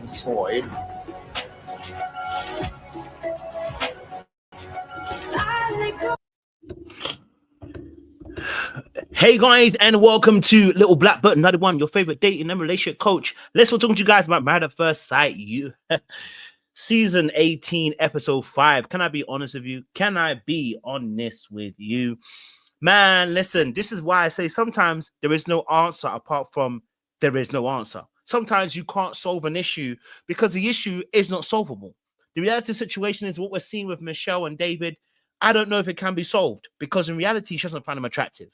sorted. Hey guys, and welcome to Little Black Button 91, your favorite dating and relationship coach. Let's talk to you guys about Married at First Sight. Season 18, episode 5. Can I be honest with you? Can I be honest with you? Man, listen, this is why I say sometimes there is no answer apart from there is no answer. Sometimes you can't solve an issue because the issue is not solvable. The reality situation is what we're seeing with Michele and David. I don't know if it can be solved because in reality, she doesn't find him attractive.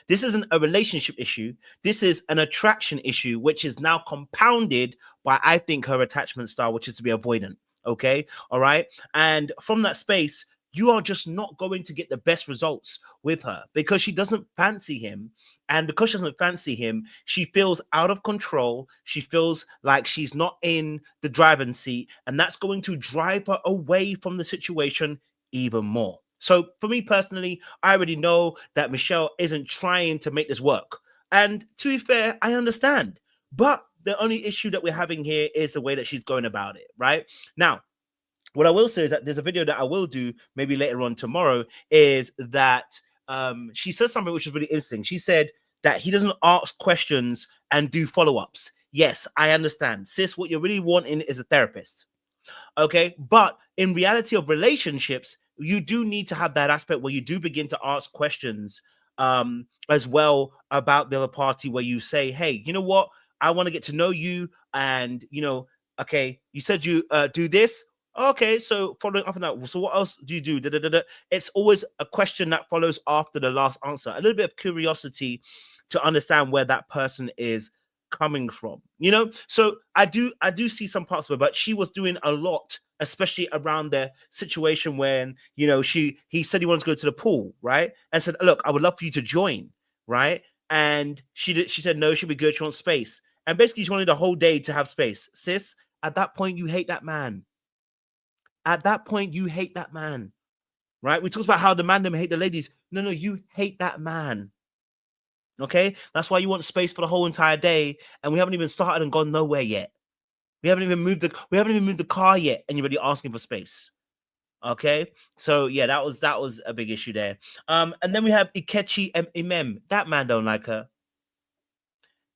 This isn't a relationship issue. This is an attraction issue, which is now compounded by, I think, her attachment style, which is to be avoidant. Okay. All right. And from that space, you are just not going to get the best results with her because she doesn't fancy him. And because she doesn't fancy him, she feels out of control. She feels like she's not in the driving seat. And that's going to drive her away from the situation even more. So for me personally, I already know that Michele isn't trying to make this work. And to be fair, I understand. But the only issue that we're having here is the way that she's going about it, right? Now, what I will say is that there's a video that I will do maybe later on tomorrow is that she said something which is really interesting. She said that he doesn't ask questions and do follow-ups. Yes, I understand. Sis, what you're really wanting is a therapist. Okay, but in reality of relationships, you do need to have that aspect where you do begin to ask questions as well about the other party, where you say, hey, you know what? I want to get to know you. And, you know, okay, you said you do this. Okay, so following up on that, so what else do you do? It's always a question that follows after the last answer. A little bit of curiosity to understand where that person is coming from, you know. So I do see some parts of it, but she was doing a lot, especially around the situation when, you know, he said he wanted to go to the pool, right? And said, look, I would love for you to join, right? And she said no, she'll be good, she wants space. And basically she wanted the whole day to have space. Sis, at that point you hate that man. At that point you hate that man, right? We talked about how the man them hate the ladies. No, you hate that man. Okay, that's why you want space for the whole entire day, and we haven't even started and gone nowhere yet. We haven't even moved the car yet, and you're already asking for space. Okay, so yeah, that was a big issue there. And then we have Ikechi Imem. That man don't like her.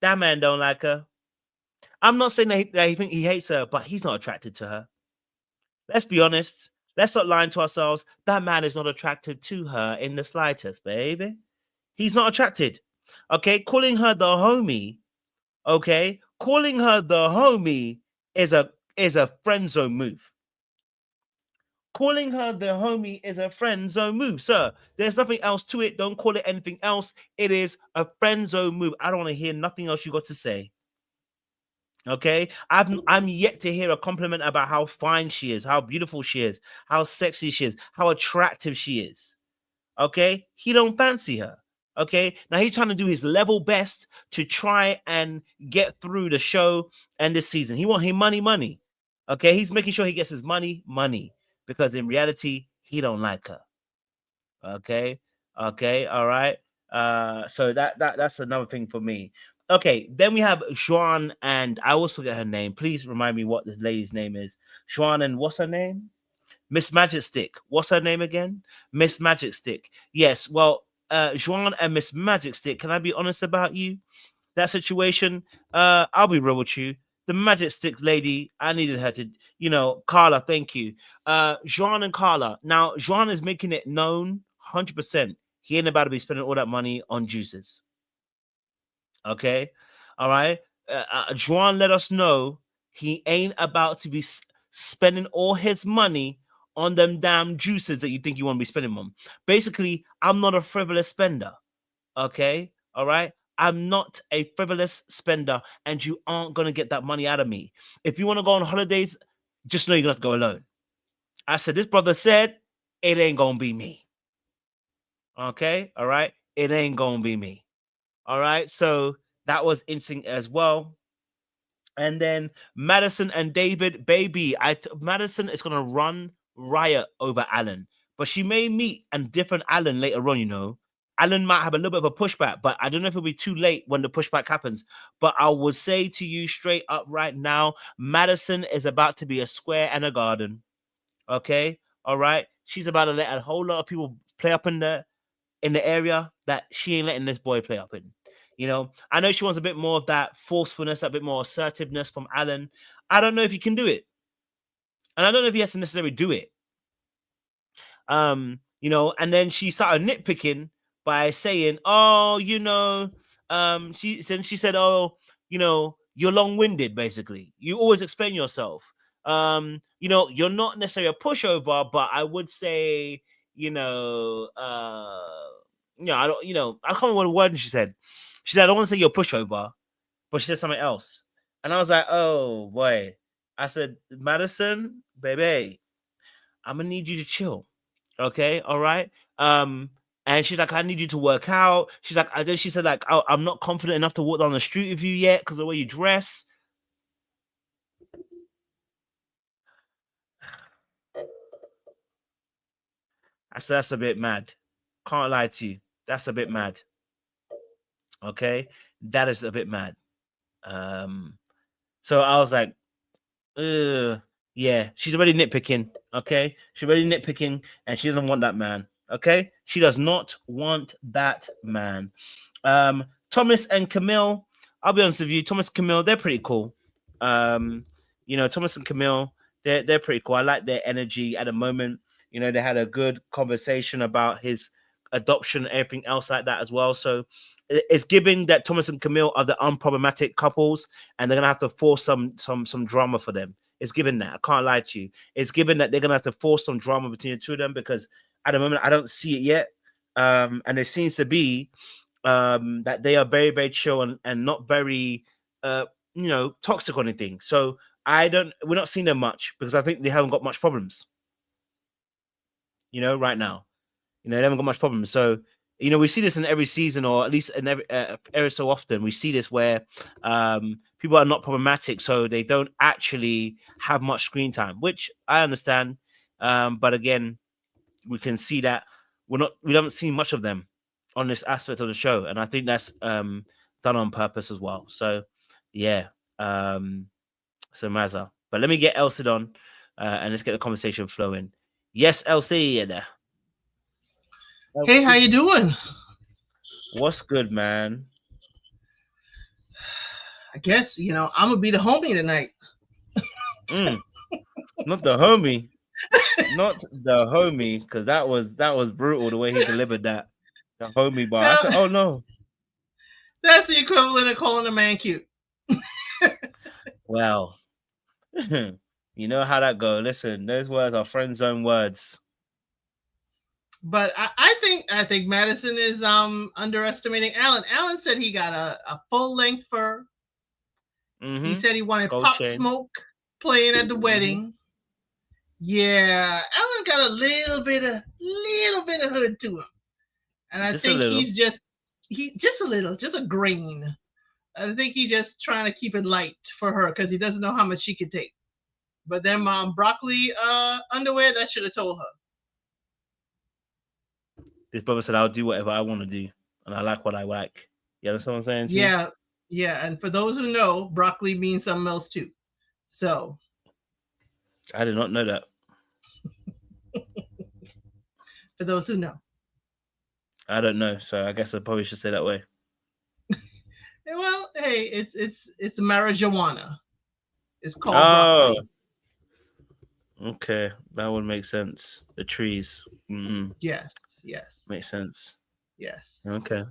That man don't like her. I'm not saying that he hates her, but he's not attracted to her. Let's be honest. Let's not lie to ourselves. That man is not attracted to her in the slightest, baby. He's not attracted. Okay, calling her the homie. Okay, calling her the homie is a friend zone move. Calling her the homie is a friend zone move, sir. There's nothing else to it. Don't call it anything else. It is a friend zone move. I don't want to hear nothing else you got to say. Okay, I'm yet to hear a compliment about how fine she is, how beautiful she is, how sexy she is, how attractive she is. Okay, he don't fancy her. Okay, now he's trying to do his level best to try and get through the show and this season. He want his money. Okay, he's making sure he gets his money, because in reality, he don't like her. Okay, all right. So that's another thing for me. Okay, then we have Juan and I always forget her name. Please remind me what this lady's name is. Juan and what's her name? Miss Magic Stick. What's her name again? Miss Magic Stick. Yes. Well, Juan and Miss Magic Stick. Can I be honest about you? That situation. I'll be real with you. The Magic Stick lady, I needed her to, you know, Carla. Thank you. Juan and Carla. Now, Juan is making it known 100%. He ain't about to be spending all that money on juices. Okay. All right. Juan let us know he ain't about to be spending all his money on them damn juices that you think you want to be spending on. Basically, I'm not a frivolous spender. Okay. All right. I'm not a frivolous spender, and you aren't going to get that money out of me. If you want to go on holidays, just know you're going to have to go alone. I said, this brother said, it ain't going to be me. Okay. All right. It ain't going to be me. All right. So that was interesting as well. And then Maddison and David, baby, Maddison is going to run riot over Allan, but she may meet a different Allan later on, you know. Allan might have a little bit of a pushback, but I don't know if it'll be too late when the pushback happens. But I will say to you straight up right now, Maddison is about to be a square and a garden. Okay, all right. She's about to let a whole lot of people play up in the area that she ain't letting this boy play up in. You know, I know she wants a bit more of that forcefulness, a bit more assertiveness from Allan. I don't know if he can do it, and I don't know if he has to necessarily do it. You know, and then she started nitpicking by saying, "Oh, you know," she said, "Oh, you know, you're long-winded. Basically, you always explain yourself. You know, you're not necessarily a pushover, but I would say, you know, I don't, you know, I can't remember what the word she said. She said, I don't want to say you're a pushover, but she said something else, and I was like, oh boy. I said, Maddison, baby, I'm gonna need you to chill." Okay, all right. And she's like, I need you to work out. She's like, then she said, like, oh, I'm not confident enough to walk down the street with you yet because of the way you dress. I said, that's a bit mad. Can't lie to you. That's a bit mad. Okay, that is a bit mad. So I was like, yeah, she's already nitpicking. Okay, she's already nitpicking, and she doesn't want that man. Okay, she does not want that man. Thomas and Camille, I'll be honest with you, Thomas and Camille, they're pretty cool. You know, Thomas and Camille, they're pretty cool. I like their energy at the moment. You know, they had a good conversation about his adoption, everything else like that as well. So it's giving that Thomas and Camille are the unproblematic couples, and they're gonna have to force some drama for them. It's given that. I can't lie to you. It's given that they're gonna have to force some drama between the two of them because at the moment I don't see it yet. And it seems to be that they are very, very chill and not very you know, toxic or anything. So we're not seeing them much because I think they haven't got much problems. You know, right now. You know, they haven't got much problems. So, you know, we see this in every season, or at least in every so often. We see this where people are not problematic, so they don't actually have much screen time, which I understand. But again, we can see that we haven't seen much of them on this aspect of the show, and I think that's done on purpose as well. So, yeah, so Mazza. But let me get Elsie on, and let's get the conversation flowing. Yes, Elsie. Hey, how you doing? What's good, man? I guess, I'm gonna be the homie tonight. Not the homie. Not the homie, because that was brutal the way he delivered that. The homie bar. I said, oh no. That's the equivalent of calling a man cute. Well, you know how that go. Listen, those words are friend zone words. But I think Madison is underestimating Allan. Allan said he got a full length fur. He said he wanted Gold Pop chain. Smoke playing at the wedding. Yeah, Allan got a little bit of hood to him, and I think he's just a grain. I think he's just trying to keep it light for her because he doesn't know how much she could take. But then broccoli underwear, that should have told her. This brother said, I'll do whatever I want to do, and I like what I like. You understand what I'm saying? Yeah, yeah. And for those who know, broccoli means something else too. So I did not know that. For those who know, I don't know, so I guess I probably should say that way. Well, hey, it's marijuana. It's called broccoli. Okay, that would make sense. The trees. Yes. Makes sense. Yes. Okay.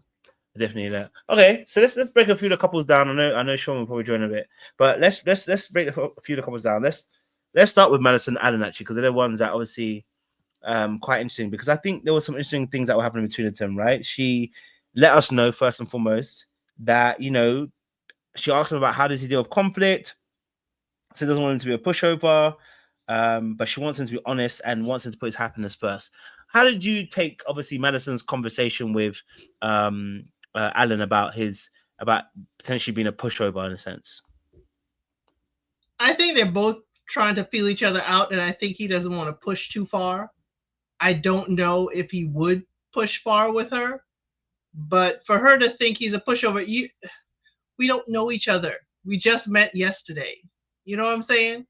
Definitely that. Okay, so let's break a few of the couples down. I know Sean will probably join a bit, but let's break a few of the couples down. Let's start with Madison and Allan actually, because they're the ones that obviously quite interesting, because I think there were some interesting things that were happening between them, right? She let us know first and foremost that, you know, she asked him about how does he deal with conflict. She doesn't want him to be a pushover, but she wants him to be honest and wants him to put his happiness first. How did you take obviously Madison's conversation with Allan about potentially being a pushover in a sense? I think they're both trying to feel each other out, and I think he doesn't want to push too far. I don't know if he would push far with her. But for her to think he's a pushover, we don't know each other. We just met yesterday. You know what I'm saying?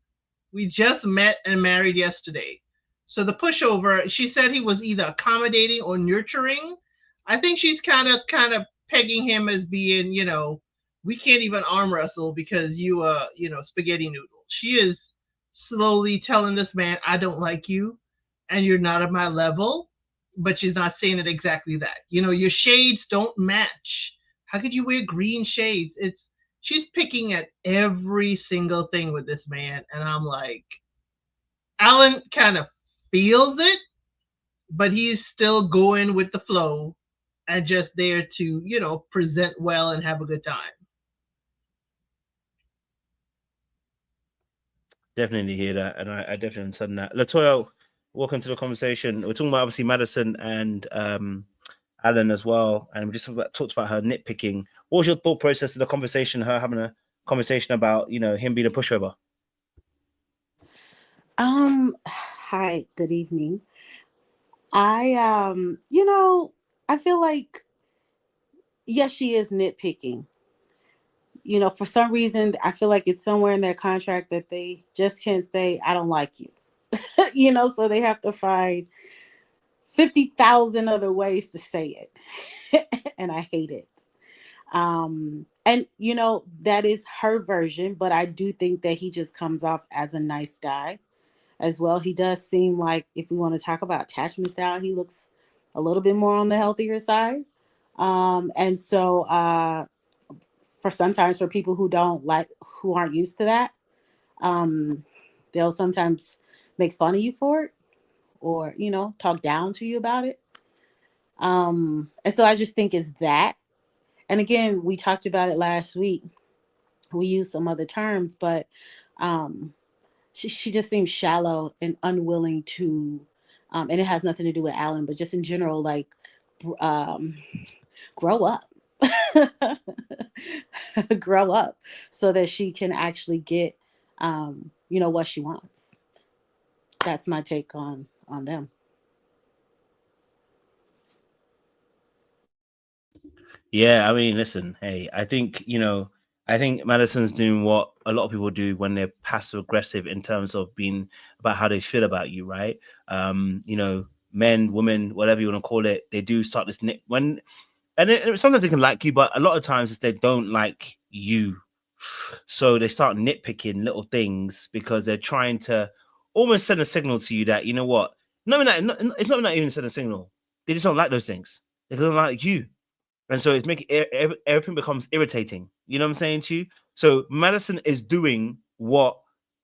We just met and married yesterday. So the pushover, she said he was either accommodating or nurturing. I think she's kind of pegging him as being, we can't even arm wrestle because spaghetti noodle. She is slowly telling this man, I don't like you and you're not at my level, but she's not saying it exactly that. Your shades don't match. How could you wear green shades? She's picking at every single thing with this man. And I'm like, Allan kind of feels it, but he's still going with the flow and just there to, present well and have a good time. Definitely hear that. And I definitely understand that. Latoya, welcome to the conversation. We're talking about obviously Maddison and Allan as well. And we just talked about her nitpicking. What was your thought process in the conversation, her having a conversation about, him being a pushover? Hi, good evening. I I feel like, yes, she is nitpicking. For some reason, I feel like it's somewhere in their contract that they just can't say, I don't like you. So they have to find 50,000 other ways to say it. And I hate it. And that is her version, but I do think that he just comes off as a nice guy as well. He does seem like, if we want to talk about attachment style, he looks a little bit more on the healthier side. And so for sometimes, for people who aren't used to that, they'll sometimes make fun of you for it, or talk down to you about it. And so I just think it's that. And again, we talked about it last week. We used some other terms, but she just seems shallow and unwilling to, and it has nothing to do with Allan, but just in general, like, grow up. Grow up so that she can actually get, what she wants. That's my take on them. Yeah, I mean, listen, hey, I think Madison's doing what a lot of people do when they're passive aggressive in terms of being about how they feel about you, right? Men, women, whatever you want to call it, they do start this sometimes they can like you, but a lot of times they don't like you. So they start nitpicking little things because they're trying to almost send a signal to you that, you know what? It's not even send a signal. They just don't like those things. They don't like you. And so it's making everything becomes irritating. You know what I'm saying to you? So Maddison is doing what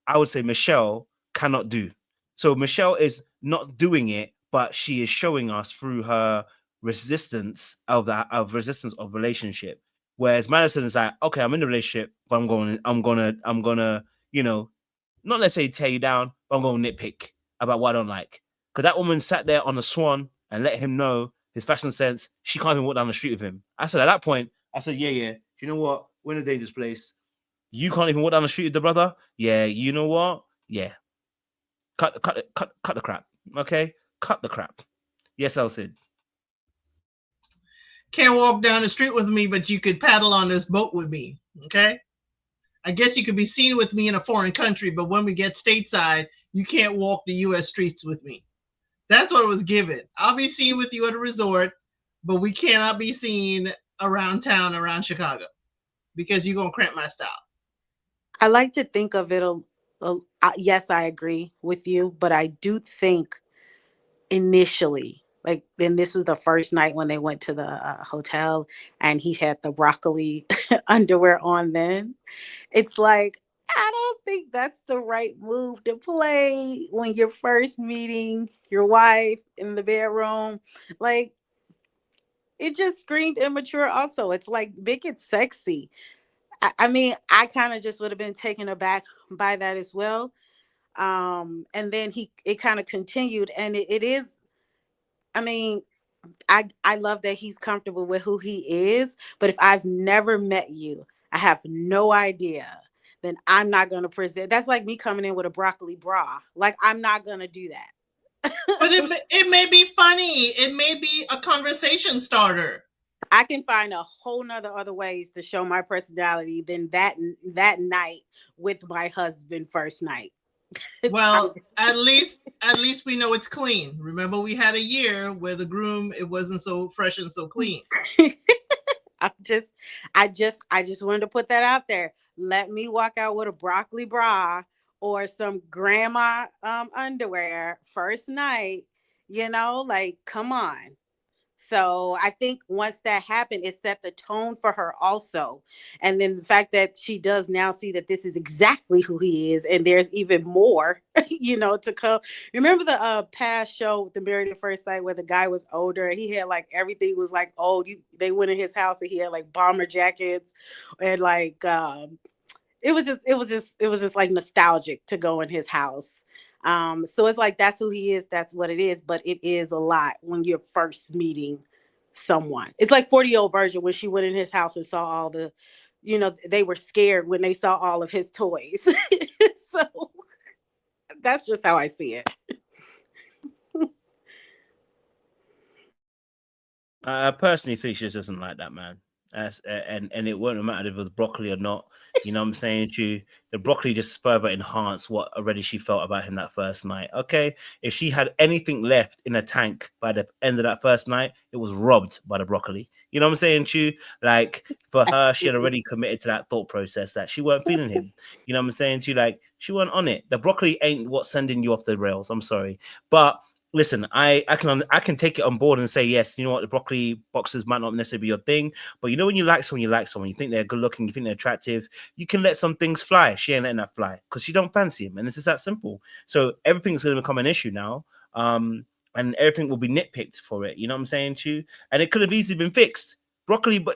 I would say Michele cannot do. So Michele is not doing it, but she is showing us through her resistance of relationship. Whereas Maddison is like, okay, I'm in the relationship, but I'm gonna, not let's say tear you down, but I'm gonna nitpick about what I don't like. Because that woman sat there on the swan and let him know his fashion sense. She can't even walk down the street with him. I said at that point, yeah. You know what? We're in a dangerous place. You can't even walk down the street with the brother. Yeah, you know what? Yeah. Cut the crap. Okay? Cut the crap. Yes, Elsid. Can't walk down the street with me, but you could paddle on this boat with me. Okay? I guess you could be seen with me in a foreign country, but when we get stateside, you can't walk the U.S. streets with me. That's what it was given. I'll be seen with you at a resort, but we cannot be seen around town, around Chicago, because you're going to cramp my style. I like to think of it, yes, I agree with you, but I do think initially, like, then this was the first night when they went to the hotel and he had the broccoli underwear on then. It's like, I don't think that's the right move to play when you're first meeting your wife in the bedroom. Like, it just screamed immature also. It's like, make it sexy. I mean, I kind of just would have been taken aback by that as well. And then it kind of continued, and it is, I mean, I love that he's comfortable with who he is, but if I've never met you, I have no idea, then I'm not going to present. That's like me coming in with a broccoli bra. Like, I'm not going to do that. But it may be funny. It may be a conversation starter. I can find a whole nother other ways to show my personality than that night with my husband first night. Well, at least we know it's clean. Remember, we had a year where the groom, it wasn't so fresh and so clean. I just wanted to put that out there. Let me walk out with a broccoli bra or some grandma underwear first night. Like, come on. So I think once that happened, it set the tone for her also. And then the fact that she does now see that this is exactly who he is, and there's even more, to come. Remember the past show with the Married at First Sight where the guy was older? He had like everything was like old. They went in his house and he had like bomber jackets and like it was just like nostalgic to go in his house. So it's like that's who he is, that's what it is, but it is a lot when you're first meeting someone. It's like 40-year-old virgin when she went in his house and saw all the, they were scared when they saw all of his toys. So that's just how I see it. I personally think she just doesn't like that man. And it won't matter if it was broccoli or not. You know what I'm saying to you? The broccoli just further enhanced what already she felt about him that first night. Okay, if she had anything left in a tank by the end of that first night, it was robbed by the broccoli. You know what I'm saying to you? Like, for her, she had already committed to that thought process that she weren't feeling him. You know what I'm saying to you? Like, she wasn't on it. The broccoli ain't what's sending you off the rails. I'm sorry, but listen, I can take it on board and say, yes, you know what, the broccoli boxes might not necessarily be your thing, but when you like someone, you think they're good looking, you think they're attractive, you can let some things fly. She ain't letting that fly because she don't fancy him, and it's just that simple. So everything's going to become an issue now, and everything will be nitpicked for it. You know what I'm saying to you? And it could have easily been fixed. Broccoli, but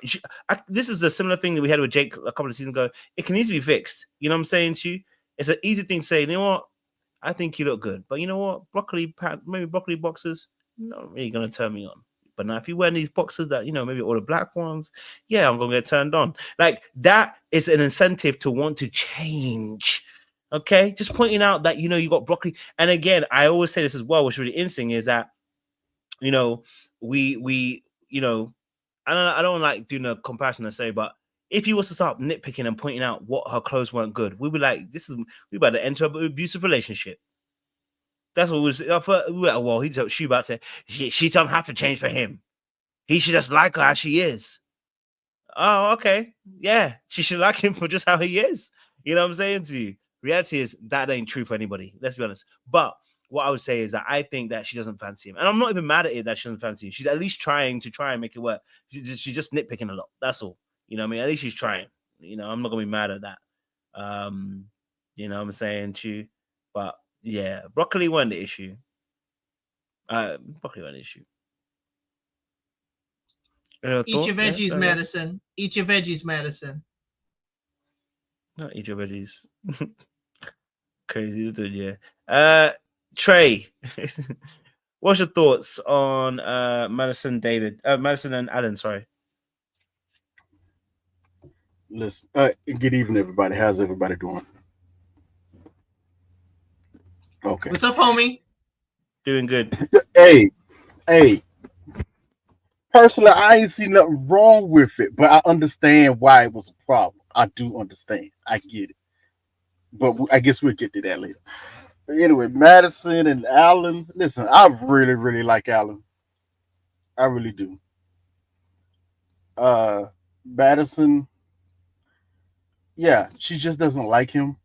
this is a similar thing that we had with Jake a couple of seasons ago. It can easily be fixed. You know what I'm saying to you? It's an easy thing to say. You know what? I think you look good, but you know what? Maybe broccoli boxes, not really gonna turn me on. But now if you wear these boxes that maybe all the black ones, yeah, I'm gonna get turned on. Like that is an incentive to want to change. Okay, just pointing out that you got broccoli. And again, I always say this as well, what's really interesting is that we I don't like doing a comparison, I say, but if you was to start nitpicking and pointing out what her clothes weren't good, we'd be like, we about to enter an abusive relationship. That's what was. Well, she about to. She don't have to change for him. He should just like her as she is. Oh, okay, yeah, she should like him for just how he is. You know what I'm saying to you? Reality is that ain't true for anybody. Let's be honest. But what I would say is that I think that she doesn't fancy him, and I'm not even mad at it that she doesn't fancy him. She's at least trying and make it work. She's just nitpicking a lot. That's all. You know what I mean? At least she's trying. I'm not gonna be mad at that. You know what I'm saying to you? But yeah, broccoli wasn't the issue. Broccoli wasn't the issue. Eat your veggies, Madison. Eat your veggies, Madison. Not eat your veggies. Crazy, yeah. Trey, what's your thoughts on Madison and Allan? Sorry. Listen, good evening, everybody. How's everybody doing? Okay. What's up, homie? Doing good. Hey. Personally, I ain't see nothing wrong with it, but I understand why it was a problem. I do understand. I get it. But I guess we'll get to that later. But anyway, Madison and Allan. Listen, I really, really like Allan. I really do. Madison, yeah, she just doesn't like him.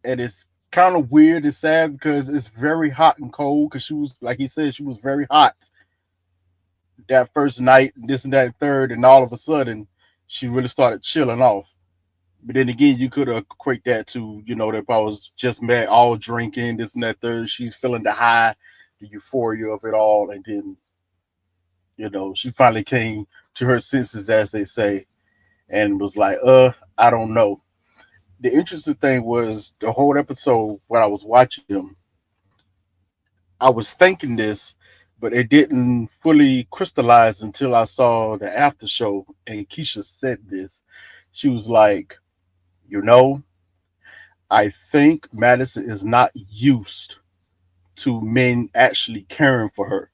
And it's kind of weird and sad because it's very hot and cold because she was, like he said, she was very hot that first night, this and that and third, and all of a sudden she really started chilling off. But then again, you could equate that to, that I was just met, all drinking, this and that third. She's feeling the high, the euphoria of it all. And then, she finally came to her senses, as they say, and was like, I don't know. The interesting thing was the whole episode when I was watching them, I was thinking this, but it didn't fully crystallize until I saw the after show. And Keisha said this. She was like, I think Maddison is not used to men actually caring for her.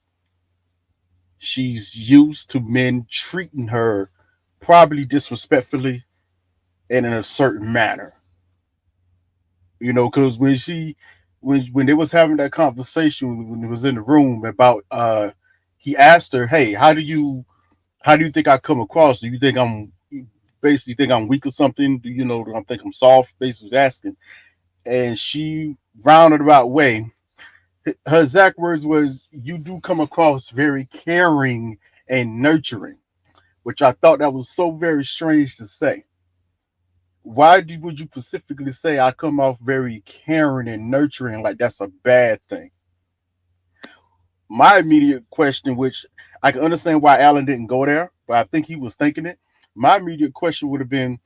she's used to men treating her probably disrespectfully and in a certain manner. Because when they was having that conversation when it was in the room about he asked her, hey, how do you think I come across? Do you think I'm basically think I'm weak or something? Do you know I think I'm soft? Basically asking. And she rounded about way. Her exact words was, you do come across very caring and nurturing, which I thought that was so very strange to say. Would you specifically say I come off very caring and nurturing like that's a bad thing? My immediate question, which I can understand why Allan didn't go there, but I think he was thinking it. My immediate question would have been,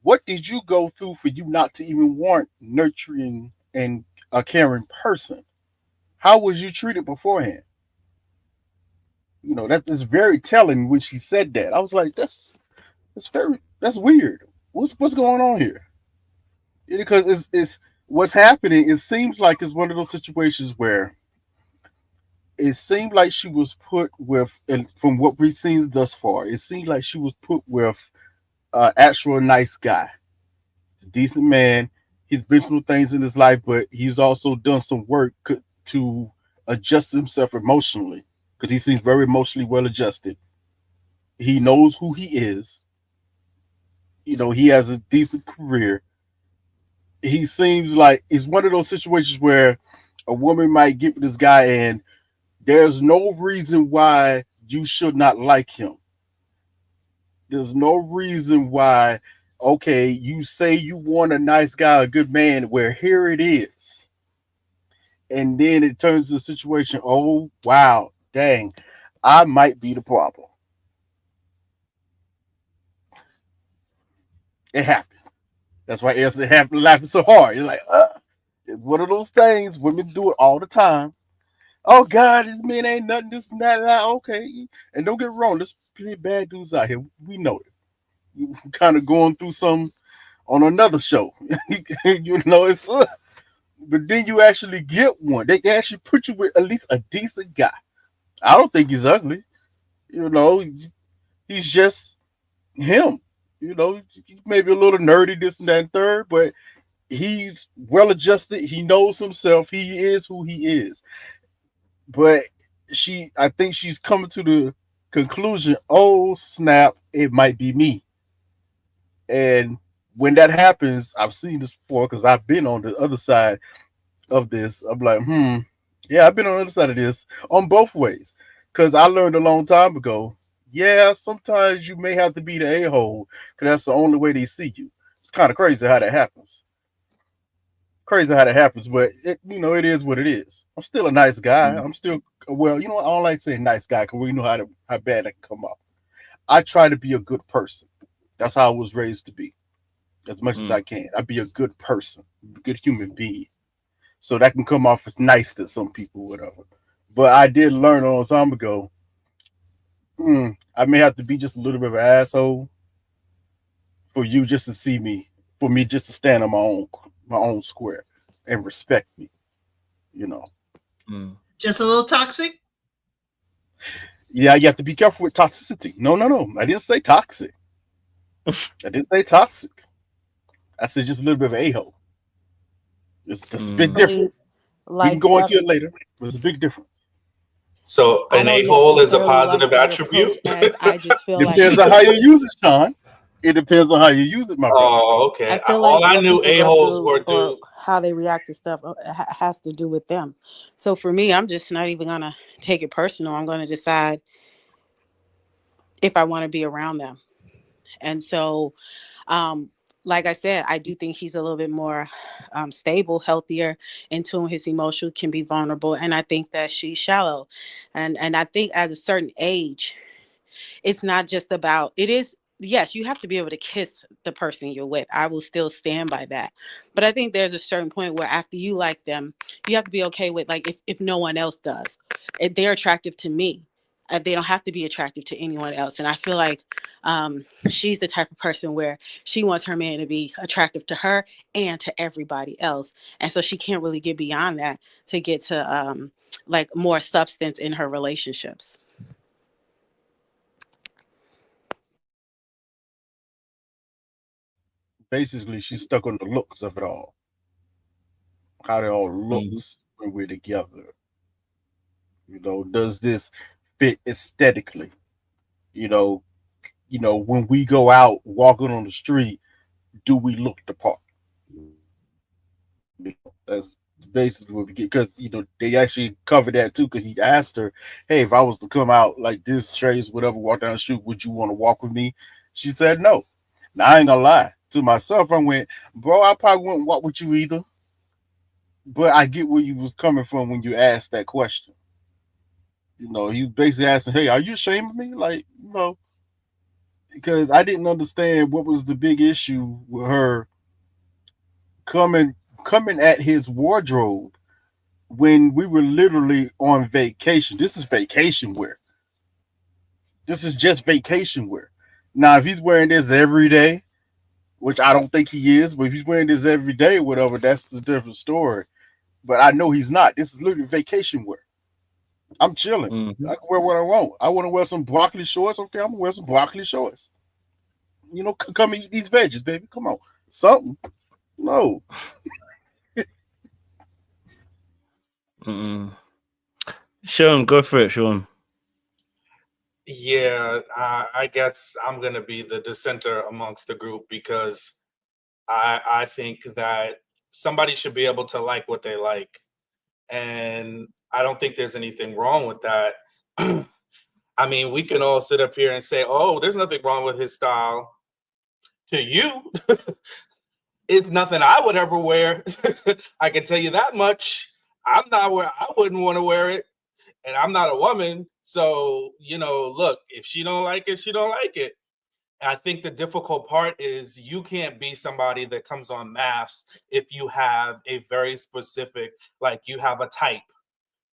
what did you go through for you not to even want nurturing and a caring person? How was you treated beforehand? That is very telling when she said that. I was like, that's weird. What's going on here? Because it's what's happening. It seems like it's one of those situations where it seemed like she was put with, and from what we've seen thus far, it seemed like she was put with an actual nice guy. He's a decent man. He's been through things in his life, but he's also done some work to adjust himself emotionally, because he seems very emotionally well adjusted. He knows who he is. He has a decent career. He seems like it's one of those situations where a woman might get with this guy and there's no reason why you should not like him. There's no reason why, okay, you say you want a nice guy, a good man, where here it is. And then it turns to a situation, oh, wow, dang, I might be the problem. It happened. That's why it happened laughing so hard. You're like, it's one of those things. Women do it all the time. Oh God, this man ain't nothing. This and that. Okay, and don't get wrong. There's plenty of bad dudes out here. We know it. We're kind of going through some on another show. It's. But then you actually get one. They actually put you with at least a decent guy. I don't think he's ugly. He's just him. Maybe a little nerdy, this and that and third, but he's well adjusted. He knows himself. He is who he is. But I think she's coming to the conclusion, oh snap, it might be me. And when that happens, I've seen this before because I've been on the other side of this. I'm like, yeah, I've been on the other side of this on both ways. Because I learned a long time ago, yeah, sometimes you may have to be the a-hole because that's the only way they see you. It's kind of crazy how that happens. But it is what it is. I'm still a nice guy. I'm still, well, I don't like saying nice guy because we know how bad that can come off. I try to be a good person. That's how I was raised to be, as much as I can. I be a good person, a good human being. So that can come off as nice to some people, whatever. But I did learn a long time ago, I may have to be just a little bit of an asshole for you just to see me, for me just to stand on my own square and respect me, Just a little toxic? Yeah, you have to be careful with toxicity. No. I didn't say toxic. I didn't say toxic. I said just a little bit of a-hole. It's just a bit different. We can go into it later. There's a big difference. So an a-hole is a positive attribute? I just feel depends on how you use it, Sean. It depends on how you use it, my brother. Oh, okay. I feel All like I knew a-holes were or how they react to stuff has to do with them. So for me, I'm just not even going to take it personal. I'm going to decide if I want to be around them. And so, like I said, I do think he's a little bit more stable, healthier, in tune. His emotion can be vulnerable. And I think that she's shallow. And I think at a certain age, it's not just about, it is, yes, you have to be able to kiss the person you're with. I will still stand by that. But I think there's a certain point where after you like them, you have to be okay with, like, if no one else does, if they're attractive to me, they don't have to be attractive to anyone else. And I feel like she's the type of person where she wants her man to be attractive to her and to everybody else. And so she can't really get beyond that to get to like more substance in her relationships. basically she's stuck on the looks of it all. How it all looks when we're together. Does this fit aesthetically? When we go out walking on the street, do we look the part? That's basically what we get, because they actually covered that too, because he asked her, hey, if I was to come out like this, Trace, whatever, walk down the street, would you want to walk with me? She said no. Now I ain't gonna lie to myself, I went, bro, I probably wouldn't walk with you either, but I get where you was coming from when you asked that question. You basically asking, hey, are you ashamed of me? Like, because I didn't understand what was the big issue with her coming at his wardrobe when we were literally on vacation. This is vacation wear. This is just vacation wear. Now, if he's wearing this every day, which I don't think he is, but if he's wearing this every day, whatever, that's a different story. But I know he's not. This is literally vacation wear. I'm chilling. I can wear what I want. I want to wear some broccoli shorts. Okay, I'm gonna wear some broccoli shorts. Come eat these veggies, baby. Come on, something. No. Sean, go for it, Sean. Yeah, I guess I'm gonna be the dissenter amongst the group, because I think that somebody should be able to like what they like, and I don't think there's anything wrong with that. I mean, we can all sit up here and say, oh, there's nothing wrong with his style. To you, it's nothing I would ever wear. I can tell you that much. I'm not where I wouldn't want to wear it, and I'm not a woman. So, look, if she don't like it, she don't like it. I think the difficult part is you can't be somebody that comes on maths if you have a very specific, like you have a type.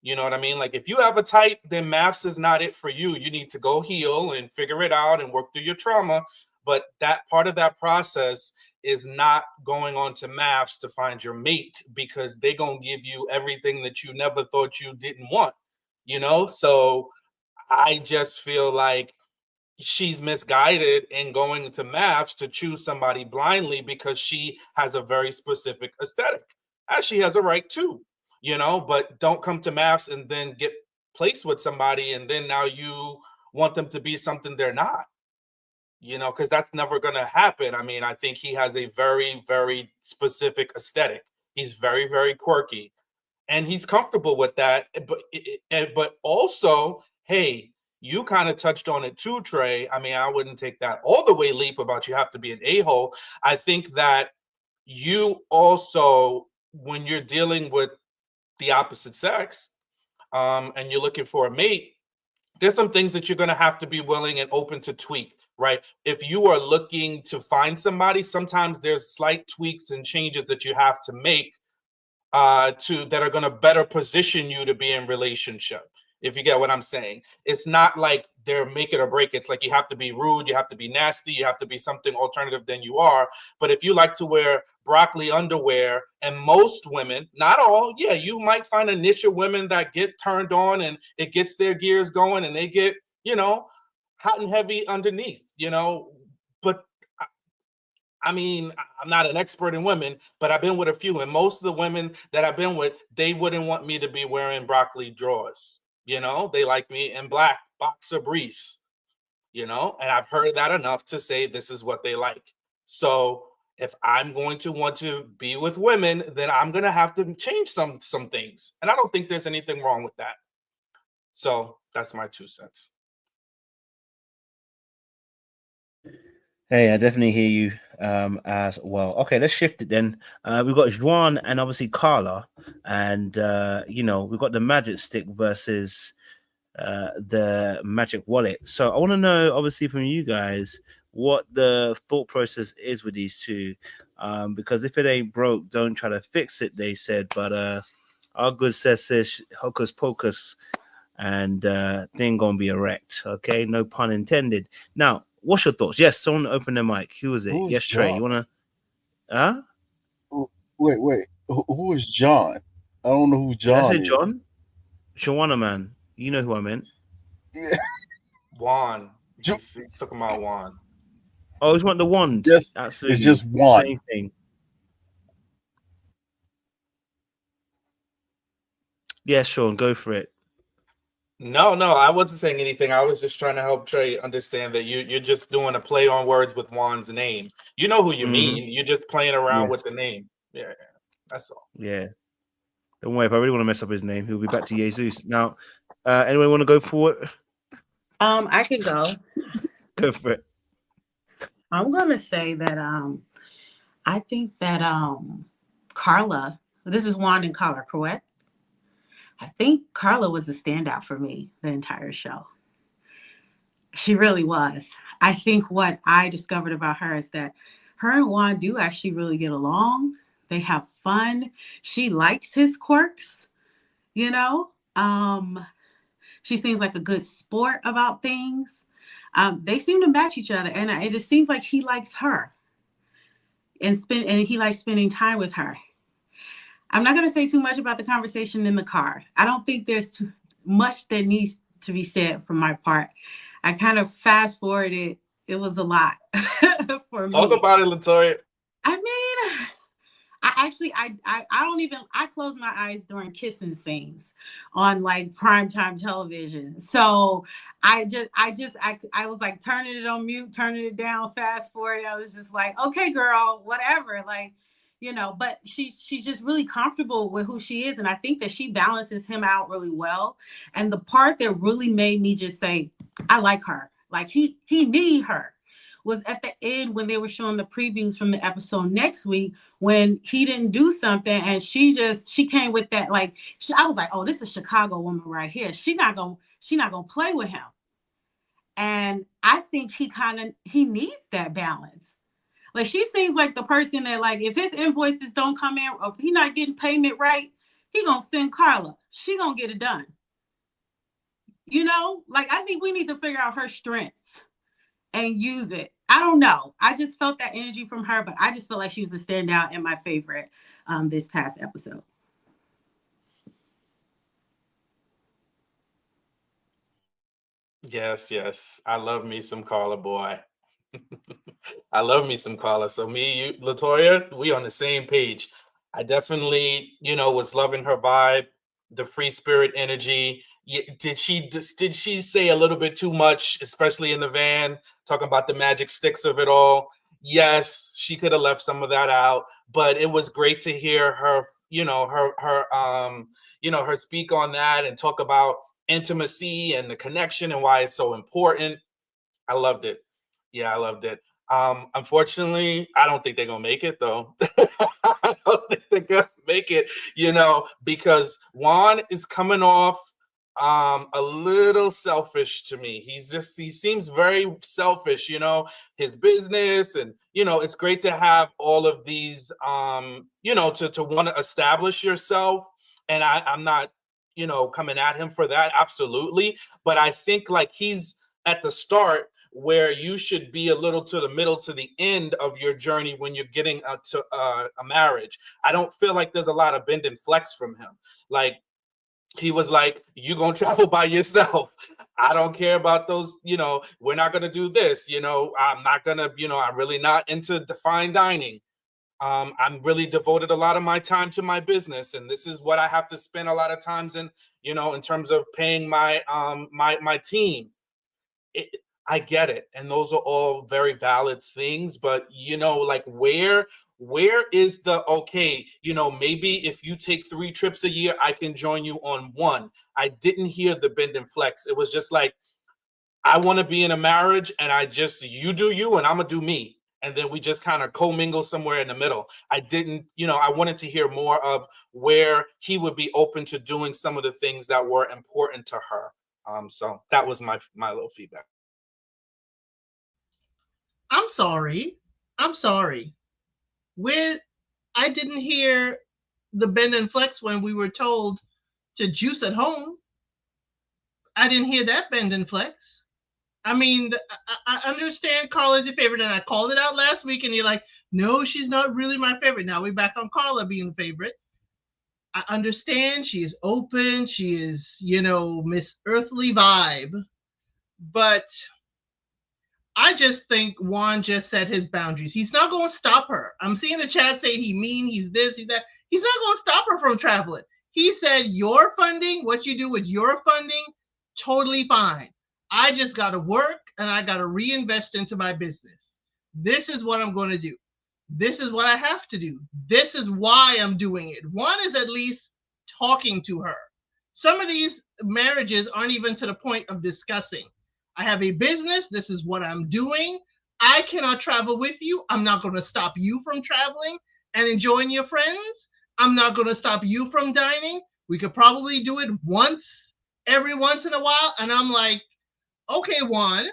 You know what I mean? Like if you have a type, then maths is not it for you. You need to go heal and figure it out and work through your trauma. But that part of that process is not going on to maths to find your mate, because they're going to give you everything that you never thought you didn't want, So I just feel like she's misguided in going to maths to choose somebody blindly, because she has a very specific aesthetic, as she has a right to, but don't come to maths and then get placed with somebody and then now you want them to be something they're not, because that's never going to happen. I mean, I think he has a very, very specific aesthetic. He's very, very quirky, and he's comfortable with that. But also, hey, you kind of touched on it too, Trey. I mean, I wouldn't take that all the way leap about you have to be an a-hole. I think that you also, when you're dealing with the opposite sex, and you're looking for a mate, there's some things that you're going to have to be willing and open to tweak, right? If you are looking to find somebody, sometimes there's slight tweaks and changes that you have to make that are going to better position you to be in relationship, if you get what I'm saying. It's not like they're make it or break it. It's like you have to be rude, you have to be nasty, you have to be something alternative than you are. But if you like to wear broccoli underwear, and most women, not all, yeah, you might find a niche of women that get turned on and it gets their gears going and they get, hot and heavy underneath, but I mean, I'm not an expert in women, but I've been with a few, and most of the women that I've been with, they wouldn't want me to be wearing broccoli drawers. They like me in black boxer briefs, and I've heard that enough to say this is what they like. So if I'm going to want to be with women, then I'm going to have to change some things. And I don't think there's anything wrong with that. So that's my 2 cents. Hey, I definitely hear you as well. Okay, let's shift it then. We've got Juan and obviously Carla, and we've got the magic stick versus the magic wallet. So I want to know, obviously, from you guys, what the thought process is with these two, because if it ain't broke, don't try to fix it, they said. But our good says hocus pocus, and thing gonna be erect. Okay, no pun intended. Now, what's your thoughts? Yes, someone open their mic. Who is it? Who's yes, Trey. John? You wanna? Huh? Wait. Who is John? I don't know who John I said is. John. Shawana, man. You know who I meant. Yeah. Juan. He's talking about Juan. Oh, it's want the wand. Just, Absolutely. it's just one. Same thing. Yeah, Sean, go for it. No, I wasn't saying anything. I was just trying to help Trey understand that you're just doing a play on words with Juan's name. You know who you mean. You're just playing around with the name. Yeah, that's all. Yeah. Don't worry, if I really want to mess up his name, he'll be back to Jesus. Now, anyone want to go forward? I can go. Go for it. I'm gonna say that I think that Carla, this is Juan and Carla, correct? I think Carla was a standout for me the entire show. She really was. I think what I discovered about her is that her and Juan do actually really get along. They have fun. She likes his quirks, you know. She seems like a good sport about things. They seem to match each other, and it just seems like he likes her, and he likes spending time with her. I'm not going to say too much about the conversation in the car. I don't think there's too much that needs to be said from my part. I kind of fast forwarded. It was a lot for me. Talk about it, Latoya. I mean, I close my eyes during kissing scenes on like primetime television. So I was like turning it on mute, turning it down, fast forward. I was just like, okay, girl, whatever. Like, you know, but she's just really comfortable with who she is. And I think that she balances him out really well. And the part that really made me just say, I like her, like he need her, was at the end when they were showing the previews from the episode next week, when he didn't do something and she came with that, like, I was like, oh, this is a Chicago woman right here. She not gonna play with him. And I think he needs that balance. Like, she seems like the person that, like, if his invoices don't come in, or if he's not getting payment right, he gonna send Carla. She gonna get it done. You know, like, I think we need to figure out her strengths and use it. I don't know. I just felt that energy from her, but I just felt like she was a standout and my favorite this past episode. Yes. I love me some Carla, boy. I love me some Carla. So me, you, Latoya, we on the same page. I definitely, was loving her vibe, the free spirit energy. Did she say a little bit too much, especially in the van, talking about the magic sticks of it all? Yes, she could have left some of that out, but it was great to hear her, her speak on that and talk about intimacy and the connection and why it's so important. I loved it. Yeah, I loved it. Unfortunately, I don't think they're gonna make it though. I don't think they're gonna make it, because Juan is coming off a little selfish to me. He seems very selfish, his business, and it's great to have all of these to want to establish yourself. And I'm not, coming at him for that, absolutely. But I think like he's at the start where you should be a little to the middle to the end of your journey when you're getting to a marriage. I don't feel like there's a lot of bend and flex from him. Like, he was like, you're going to travel by yourself. I don't care about those, we're not going to do this. I'm not going to, I'm really not into the fine dining. I'm really devoted a lot of my time to my business. And this is what I have to spend a lot of times in, in terms of paying my, my team. I get it. And those are all very valid things, but like where is the, okay, maybe if you take 3 trips a year, I can join you on 1. I didn't hear the bend and flex. It was just like, I want to be in a marriage and you do you and I'm gonna do me. And then we just kind of commingle somewhere in the middle. I didn't, I wanted to hear more of where he would be open to doing some of the things that were important to her. So that was my little feedback. I'm sorry. I didn't hear the bend and flex when we were told to juice at home. I didn't hear that bend and flex. I mean, I understand Carla's your favorite, and I called it out last week, and you're like, no, she's not really my favorite. Now we're back on Carla being the favorite. I understand she is open. She is, Miss Earthly vibe. But I just think Juan just set his boundaries. He's not going to stop her. I'm seeing the chat saying he mean, he's this, he's that. He's not going to stop her from traveling. He said, your funding, what you do with your funding, totally fine. I just got to work and I got to reinvest into my business. This is what I'm going to do. This is what I have to do. This is why I'm doing it. Juan is at least talking to her. Some of these marriages aren't even to the point of discussing. I have a business. This is what I'm doing. I cannot travel with you. I'm not going to stop you from traveling and enjoying your friends. I'm not going to stop you from dining. We could probably do it every once in a while. And I'm like, okay, Juan,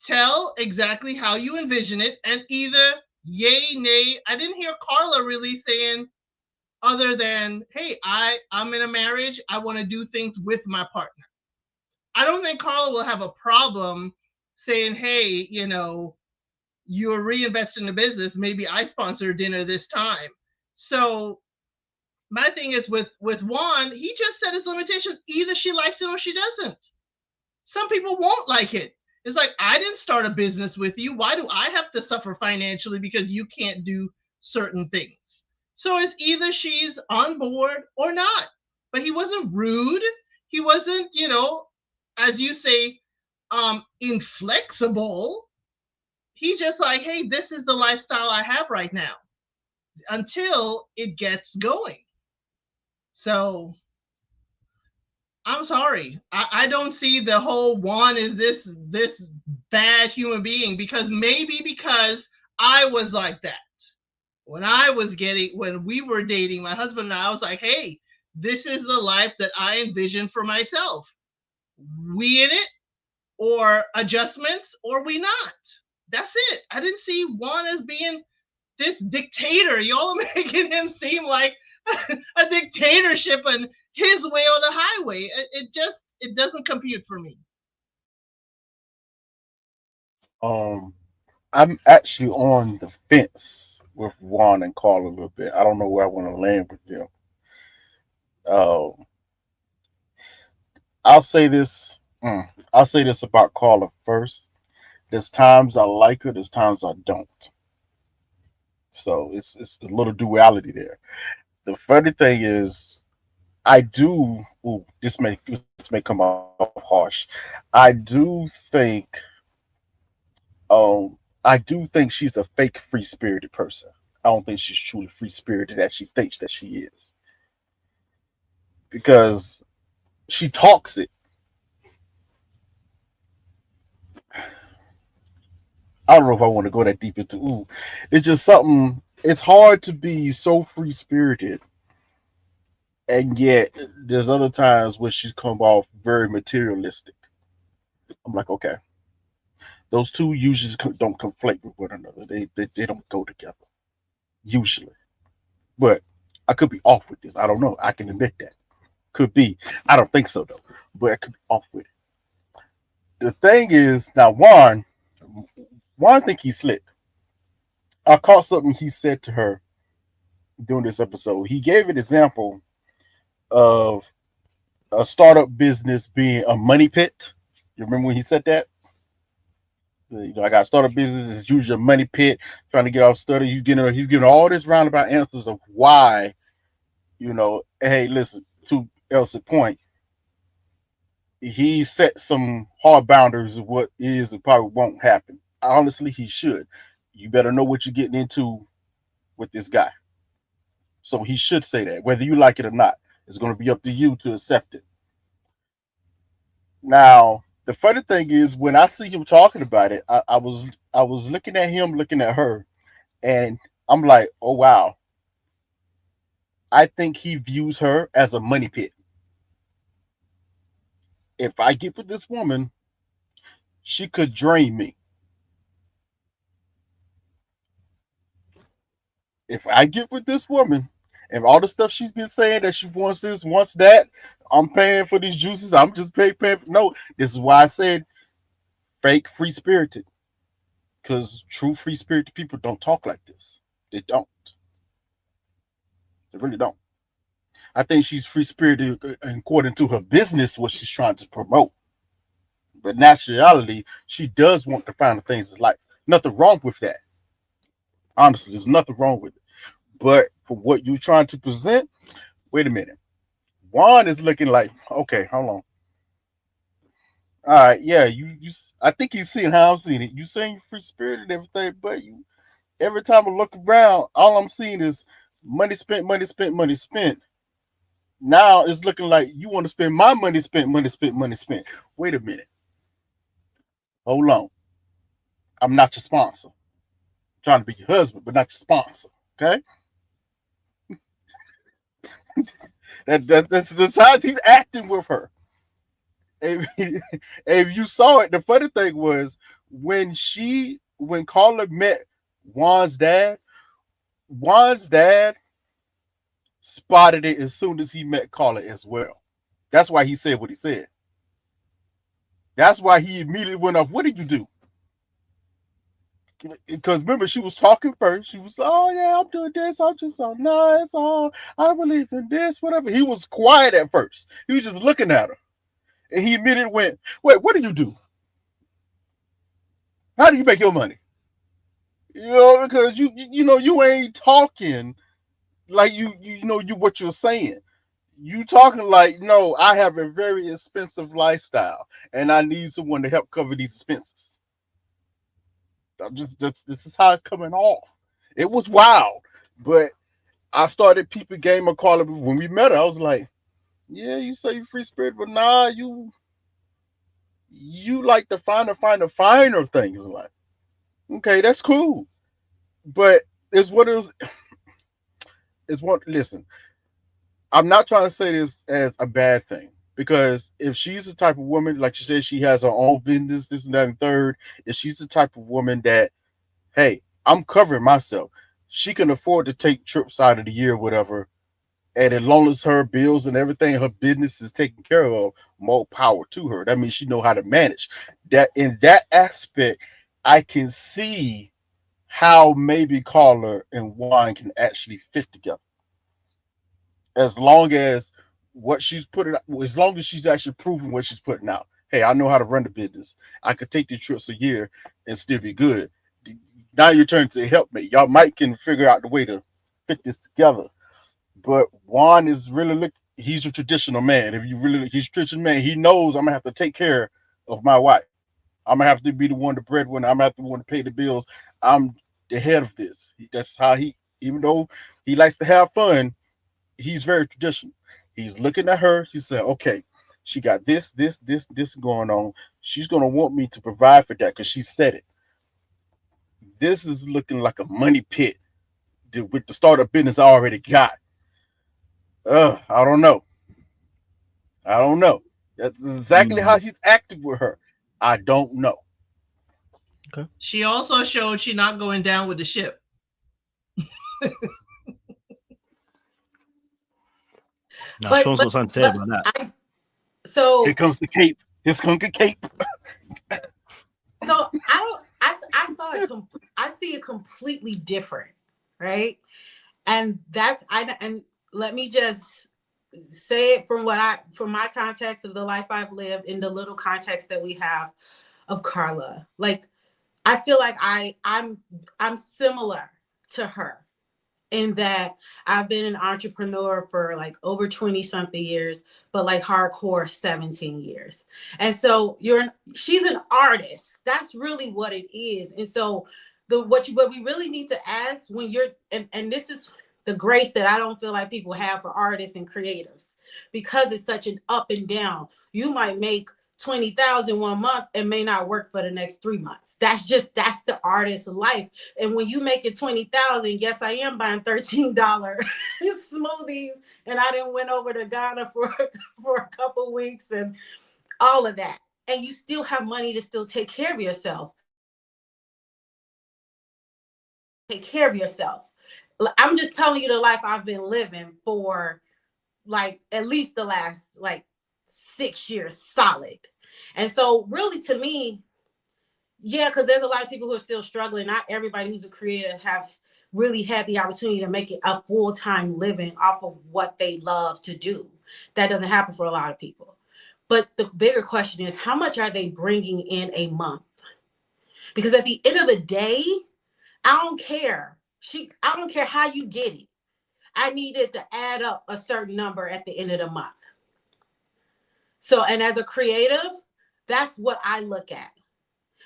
tell exactly how you envision it. And either yay, nay. I didn't hear Carla really saying other than, hey, I'm in a marriage. I want to do things with my partner. I don't think Carla will have a problem saying, hey, you're reinvesting in the business. Maybe I sponsor dinner this time. So my thing is with Juan, he just set his limitations. Either she likes it or she doesn't. Some people won't like it. It's like, I didn't start a business with you. Why do I have to suffer financially because you can't do certain things? So it's either she's on board or not. But he wasn't rude. He wasn't, as you say, inflexible. He just like, hey, this is the lifestyle I have right now until it gets going. So I'm sorry. I don't see the whole Juan is this bad human being because I was like that. When we were dating, my husband and I was like, hey, this is the life that I envision for myself. We in it, or adjustments, or we not. That's it. I didn't see Juan as being this dictator. Y'all are making him seem like a dictatorship and his way or the highway. It doesn't compute for me. I'm actually on the fence with Juan and Carla a little bit. I don't know where I want to land with them. I'll say this. I'll say this about Carla first. There's times I like her. There's times I don't. So it's a little duality there. The funny thing is, I do. Ooh, this may come off harsh. I do think. I do think she's a fake free spirited person. I don't think she's truly free spirited as she thinks that she is, because she talks it. I don't know if I want to go that deep into. It's just something. It's hard to be so free spirited, and yet there's other times where she's come off very materialistic. I'm like, okay, those two usually don't conflict with one another. They don't go together usually. But I could be off with this. I don't know. I can admit that. Could be. I don't think so though. But I could be off with it. The thing is, now Juan think he's slick. I caught something he said to her during this episode. He gave an example of a startup business being a money pit. You remember when he said that? I got to start a business. It's usually a money pit, trying to get off study. He's getting all this roundabout answers of why, hey, listen, to Elsie's point, he set some hard boundaries of what is and probably won't happen. Honestly, he should. You better know what you're getting into with this guy. So he should say that, whether you like it or not. It's going to be up to you to accept it. Now, the funny thing is, when I see him talking about it, I was looking at him, looking at her, and I'm like, oh wow. I think he views her as a money pit. If I get with this woman, she could drain me. If I get with this woman and all the stuff she's been saying that she wants this, wants that, I'm paying for these juices. I'm just paying. No, this is why I said fake free spirited. Because true free spirited people don't talk like this. They don't. They really don't. I think she's free spirited according to her business, what she's trying to promote. But naturality, she does want the finer things in life. Nothing wrong with that. Honestly, there's nothing wrong with it. But for what you're trying to present, wait a minute. Juan is looking like, okay, hold on. All right, yeah, you. I think he's seeing how I'm seeing it. You saying you're free spirit and everything, but you every time I look around, all I'm seeing is money spent, money spent, money spent. Now it's looking like you want to spend my money spent, money spent, money spent. Wait a minute. Hold on. I'm not your sponsor. I'm trying to be your husband, but not your sponsor. Okay? That's how he's acting with her. If you saw it, the funny thing was when Carla met Juan's dad spotted it as soon as he met Carla as well. That's why he said what he said. That's why he immediately went off. What did you do? Because remember, she was talking first. She was, oh yeah, I'm doing this. I'm just so nice. Oh, I believe in this, whatever. He was quiet at first. He was just looking at her. And he immediately went, wait, what do you do? How do you make your money? You know, because you ain't talking like you what you're saying. You talking like, no, I have a very expensive lifestyle and I need someone to help cover these expenses. This is how it's coming off. It was wild, but I started peeping game of Carla when we met her. I was like, yeah, you say you free spirit, but nah, you like to finer things in life. Okay, that's cool, but it's what it is. It's what. Listen, I'm not trying to say this as a bad thing, because if she's the type of woman, like you said, she has her own business, this and that and third. If she's the type of woman that, hey, I'm covering myself, she can afford to take trips out of the year, whatever. And as long as her bills and everything, her business is taken care of, more power to her. That means she know how to manage. That in that aspect, I can see how maybe Carla and Juan can actually fit together. As long as what she's putting, as long as she's actually proving what she's putting out. Hey, I know how to run the business. I could take these trips a year and still be good. Now you're turning to help me. Y'all might can figure out the way to fit this together. But Juan is really he's a traditional man. If you really he's a traditional man, he knows I'm gonna have to take care of my wife. I'm gonna have to be the one to breadwinner. I'm gonna have to be the one to pay the bills. I'm the head of this. That's how even though he likes to have fun, he's very traditional. He's looking at her. He said, okay, she got this going on. She's going to want me to provide for that because she said it. This is looking like a money pit with the startup business I already got. I don't know. That's exactly how he's acting with her. I don't know. Okay. She also showed she's not going down with the ship. No, Sean's got something to say about that. So here comes the cape. Here's comes the cape. So I see it completely different, right? And and let me just say it from my context of the life I've lived, in the little context that we have of Carla. Like, I feel like I'm similar to her in that I've been an entrepreneur for like over 20 something years, but like hardcore 17 years. And so she's an artist. That's really what it is. And so what we really need to ask when you're, and this is the grace that I don't feel like people have for artists and creatives, because it's such an up and down. You might make 20,000 one month and may not work for the next 3 months. That's the artist's life. And when you make it 20,000, yes, I am buying $13 smoothies, and I didn't went over to Ghana for a couple weeks and all of that. And you still have money to still take care of yourself. I'm just telling you the life I've been living for like at least the last like 6 years solid. And so really, to me, yeah, because there's a lot of people who are still struggling. Not everybody who's a creator have really had the opportunity to make it a full-time living off of what they love to do. That doesn't happen for a lot of people. But the bigger question is, how much are they bringing in a month? Because at the end of the day, I don't care. I don't care how you get it. I needed to add up a certain number at the end of the month. So, and as a creative, that's what I look at.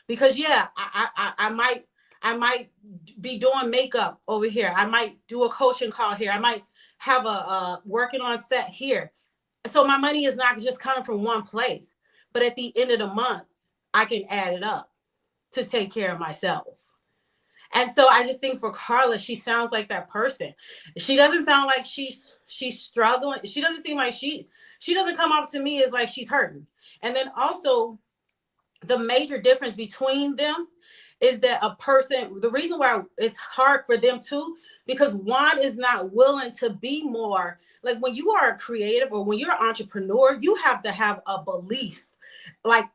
Because yeah, I might be doing makeup over here. I might do a coaching call here. I might have a working on set here. So my money is not just coming from one place. But at the end of the month, I can add it up to take care of myself. And so I just think for Carla, she sounds like that person. She doesn't sound like she's struggling. She doesn't seem like she doesn't come up to me as like she's hurting. And then also the major difference between them is that a person, the reason why it's hard for them too, because Juan is not willing to be more like, when you are a creative or when you're an entrepreneur, you have to have a belief like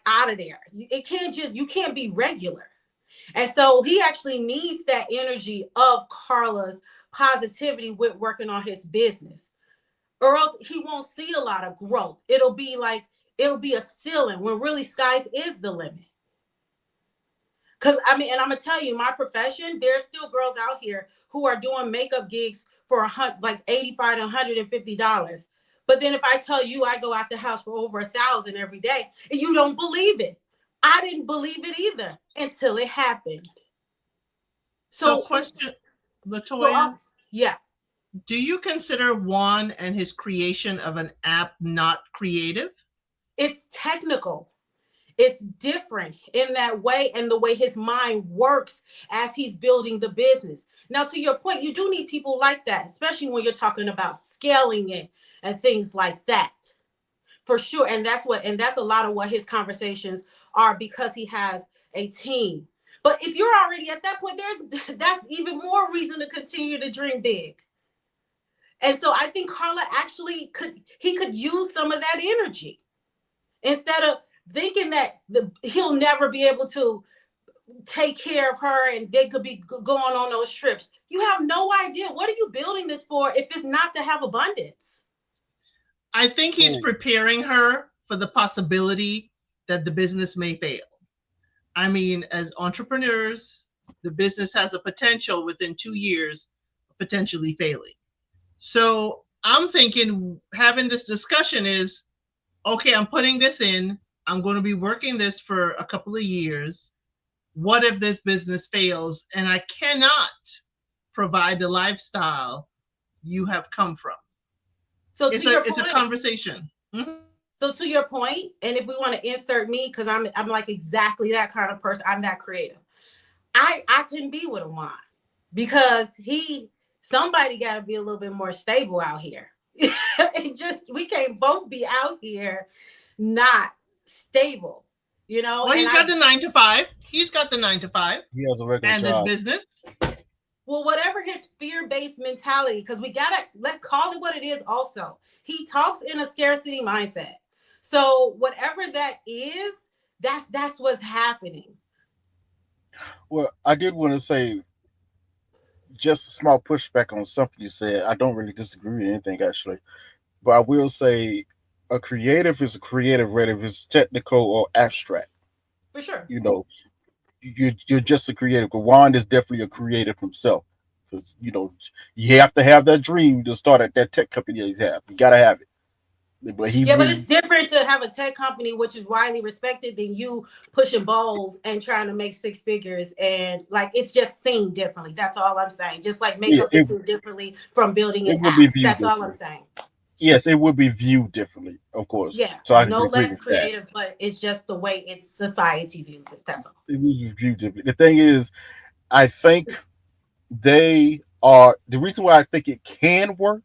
out of there. You can't be regular. And so he actually needs that energy of Carla's positivity with working on his business, or else he won't see a lot of growth. It'll be a ceiling when really skies is the limit. Because I mean, and I'm gonna tell you, my profession, there's still girls out here who are doing makeup gigs for like $85 to $150. But then if I tell you I go out the house for over $1,000 every day, and you don't believe it. I didn't believe it either until it happened. So question, Latoya. Yeah. Do you consider Juan and his creation of an app not creative? It's technical. It's different in that way, and the way his mind works as he's building the business. Now, to your point, you do need people like that, especially when you're talking about scaling it and things like that. For sure. And that's a lot of what his conversations are, because he has a team. But if you're already at that point, that's even more reason to continue to dream big. And so I think Carla actually could use some of that energy instead of thinking that he'll never be able to take care of her and they could be going on those trips. You have no idea. What are you building this for if it's not to have abundance? I think he's preparing her for the possibility that the business may fail. I mean, as entrepreneurs, the business has a potential within 2 years of potentially failing. So I'm thinking having this discussion is, okay, I'm putting this in. I'm going to be working this for a couple of years. What if this business fails and I cannot provide the lifestyle you have come from? So it's a conversation. Mm-hmm. So to your point, and if we want to insert me, because I'm like exactly that kind of person. I'm that creative. I couldn't be with a Juan because somebody got to be a little bit more stable out here. We can't both be out here not stable, you know. Well, he's got the 9 to 5. He's got the 9 to 5. He has a regular and job. This business. Well, whatever his fear-based mentality, because let's call it what it is also. He talks in a scarcity mindset. So whatever that is, that's what's happening. Well, I did want to say just a small pushback on something you said. I don't really disagree with anything, actually. But I will say a creative is a creative, whether it's technical or abstract. For sure. You know, you're just a creative. Juan is definitely a creative himself. Because, you know, you have to have that dream to start at that tech company that he's have. You got to have it. But but it's different to have a tech company which is widely respected than you pushing bowls and trying to make 6 figures, and like it's just seen differently. That's all I'm saying. Just like makeup is seen differently from building an app. That's all I'm saying. Yes, it would be viewed differently, of course. Yeah, so I no less creative, but it's just the way society views it. That's all. It would be viewed differently. The thing is, I think they are the reason why I think it can work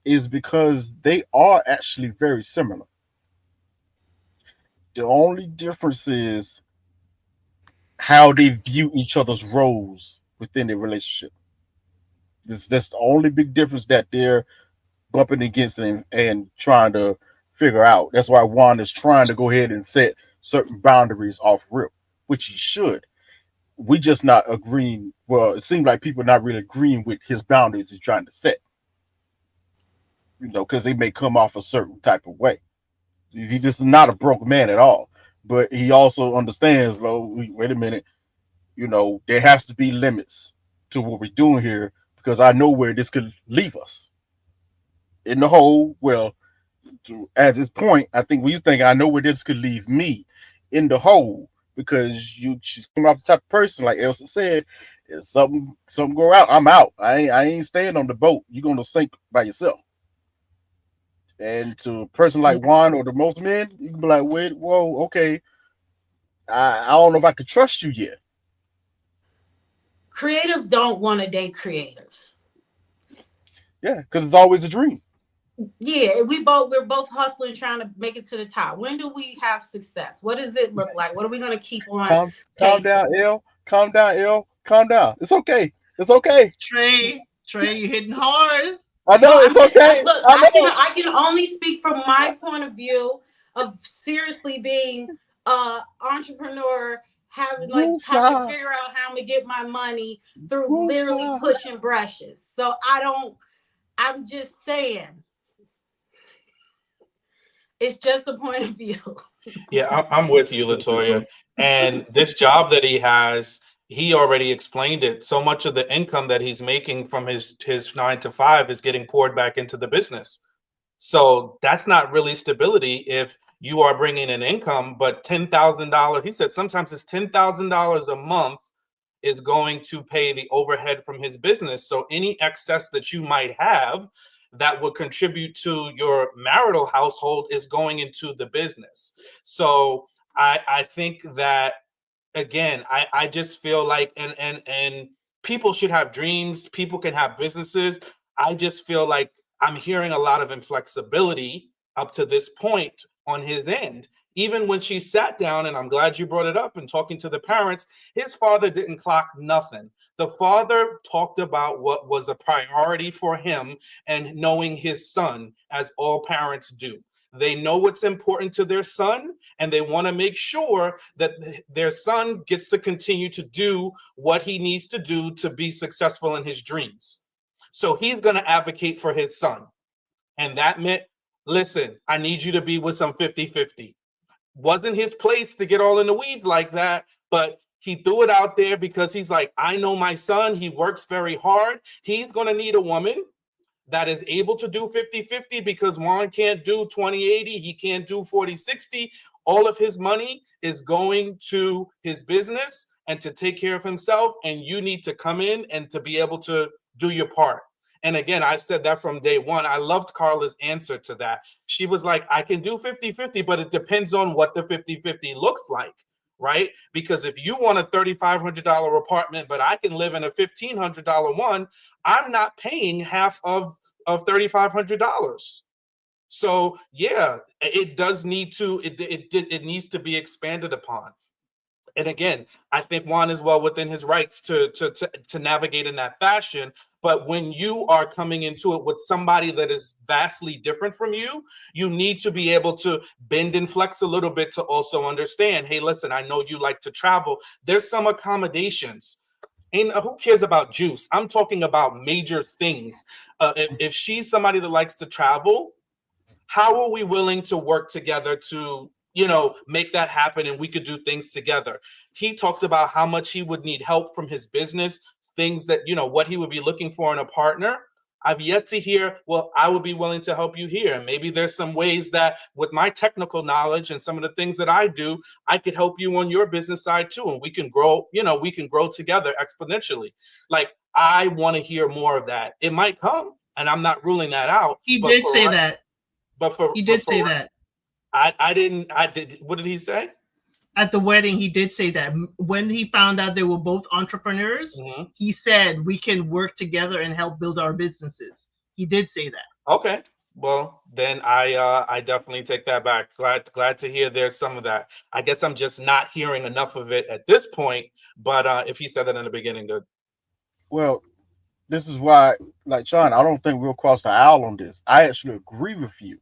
is because they are actually very similar. The only difference is how they view each other's roles within the relationship. That's the only big difference that they're bumping against and trying to figure out. That's why Juan is trying to go ahead and set certain boundaries off rip, which he should. We just not agreeing. Well, it seems like people are not really agreeing with his boundaries he's trying to set. You know, because they may come off a certain type of way. He just not a broke man at all. But he also understands, wait a minute, there has to be limits to what we're doing here because I know where this could leave us. In the hole, well, at this point, I think we think I know where this could leave me in the hole because she's coming off the type of person, like Elsa said, if something go out, I'm out. I ain't staying on the boat. You're gonna sink by yourself. And to a person like Juan or the most men, you can be like, wait, whoa, okay. I don't know if I could trust you yet. Creatives don't want to date creatives. Yeah, because it's always a dream. Yeah, we're both hustling, trying to make it to the top. When do we have success? What does it look like? What are we going to keep on? Calm down, L. Calm down, L. Calm down. It's okay. It's okay. Trey, you're hitting hard. I know, it's okay. Look, I can only speak from my point of view of seriously being an entrepreneur, having to figure out how I'm gonna get my money through literally pushing brushes. So I'm just saying. It's just a point of view. Yeah, I'm with you, Latoya. And this job that he has, he already explained it. So much of the income that he's making from his 9 to 5 is getting poured back into the business. So that's not really stability if you are bringing in income, but $10,000. He said sometimes it's $10,000 a month is going to pay the overhead from his business. So any excess that you might have that would contribute to your marital household is going into the business. So I think that, again, I just feel like, and people should have dreams. People can have businesses. I just feel like I'm hearing a lot of inflexibility up to this point on his end. Even when she sat down, and I'm glad you brought it up, and talking to the parents, his father didn't clock nothing. The father talked about what was a priority for him and knowing his son, as all parents do. They know what's important to their son, and they want to make sure that their son gets to continue to do what he needs to do to be successful in his dreams. So he's going to advocate for his son. And that meant, listen, I need you to be with some 50-50. Wasn't his place to get all in the weeds like that, but he threw it out there because he's like, I know my son, he works very hard. He's going to need a woman that is able to do 50-50 because Juan can't do 20-80. He can't do 40-60. All of his money is going to his business and to take care of himself. And you need to come in and to be able to do your part. And again, I've said that from day one. I loved Carla's answer to that. She was like, I can do 50-50, but it depends on what the 50-50 looks like, right? Because if you want a $3,500 apartment, but I can live in a $1,500 one, I'm not paying half of $3,500. So yeah, it does need to, it needs to be expanded upon. And again, I think Juan is well within his rights to navigate in that fashion. But when you are coming into it with somebody that is vastly different from you, you need to be able to bend and flex a little bit to also understand, hey, listen, I know you like to travel. There's some accommodations. And who cares about juice? I'm talking about major things. If she's somebody that likes to travel, how are we willing to work together to, make that happen, and we could do things together? He talked about how much he would need help from his business, things that, what he would be looking for in a partner. I've yet to hear, well, I would be willing to help you here. And maybe there's some ways that with my technical knowledge and some of the things that I do, I could help you on your business side too. And we can grow, we can grow together exponentially. Like, I want to hear more of that. It might come, and I'm not ruling that out. He did say that. He did say that. I did. What did he say? At the wedding, he did say that. When he found out they were both entrepreneurs, he said, we can work together and help build our businesses. He did say that. Okay. Well, then I definitely take that back. Glad to hear there's some of that. I guess I'm just not hearing enough of it at this point. But if he said that in the beginning, good. Well, this is why, like Sean, I don't think we'll cross the aisle on this. I actually agree with you.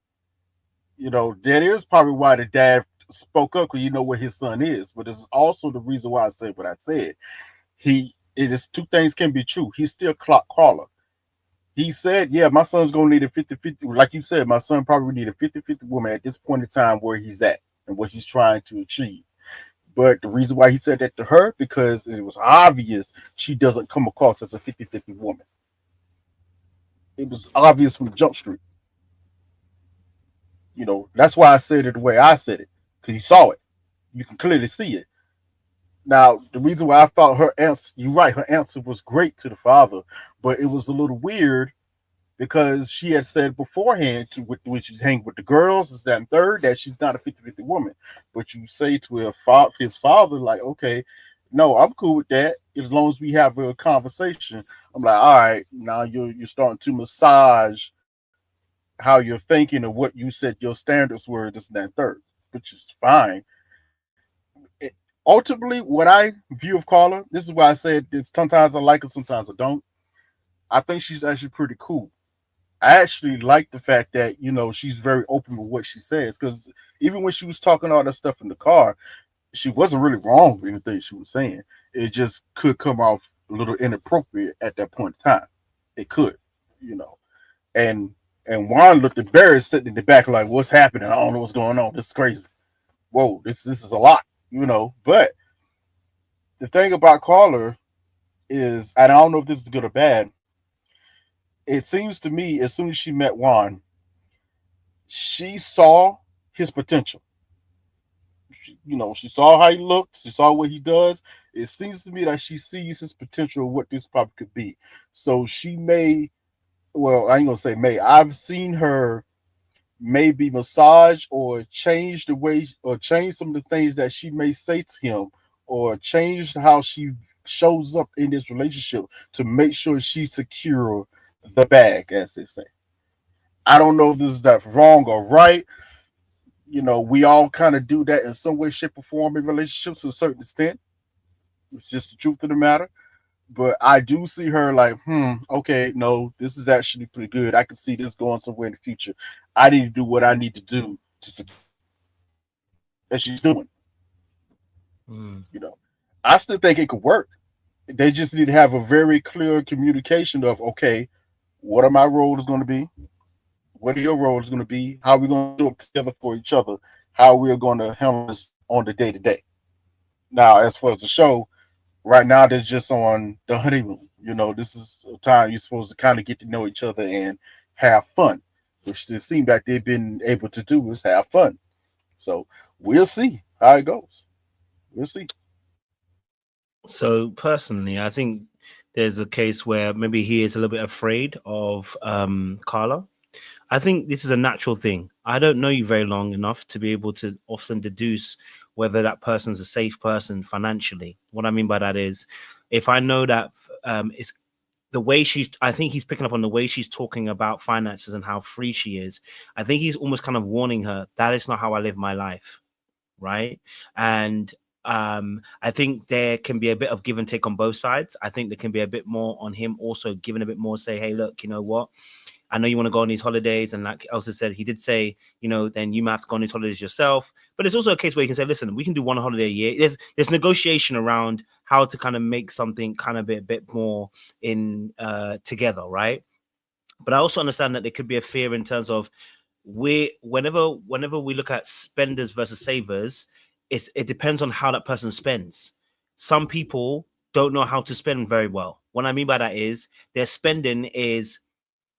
That is probably why the dad spoke up, because you know where his son is. But it's also the reason why I said what I said. It is two things can be true. He still clocked Carla. He said, yeah, my son's going to need a 50-50. Like you said, my son probably need a 50-50 woman at this point in time where he's at and what he's trying to achieve. But the reason why he said that to her, because it was obvious she doesn't come across as a 50-50 woman. It was obvious from Jump Street. You know, that's why I said it the way I said it, because he saw it. You can clearly see it. Now, the reason why I thought her answer, you're right, her answer was great to the father, but it was a little weird because she had said beforehand when she's hanging with the girls, is that and third, that she's not a 50-50 woman. But you say to his father, like, okay, no, I'm cool with that as long as we have a conversation. I'm like, all right, now you're starting to massage how you're thinking and what you said your standards were, this and that and third, which is fine. Ultimately, what I view of Carla, this is why I said sometimes I like her, sometimes I don't. I think she's actually pretty cool. I actually like the fact that, you know, she's very open with what she says, because even when she was talking all that stuff in the car, she wasn't really wrong with anything she was saying. It just could come off a little inappropriate at that point in time. It could, you know. And Juan looked embarrassed sitting in the back like, what's happening? I don't know what's going on. This is crazy. Whoa, this is a lot, you know. But the thing about Carla is, and I don't know if this is good or bad, it seems to me as soon as she met Juan, she saw his potential. She saw how he looked. She saw what he does. It seems to me that she sees his potential, what this probably could be. So she may, well, I ain't gonna say may. I've seen her maybe massage or change the way, or change some of the things that she may say to him, or change how she shows up in this relationship to make sure she secure the bag, as they say. I don't know if this is that wrong or right. You know, we all kind of do that in some way, shape, or form in relationships to a certain extent. It's just the truth of the matter. But I do see her like, okay, no, this is actually pretty good. I can see this going somewhere in the future. I need to do what I need to do that she's doing. You know, I still think it could work. They just need to have a very clear communication of, okay, what are my roles going to be? What are your roles going to be? How are we going to show up together for each other? How we're going to handle this on the day-to-day. Now, as far as the show, right now they're just on the honeymoon. You know, this is a time you're supposed to kind of get to know each other and have fun, which it seems like they've been able to do is have fun. So we'll see how it goes. We'll see. So personally, I think there's a case where maybe he is a little bit afraid of Carla. I think this is a natural thing. I don't know you very long enough to be able to often deduce whether that person's a safe person financially. What I mean by that is, if I know that it's the way I think he's picking up on the way she's talking about finances and how free she is. I think he's almost kind of warning her that is not how I live my life, right? And I think there can be a bit of give and take on both sides. I think there can be a bit more on him also giving a bit more, say, hey, look, you know what? I know you want to go on these holidays. And like Elsa said, he did say, you know, then you might have to go on these holidays yourself. But it's also a case where you can say, listen, we can do one holiday a year. There's negotiation around how to kind of make something kind of a bit more in together, right? But I also understand that there could be a fear in terms of whenever we look at spenders versus savers, it depends on how that person spends. Some people don't know how to spend very well. What I mean by that is their spending is,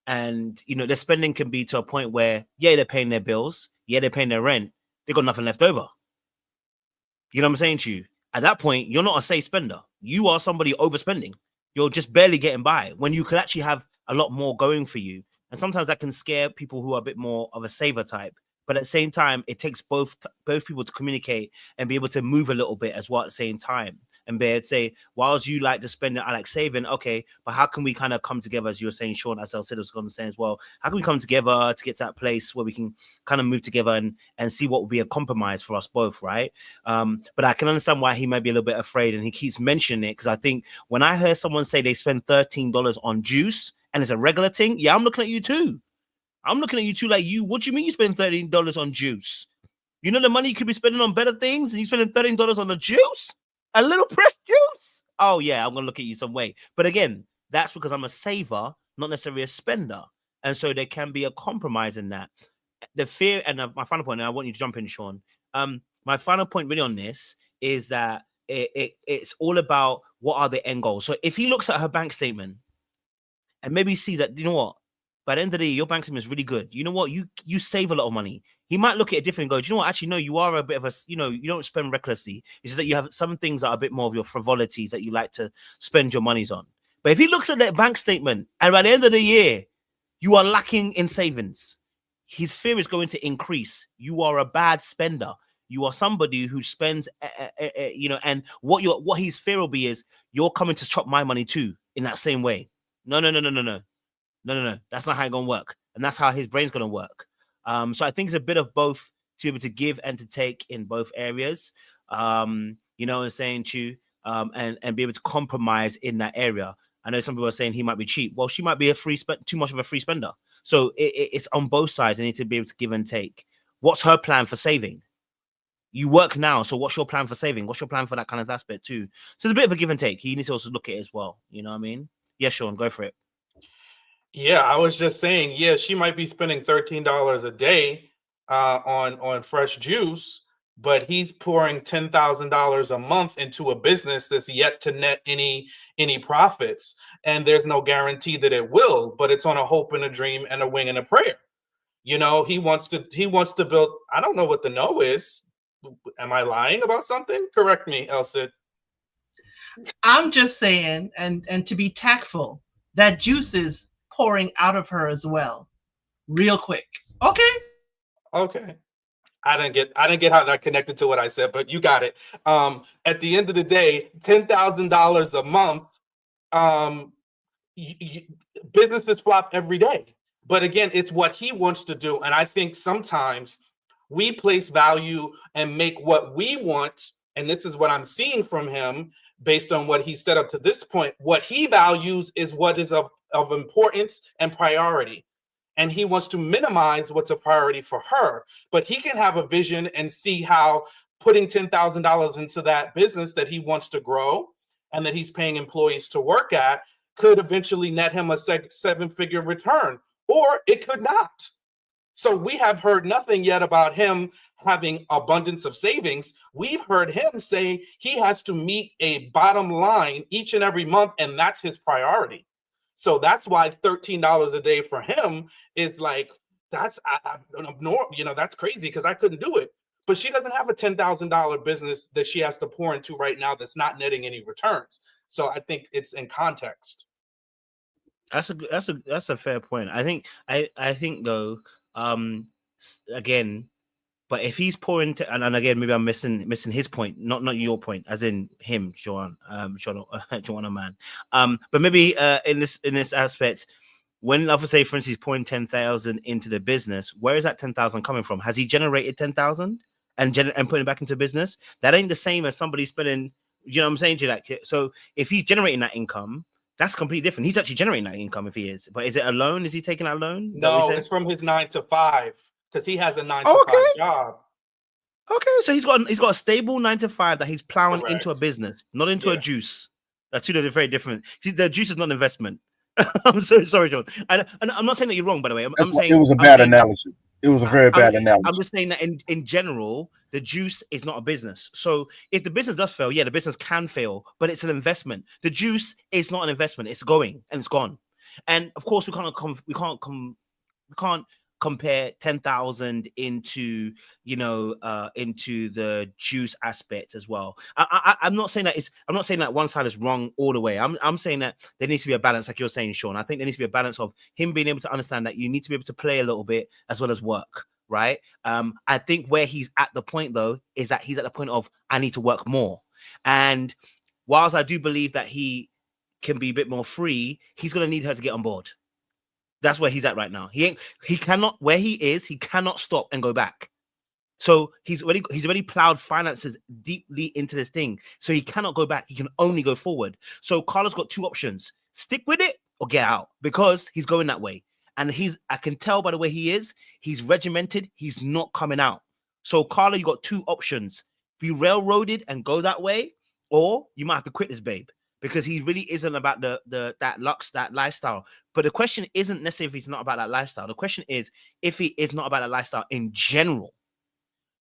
and you know, their spending can be to a point where, yeah, they're paying their bills, yeah, they're paying their rent, they got nothing left over. You know what I'm saying to you? At that point, you're not a safe spender. You are somebody overspending. You're just barely getting by when you could actually have a lot more going for you. And sometimes that can scare people who are a bit more of a saver type. But at the same time, it takes both people to communicate and be able to move a little bit as well at the same time. And be able to say, whilst you like to spend it, I like saving, okay, but how can we kind of come together, as you were saying, Sean, as I said, I was going to say as well, how can we come together to get to that place where we can kind of move together and see what would be a compromise for us both, right? But I can understand why he might be a little bit afraid, and he keeps mentioning it, because I think when I heard someone say they spend $13 on juice and it's a regular thing, yeah, I'm looking at you too. I'm looking at you too like, what do you mean you spend $13 on juice? You know the money you could be spending on better things, and you spending $13 on the juice? A little fresh juice? Oh, yeah, I'm going to look at you some way. But again, that's because I'm a saver, not necessarily a spender. And so there can be a compromise in that. The fear, and my final point, and I want you to jump in, Sean. My final point really on this is that it's all about what are the end goals. So if he looks at her bank statement and maybe sees that, you know what, by the end of the year, your bank statement is really good. You know what, you save a lot of money. He might look at it differently and go, do you know what, actually, no, you are a bit of a, you know, you don't spend recklessly. It's just that you have some things that are a bit more of your frivolities that you like to spend your monies on. But if he looks at that bank statement and by the end of the year, you are lacking in savings, his fear is going to increase. You are a bad spender. You are somebody who spends, you know, and what his fear will be is you're coming to chop my money too in that same way. No. That's not how it's gonna work, and that's how his brain's gonna work. So I think it's a bit of both to be able to give and to take in both areas. You know, and saying to and be able to compromise in that area. I know some people are saying he might be cheap. Well, she might be too much of a free spender. So it's on both sides. They need to be able to give and take. What's her plan for saving? You work now, so what's your plan for saving? What's your plan for that kind of aspect too? So it's a bit of a give and take. You need to also look at it as well. You know what I mean? Yes, Sean, go for it. Yeah, I was just saying, yeah, she might be spending $13 a day on fresh juice, but he's pouring $10,000 a month into a business that's yet to net any profits, and there's no guarantee that it will, but it's on a hope and a dream and a wing and a prayer. You know, he wants to build. I don't know what the no is. Am I lying about something? Correct me, Elsa. I'm just saying, and to be tactful, that juice is pouring out of her as well, real quick. Okay. I didn't get how that connected to what I said, but you got it. At the end of the day, $10,000 a month. Businesses flop every day, but again, it's what he wants to do, and I think sometimes we place value and make what we want, and this is what I'm seeing from him based on what he said up to this point. What he values is what is of importance and priority. And he wants to minimize what's a priority for her. But he can have a vision and see how putting $10,000 into that business that he wants to grow and that he's paying employees to work at could eventually net him a seven-figure return, or it could not. So we have heard nothing yet about him having abundance of savings. We've heard him say he has to meet a bottom line each and every month, and that's his priority. So that's why $13 a day for him is like, that's that's crazy because I couldn't do it. But she doesn't have a $10,000 business that she has to pour into right now that's not netting any returns. So I think it's in context. That's a fair point. I think though, again, but if he's pouring to, and again, maybe I'm missing his point, not your point, as in him, Sean, Juan, man. But maybe in this aspect, when let's say, for instance, he's pouring 10,000 into the business, where is that 10,000 coming from? Has he generated 10,000 and putting it back into business? That ain't the same as somebody spending. You know what I'm saying to you? Like, so if he's generating that income, that's completely different. He's actually generating that income if he is. But is it a loan? Is he taking that loan? No, it's from his 9 to 5 because he has a 9 to 5 job. Okay, so he's got a stable 9 to 5 that he's plowing into a business, not into a juice. That's two very different. See, the juice is not an investment. I'm so sorry, John. And I'm not saying that you're wrong, by the way. I'm saying it was a bad analogy. It was a very bad analogy. I'm just saying that in general, the juice is not a business. So if the business does fail, the business can fail, but it's an investment. The juice is not an investment. It's going and it's gone. And of course, we can't compare 10,000 into into the juice aspect as well. I'm not saying that one side is wrong all the way. I'm saying that there needs to be a balance, like you're saying, Sean. I think there needs to be a balance of him being able to understand that you need to be able to play a little bit as well as work, right? I think where he's at the point though is that he's at the point of I need to work more. And whilst I do believe that he can be a bit more free, he's going to need her to get on board. That's where he's at right now. He cannot stop and go back. So he's already plowed finances deeply into this thing. So he cannot go back. He can only go forward. So Carla's got two options: stick with it or get out, because he's going that way. And I can tell by the way he's regimented. He's not coming out. So Carla, you got two options: be railroaded and go that way, or you might have to quit this babe. because he really isn't about that lifestyle. But the question isn't necessarily if he's not about that lifestyle. The question is if he is not about that lifestyle in general,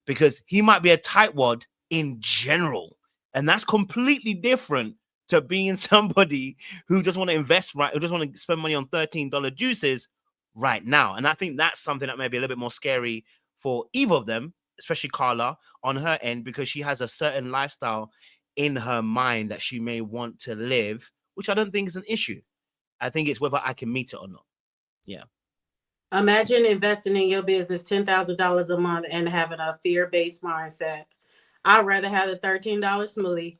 because he might be a tightwad in general, and that's completely different to being somebody who just want to invest right, who just want to spend money on $13 juices right now. And I think that's something that may be a little bit more scary for either of them, especially Carla on her end, because she has a certain lifestyle in her mind that she may want to live, which I don't think is an issue. I think it's whether I can meet it or not. Yeah. Imagine investing in your business $10,000 a month and having a fear-based mindset. I'd rather have a $13 smoothie.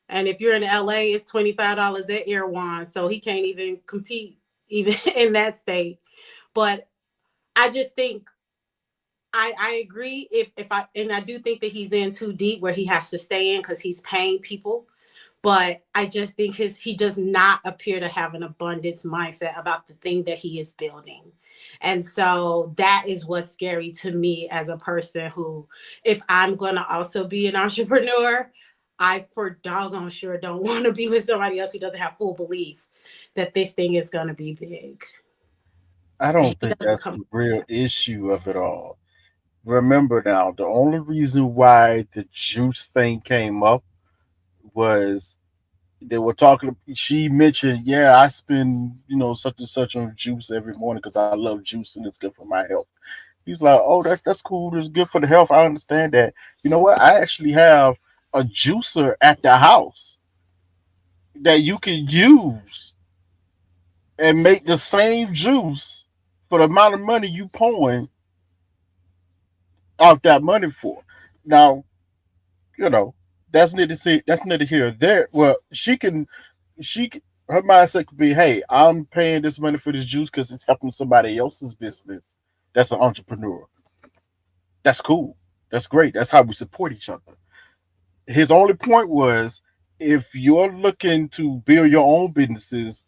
And if you're in LA, it's $25 at Erewhon. So he can't even compete even in that state. But I just think I agree I do think that he's in too deep where he has to stay in because he's paying people. But I just think he does not appear to have an abundance mindset about the thing that he is building. And so that is what's scary to me as a person who, if I'm going to also be an entrepreneur, I for doggone sure don't want to be with somebody else who doesn't have full belief that this thing is going to be big. I don't think that's the real issue of it all. Remember now, the only reason why the juice thing came up was they were talking. She mentioned, yeah, I spend such and such on juice every morning because I love juice and it's good for my health. He's like, oh, that's cool. It's good for the health. I understand that. You know what? I actually have a juicer at the house that you can use and make the same juice for the amount of money you pouring out that money for. Now, that's neither here or there. Well, her mindset could be, hey, I'm paying this money for this juice because it's helping somebody else's business. That's an entrepreneur. That's cool. That's great. That's how we support each other. His only point was, if you're looking to build your own businesses,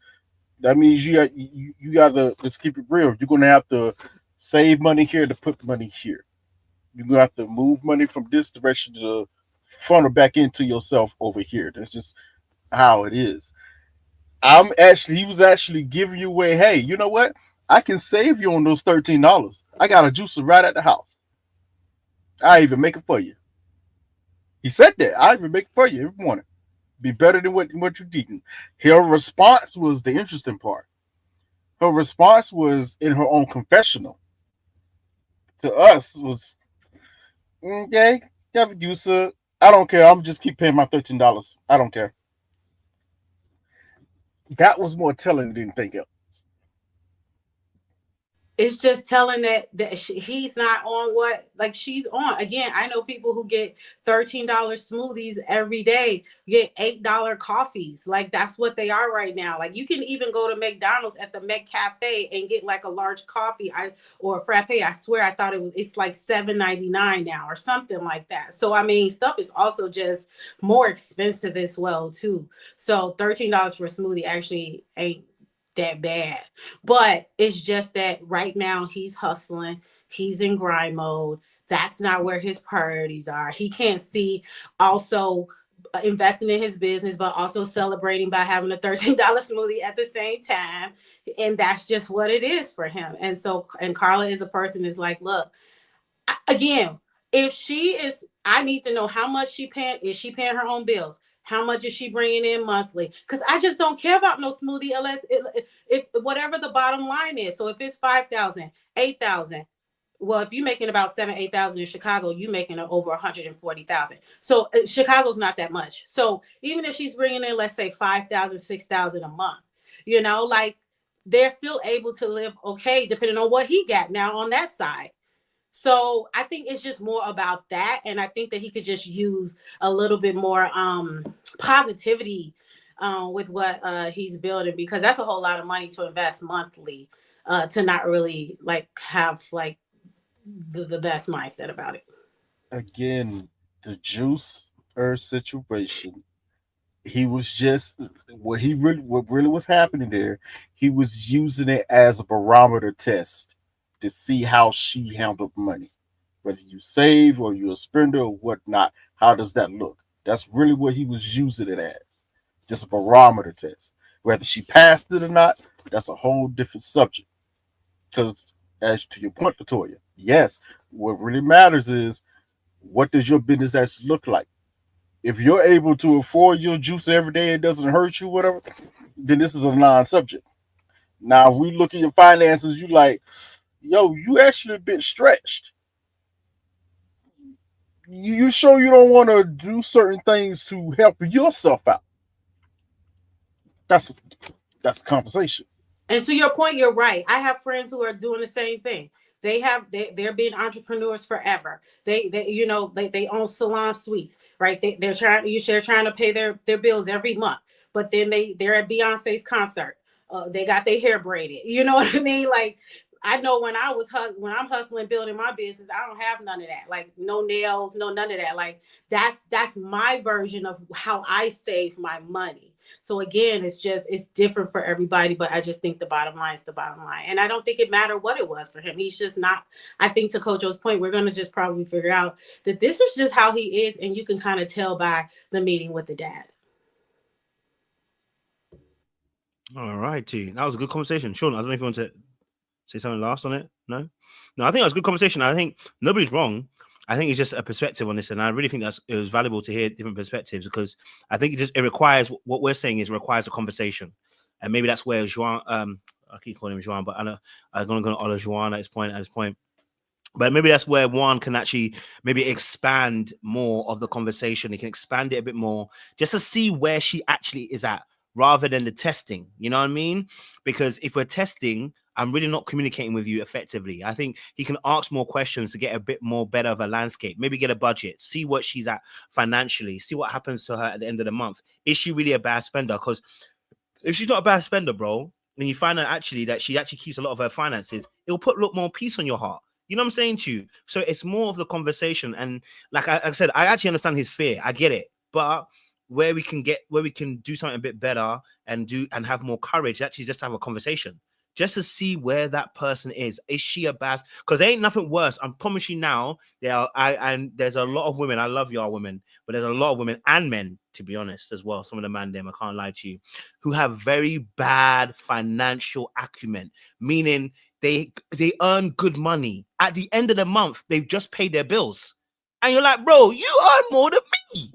that means you gotta, let's keep it real. You're gonna have to save money here to put money here. You're gonna have to move money from this direction to funnel back into yourself over here. That's just how it is. He was actually giving you away, hey, you know what? I can save you on those $13. I got a juicer right at the house. I even make it for you. He said that. I even make it for you every morning. Be better than what you're eating. Her response was the interesting part. Her response was in her own confessional. To us was, okay, you have a juicer. I don't care. I'm just keep paying my $13. I don't care. That was more telling than anything else. It's just telling that he's not on what like she's on. Again, I know people who get $13 smoothies every day, get $8 coffees. Like that's what they are right now. Like you can even go to McDonald's at the Mc Cafe and get like a large coffee or a frappe. I swear I thought it's like $7.99 now or something like that. So I mean, stuff is also just more expensive as well too. So $13 for a smoothie actually ain't that bad, but it's just that right now he's hustling, he's in grind mode. That's not where his priorities are. He can't see also investing in his business but also celebrating by having a $13 smoothie at the same time, and that's just what it is for him. And so, and Carla is a person is like, look, again, if she is, I need to know how much she paying. Is she paying her own bills? How much is she bringing in monthly? Because I just don't care about no smoothie unless if whatever the bottom line is. So if it's 5,000, 8,000, well, if you're making about 8,000 in Chicago, you're making over 140,000. So Chicago's not that much. So even if she's bringing in, let's say 5,000, 6,000 a month, like they're still able to live okay, depending on what he got now on that side. So I think it's just more about that. And I think that he could just use a little bit more positivity with what he's building, because that's a whole lot of money to invest monthly to not really like have like the best mindset about it. Again, the juice situation. He was just what really was happening there. He was using it as a barometer test to see how she handled money, whether you save or you're a spender or whatnot. How does that look? That's really what he was using it as. just a barometer test. Whether she passed it or not, that's a whole different subject. Because as to your point, Latoya, yes, what really matters is what does your business actually look like? If you're able to afford your juice every day, it doesn't hurt you, whatever, then this is a non-subject. Now, if we look at your finances, you like, yo, you actually a bit stretched. You sure you don't want to do certain things to help yourself out? That's a conversation. And to your point, you're right. I have friends who are doing the same thing. They're being entrepreneurs forever. They own salon suites, right? They're trying to pay their bills every month, but then they're at Beyonce's concert. They got their hair braided. You know what I mean? Like, I know when I'm hustling, building my business, I don't have none of that. Like, no nails, no none of that. Like, that's my version of how I save my money. So again, it's different for everybody, but I just think the bottom line is the bottom line. And I don't think it mattered what it was for him. He's just not, I think to Kojo's point, we're going to just probably figure out that this is just how he is. And you can kind of tell by the meeting with the dad. All right, T. That was a good conversation. Sean, I don't know if you want to say something last on it. No, I think it was a good conversation. I think nobody's wrong. I think it's just a perspective on this, and I really think it was valuable to hear different perspectives, because I think it requires, what we're saying is it requires a conversation, and maybe that's where Juan, I keep calling him Juan, but I know I'm going to honor Juan at this point. But maybe that's where Juan can actually maybe expand more of the conversation. He can expand it a bit more just to see where she actually is at, rather than the testing. You know what I mean? Because if we're testing, I'm really not communicating with you effectively. I think he can ask more questions to get a bit more better of a landscape, maybe get a budget, see what she's at financially, see what happens to her at the end of the month. Is she really a bad spender? Because if she's not a bad spender, bro, and you find out actually that she actually keeps a lot of her finances, it will put a lot more peace on your heart. You know what I'm saying to you? So it's more of the conversation. And like I said, I actually understand his fear. I get it. But where we can do something a bit better and have more courage, actually just have a conversation, just to see where that person is. Is she a bad? Because there ain't nothing worse. I promise you now. There's a lot of women. I love y'all women, but there's a lot of women and men, to be honest, as well. Some of the man them, I can't lie to you, who have very bad financial acumen, meaning they earn good money. At the end of the month, they've just paid their bills, and you're like, bro, you earn more than me.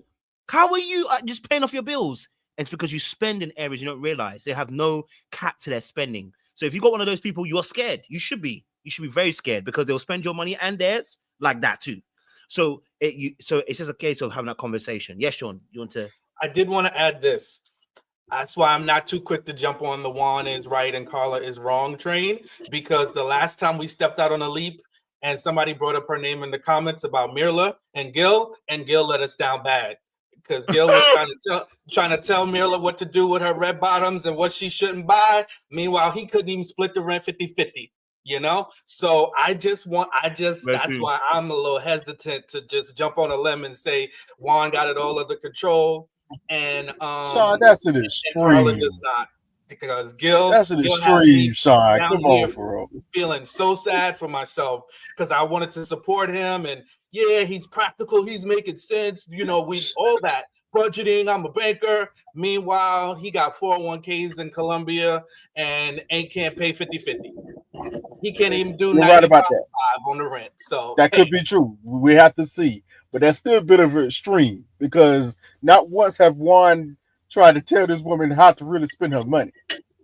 How are you just paying off your bills? And it's because you spend in areas you don't realize. They have no cap to their spending. So if you got one of those people, you're scared. You should be very scared, because they'll spend your money and theirs like that too. So it's just a case of having that conversation. Yes, Sean, you want to? I did want to add this. That's why I'm not too quick to jump on the Juan is right and Carla is wrong train, because the last time we stepped out on a leap and somebody brought up her name in the comments about Mirla and Gil let us down bad. Because Gil was trying to tell Mirla what to do with her red bottoms and what she shouldn't buy. Meanwhile, he couldn't even split the rent 50-50, you know? So that's why I'm a little hesitant to just jump on a limb and say Juan got it all under control. And Sean, that's an extreme. Carla does not. Because Gil, that's an extreme, Sean. Come on, bro. Feeling so sad for myself because I wanted to support him, and yeah, he's practical, he's making sense. You know, we all that budgeting. I'm a banker. Meanwhile, he got 401ks in Colombia and can't pay 50-50. He can't even do 95 right about that on the rent. So that could be true. We have to see, but that's still a bit of an extreme, because not once have Juan tried to tell this woman how to really spend her money.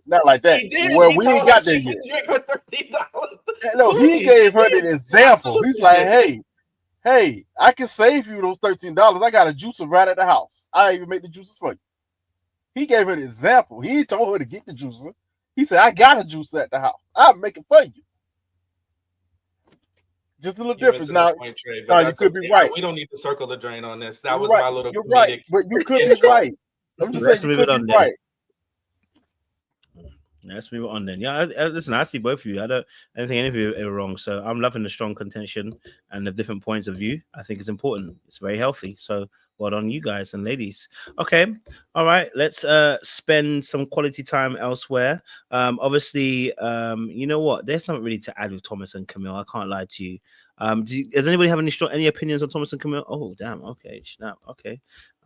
Not like that. Well, we ain't got there yet. No, he gave her an example. He's like, hey, I can save you those $13. I got a juicer right at the house. I even make the juices for you. He gave her an example. He told her to get the juicer. He said, I got a juicer at the house. I'll make it for you. Just a little difference now. Point, Trey, no, you could be right. We don't need to circle the drain on this. That was right. my little. You're right, but you could be right. I'm just saying you could be right. Let's move on then. Yeah, listen, I see both of you. I don't think any of you are wrong. So I'm loving the strong contention and the different points of view. I think it's important. It's very healthy. So well done, you guys and ladies. Okay, all right. Let's spend some quality time elsewhere. Obviously, you know what? There's nothing really to add with Thomas and Camille. I can't lie to you. Does anybody have any opinions on Thomas and Camille? Oh, damn. Okay, snap. Okay.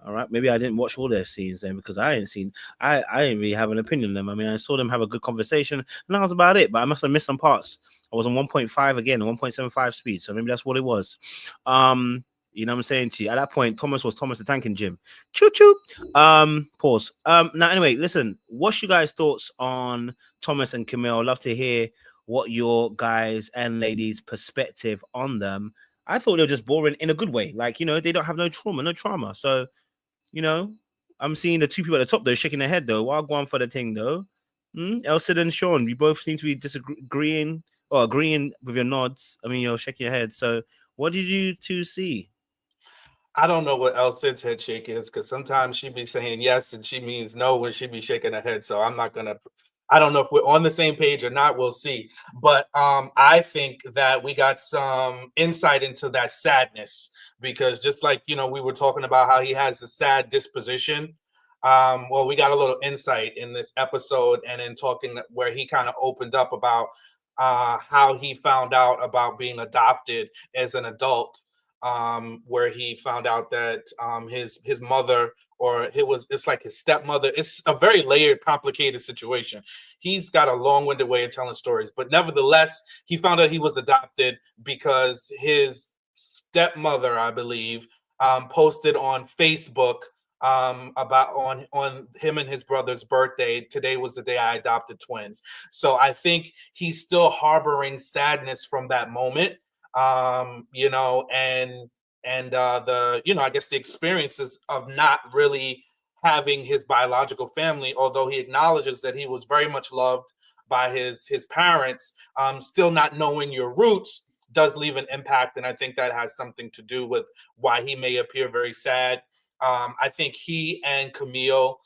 All right, maybe I didn't watch all their scenes then because I didn't really have an opinion on them. I mean, I saw them have a good conversation, and that was about it. But I must have missed some parts. I was on 1.5 again, 1.75 speed, so maybe that's what it was. You know what I'm saying to you? At that point, Thomas was Thomas the Tank and Jim. Choo choo. Pause. Now anyway, listen, what's your guys' thoughts on Thomas and Camille? I'd love to hear what your guys and ladies' perspective on them. I thought they were just boring in a good way. Like, you know, they don't have no trauma. So, you know, I'm seeing the two people at the top though shaking their head though. While going for the thing though. Elsa and Sean, we both seem to be disagreeing or agreeing with your nods. I mean, you're shaking your head. So, what did you two see? I don't know what Elson's head shake is because sometimes she be saying yes and she means no when she be shaking her head. So I'm not gonna. I don't know if we're on the same page or not. We'll see. But I think that we got some insight into that sadness because just like we were talking about how he has a sad disposition. Well, we got a little insight in this episode and in talking where he kind of opened up about how he found out about being adopted as an adult, where he found out that his mother, or it's like his stepmother. It's a very layered, complicated situation. He's got a long-winded way of telling stories, but nevertheless, he found out he was adopted because his stepmother, I believe, posted on Facebook about on him and his brother's birthday. Today was the day I adopted twins. So I think he's still harboring sadness from that moment, and the I guess the experiences of not really having his biological family, although he acknowledges that he was very much loved by his parents, still not knowing your roots does leave an impact, and I think that has something to do with why he may appear very sad. I think he and Camille,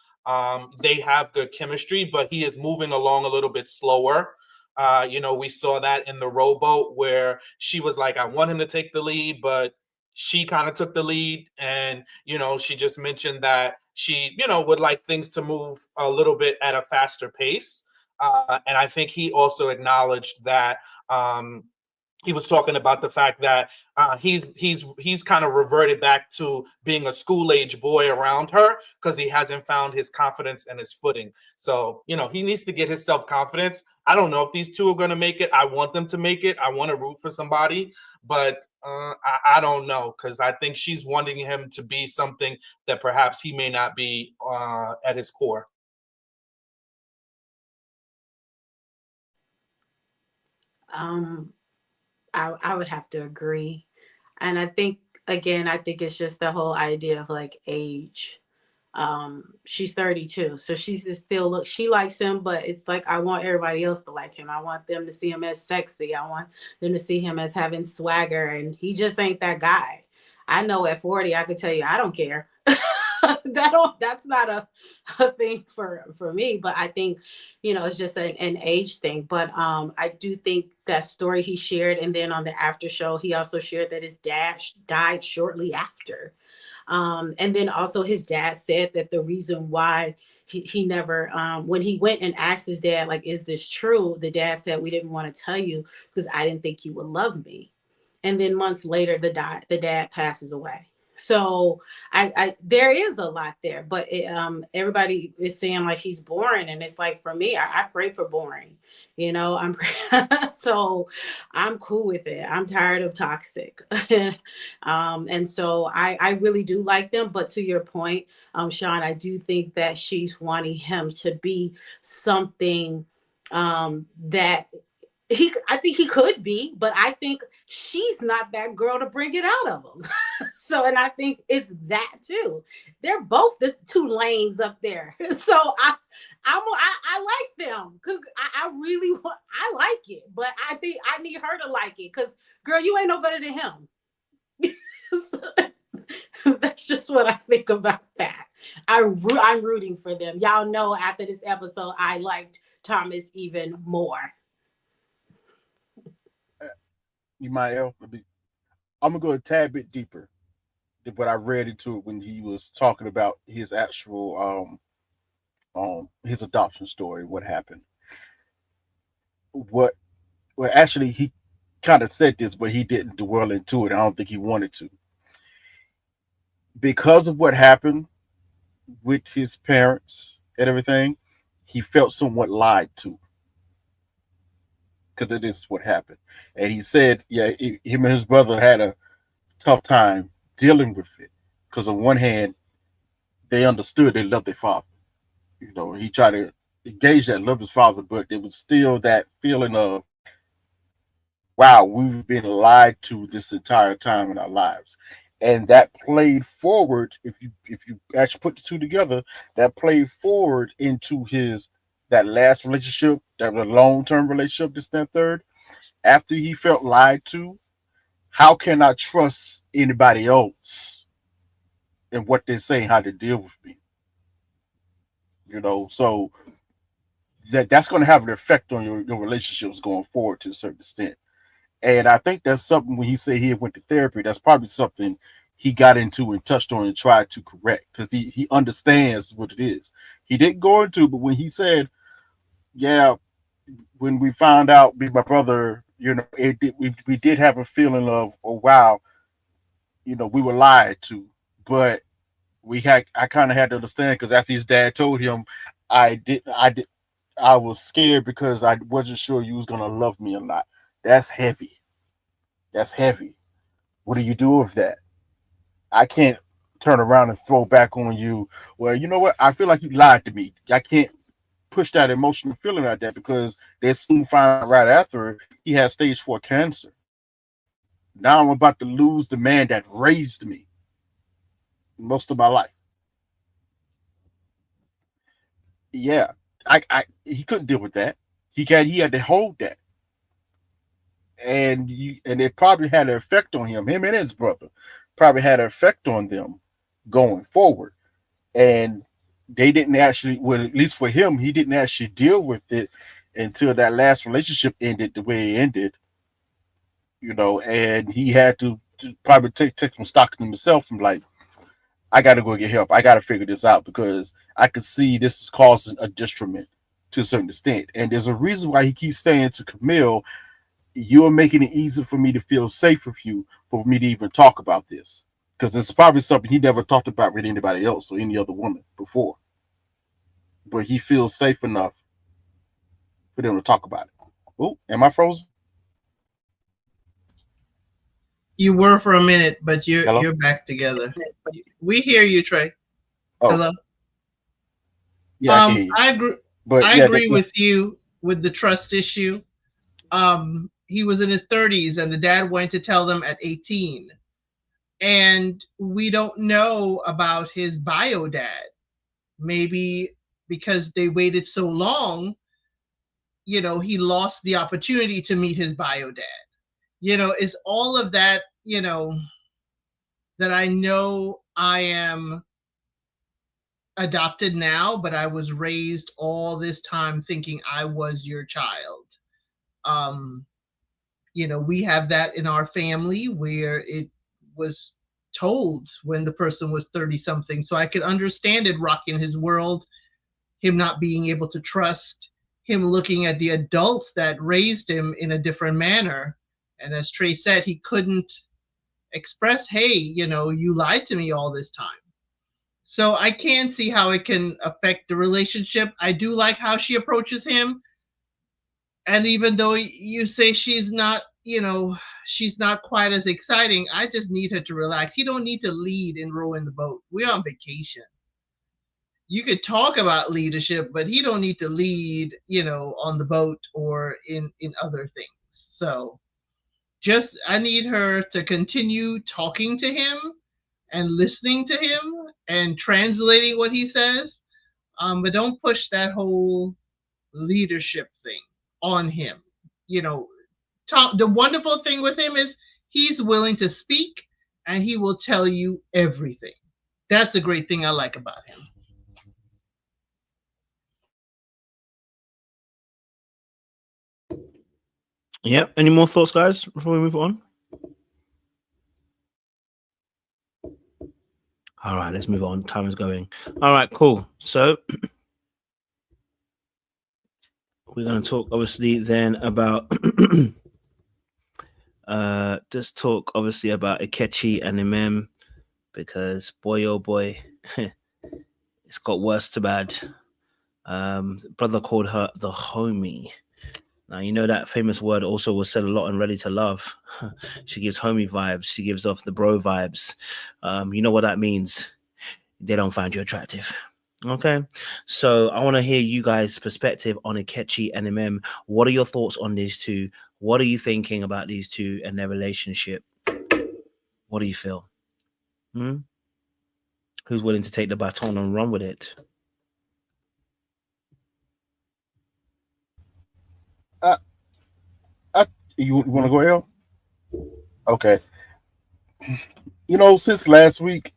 they have good chemistry, but he is moving along a little bit slower. We saw that in the rowboat where she was like, I want him to take the lead, but she kind of took the lead. And, she just mentioned that she, would like things to move a little bit at a faster pace. And I think he also acknowledged that he was talking about the fact that he's kind of reverted back to being a school age boy around her because he hasn't found his confidence and his footing. So, he needs to get his self-confidence. I don't know if these two are going to make it. I want them to make it. I want to root for somebody, but I don't know, because I think she's wanting him to be something that perhaps he may not be at his core. I would have to agree. And I think it's just the whole idea of like age. She's 32, so she's still she likes him, but it's like I want everybody else to like him. I want them to see him as sexy. I want them to see him as having swagger, and he just ain't that guy. I know at 40 I could tell you I don't care. That's not a thing for me, but I think it's just an age thing. But I do think that story he shared, and then on the after show he also shared that his dad died shortly after, and then also his dad said that the reason why he never when he went and asked his dad, like, is this true, the dad said, we didn't want to tell you because I didn't think you would love me. And then months later the dad passes away. So I there is a lot there, but everybody is saying like he's boring, and it's like, for me, I pray for boring, I'm so I'm cool with it. I'm tired of toxic. And so I really do like them. But to your point, Sean, I do think that she's wanting him to be something that I think he could be, but I think she's not that girl to bring it out of him. So, and I think it's that too. They're both the two lanes up there. So I like them. I really I like it, but I think I need her to like it, because girl, you ain't no better than him. That's just what I think about that. I'm rooting for them. Y'all know after this episode, I liked Thomas even more. You might help. I'm gonna go a tad bit deeper than what I read into it when he was talking about his actual his adoption story, what happened. Well, actually, he kind of said this, but he didn't dwell into it. I don't think he wanted to. because of what happened with his parents and everything, he felt somewhat lied to, because it is what happened. And he said, yeah, him and his brother had a tough time dealing with it, because on one hand, they understood they loved their father. You know, he tried to engage that love his father, but it was still that feeling of, wow, we've been lied to this entire time in our lives. And that played forward, if you actually put the two together, that played forward into his that last relationship, that was a long-term relationship, this and that third. After he felt lied to, how can I trust anybody else and what they're saying, how to deal with me? You know, so that's going to have an effect on your relationships going forward to a certain extent. And I think that's something, when he said he went to therapy, that's probably something he got into and touched on and tried to correct, because he understands what it is. He didn't go into, but when he said, yeah, when we found out, me and my brother, you know, we did have a feeling of, oh wow, you know, we were lied to, but I kind of had to understand, because after his dad told him, I was scared because I wasn't sure you was gonna love me or not. That's heavy. That's heavy. What do you do with that? I can't turn around and throw back on you. Well, you know what? I feel like you lied to me. I can't push that emotional feeling like that, because they soon find out right after he has stage 4 cancer. Now I'm about to lose the man that raised me most of my life. Yeah, he couldn't deal with that. He had to hold that, and it probably had an effect on him and his brother. Probably had an effect on them going forward, and they didn't actually. Well, at least for him, he didn't actually deal with it until that last relationship ended the way it ended. You know, and he had to probably take some stock in himself and like, I got to go get help. I got to figure this out, because I could see this is causing a detriment to a certain extent. And there's a reason why he keeps saying to Camille, you're making it easy for me to feel safe with you, for me to even talk about this. Because it's probably something he never talked about with anybody else or any other woman before. But he feels safe enough for them to talk about it. Oh, am I frozen? You were for a minute, but Hello? you're back together. We hear you, Trey. Oh. Hello. Yeah, I can hear you. I agree. But I yeah, agree with you with the trust issue. He was in his 30s, and the dad wanted to tell them at 18. And we don't know about his bio dad. Maybe because they waited so long, you know, he lost the opportunity to meet his bio dad. You know, it's all of that, you know, that I know I am adopted now, but I was raised all this time thinking I was your child. You know, we have that in our family where it was told when the person was 30 something. So I could understand it rocking his world, him not being able to trust, him looking at the adults that raised him in a different manner. And as Trey said, he couldn't express, hey, you know, you lied to me all this time. So I can see how it can affect the relationship. I do like how she approaches him. And even though you say she's not, you know, she's not quite as exciting, I just need her to relax. He don't need to lead and row in the boat. We're on vacation. You could talk about leadership, but he don't need to lead, you know, on the boat or in other things. So just, I need her to continue talking to him and listening to him and translating what he says. But don't push that whole leadership thing on him. You know, the wonderful thing with him is he's willing to speak and he will tell you everything. That's the great thing I like about him. Yep. Any more thoughts, guys, before we move on? All right, let's move on. Time is going. All right, cool. So we're going to talk, obviously, then about just talk, obviously, about Akechi and Imem. because boy, oh boy, it's got worse to bad. Brother called her the homie. Now, you know that famous word also was said a lot in Ready to Love. She gives homie vibes. She gives off the bro vibes. You know what that means. They don't find you attractive. Okay. So I want to hear you guys' perspective on Akechi and MM. What are your thoughts on these two? What are you thinking about these two and their relationship? What do you feel? Who's willing to take the baton and run with it? You want to go, L? Okay. Since last week,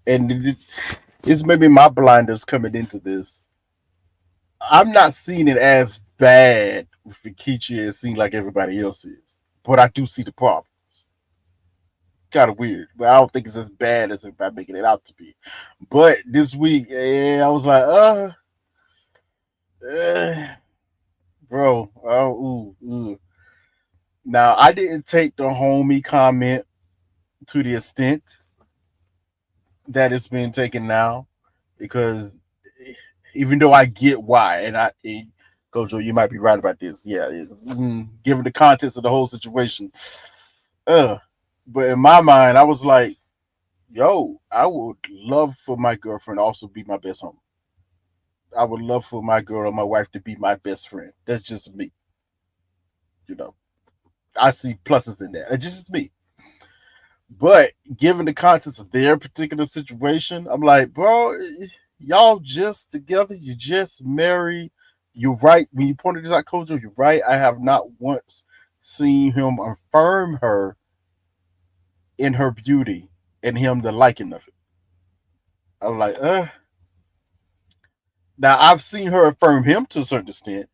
and it's maybe my blinders coming into this. I'm not seeing it as bad with Rikichi as it seems like everybody else is, but I do see the problems. Kind of weird, but I don't think it's as bad as if I'm making it out to be. But this week, I was like, bro, Now, I didn't take the homie comment to the extent that it's been taken now, because even though I get why, and Gojo, you might be right about this. Yeah, given the context of the whole situation, but in my mind, I was like, yo, I would love for my girlfriend to also be my best homie. I would love for my girl or my wife to be my best friend. That's just me. I see pluses in that. It's just me. But given the context of their particular situation, I'm like, bro, y'all just together. You just married. You're right. When you pointed this out, Kojo, you're right. I have not once seen him affirm her in her beauty and him the liking of it. I'm like, Now, I've seen her affirm him to a certain extent,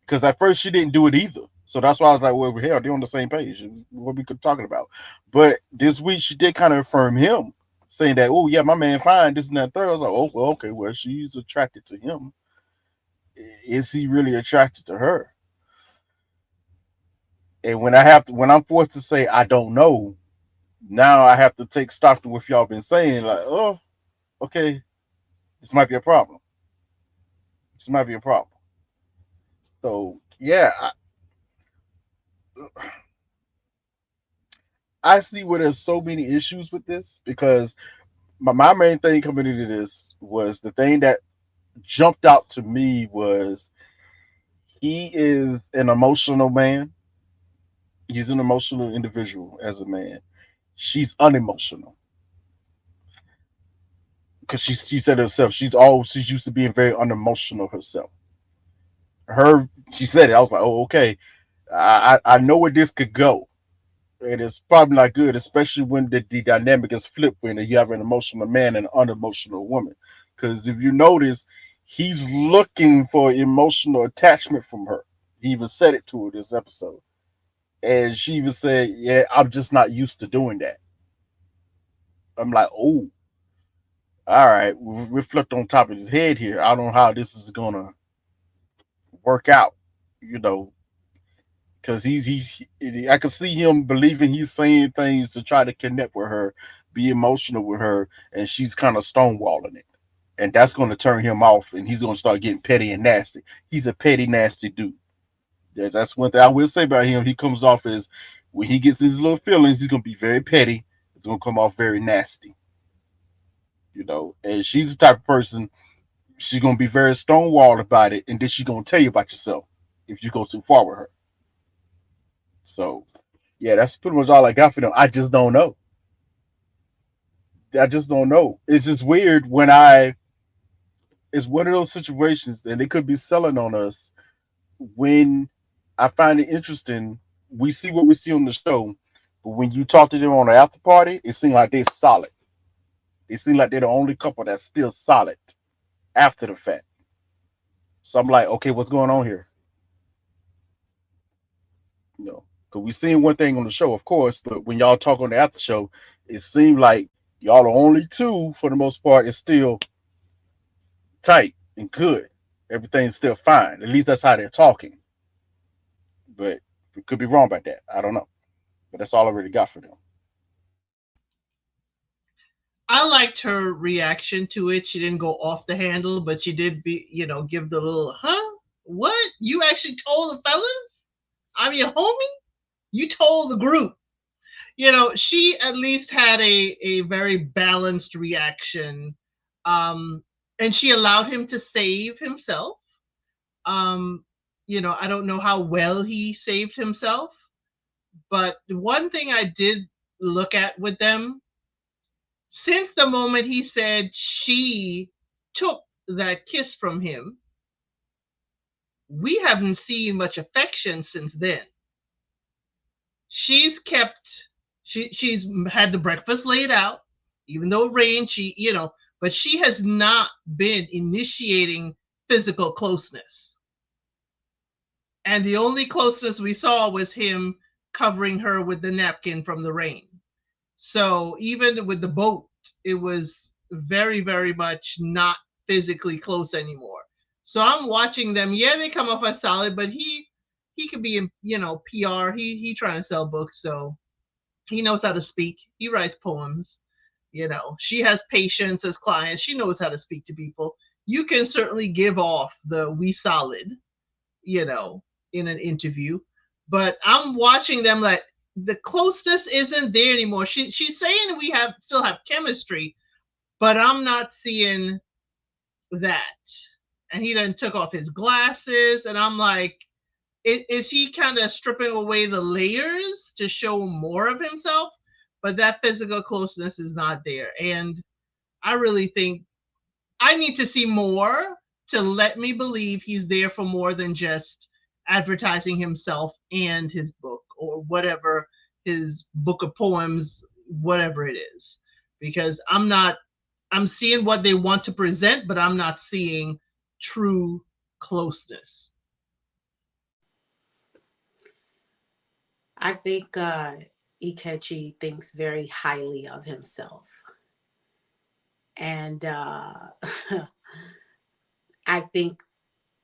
because at first she didn't do it either. So that's why I was like, well, hell, they're on the same page. What we could talking about. But this week she did kind of affirm him, saying that, oh, yeah, my man fine, this and that third. I was like, oh, well, okay, well, she's attracted to him. Is he really attracted to her? And when I'm forced to say I don't know, now I have to take stock to what y'all been saying, like, oh, okay, this might be a problem. This might be a problem. So yeah, I see where there's so many issues with this, because my main thing coming into this was the thing that jumped out to me was he is an emotional man. He's an emotional individual as a man. She's unemotional, because she said herself she's used to being very unemotional herself. She said it. I was like, oh, okay. I know where this could go. And it's probably not good, especially when the dynamic is flipped, when you have an emotional man and an unemotional woman. Because if you notice, he's looking for emotional attachment from her. He even said it to her this episode. And she even said, yeah, I'm just not used to doing that. I'm like, oh, all right. We're flipped on top of his head here. I don't know how this is going to work out, because I can see him believing he's saying things to try to connect with her, be emotional with her, and she's kind of stonewalling it, and that's going to turn him off, and he's going to start getting petty and nasty. He's a petty, nasty dude. That's one thing I will say about him. He comes off as, when he gets his little feelings, he's going to be very petty. It's going to come off very nasty, and she's the type of person, she's going to be very stonewalled about it, and then she's going to tell you about yourself if you go too far with her. So, yeah, that's pretty much all I got for them. I just don't know. It's just weird it's one of those situations, and they could be selling on us, when I find it interesting. We see what we see on the show, but when you talk to them on the after party, it seems like they're solid. It seems like they're the only couple that's still solid after the fact. So I'm like, okay, what's going on here? Because we seen one thing on the show, of course, but when y'all talk on the after show, it seemed like y'all are only two, for the most part, is still tight and good. Everything's still fine. At least that's how they're talking. But we could be wrong about that. I don't know. But that's all I really got for them. I liked her reaction to it. She didn't go off the handle, but she did give the little, huh? What? You actually told the fellas? I'm your homie? You told the group. She at least had a very balanced reaction. And she allowed him to save himself. I don't know how well he saved himself, but one thing I did look at with them, since the moment he said she took that kiss from him, we haven't seen much affection since then. She's had the breakfast laid out, even though it rained, but she has not been initiating physical closeness. And the only closeness we saw was him covering her with the napkin from the rain. So even with the boat, it was very, very much not physically close anymore. So I'm watching them. Yeah, they come off as solid, but he could be in, PR. He trying to sell books, so he knows how to speak. He writes poems. She has patience as clients. She knows how to speak to people. You can certainly give off the we solid, in an interview. But I'm watching them like the closeness isn't there anymore. She's saying we still have chemistry, but I'm not seeing that. And he then took off his glasses, and I'm like, is he kind of stripping away the layers to show more of himself? But that physical closeness is not there. And I really think I need to see more to let me believe he's there for more than just advertising himself and his book or whatever, his book of poems, whatever it is. Because I'm seeing what they want to present, but I'm not seeing true closeness. I think Ikechi thinks very highly of himself. And I think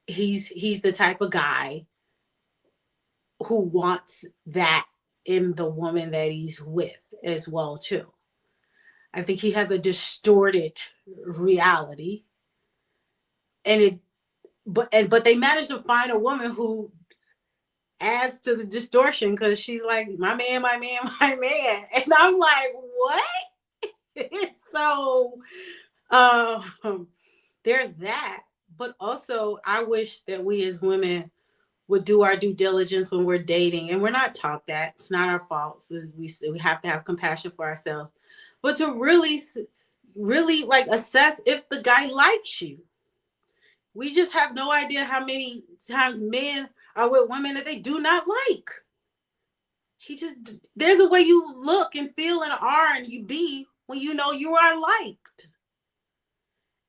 he's the type of guy who wants that in the woman that he's with as well too. I think he has a distorted reality, but they managed to find a woman who adds to the distortion, because she's like, my man, my man, my man. And I'm like, what? So there's that. But also, I wish that we as women would do our due diligence when we're dating. And we're not taught that. It's not our fault. So we have to have compassion for ourselves. But to really like assess if the guy likes you. We just have no idea how many times men are with women that they do not like. There's a way you look and feel and are and you be when you know you are liked.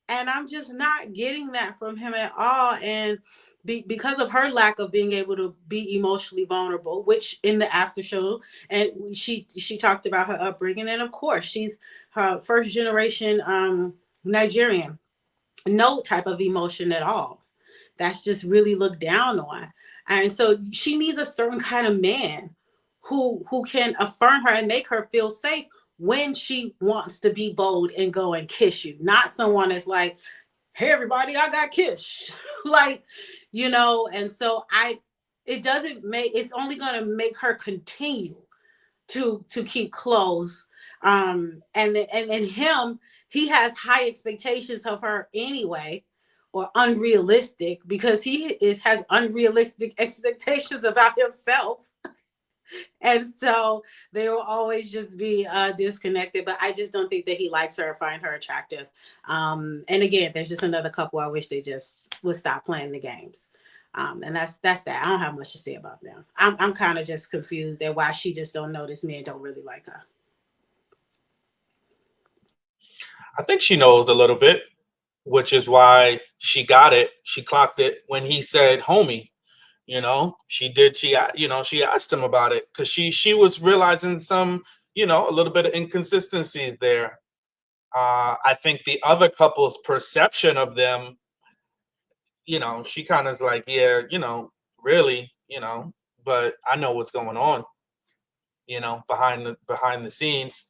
And I'm just not getting that from him at all. And because of her lack of being able to be emotionally vulnerable, which in the after show, and she talked about her upbringing. And of course, she's her first generation Nigerian. No type of emotion at all. That's just really looked down on. And so she needs a certain kind of man who can affirm her and make her feel safe when she wants to be bold and go and kiss you. Not someone that's like, hey, everybody, I got kissed. And so it's only going to make her continue to keep close. And him, he has high expectations of her anyway, or unrealistic, because he has unrealistic expectations about himself. And so they will always just be disconnected. But I just don't think that he likes her or find her attractive. And again, there's just another couple I wish they just would stop playing the games. And that's that. I don't have much to say about them. I'm kind of just confused at why she just don't know this man don't really like her. I think she knows a little bit, which is why she got it. She clocked it when he said homie. She asked him about it because she was realizing some, a little bit of inconsistencies there. I think the other couple's perception of them, she kind of is like, yeah, really, but I know what's going on, behind the scenes.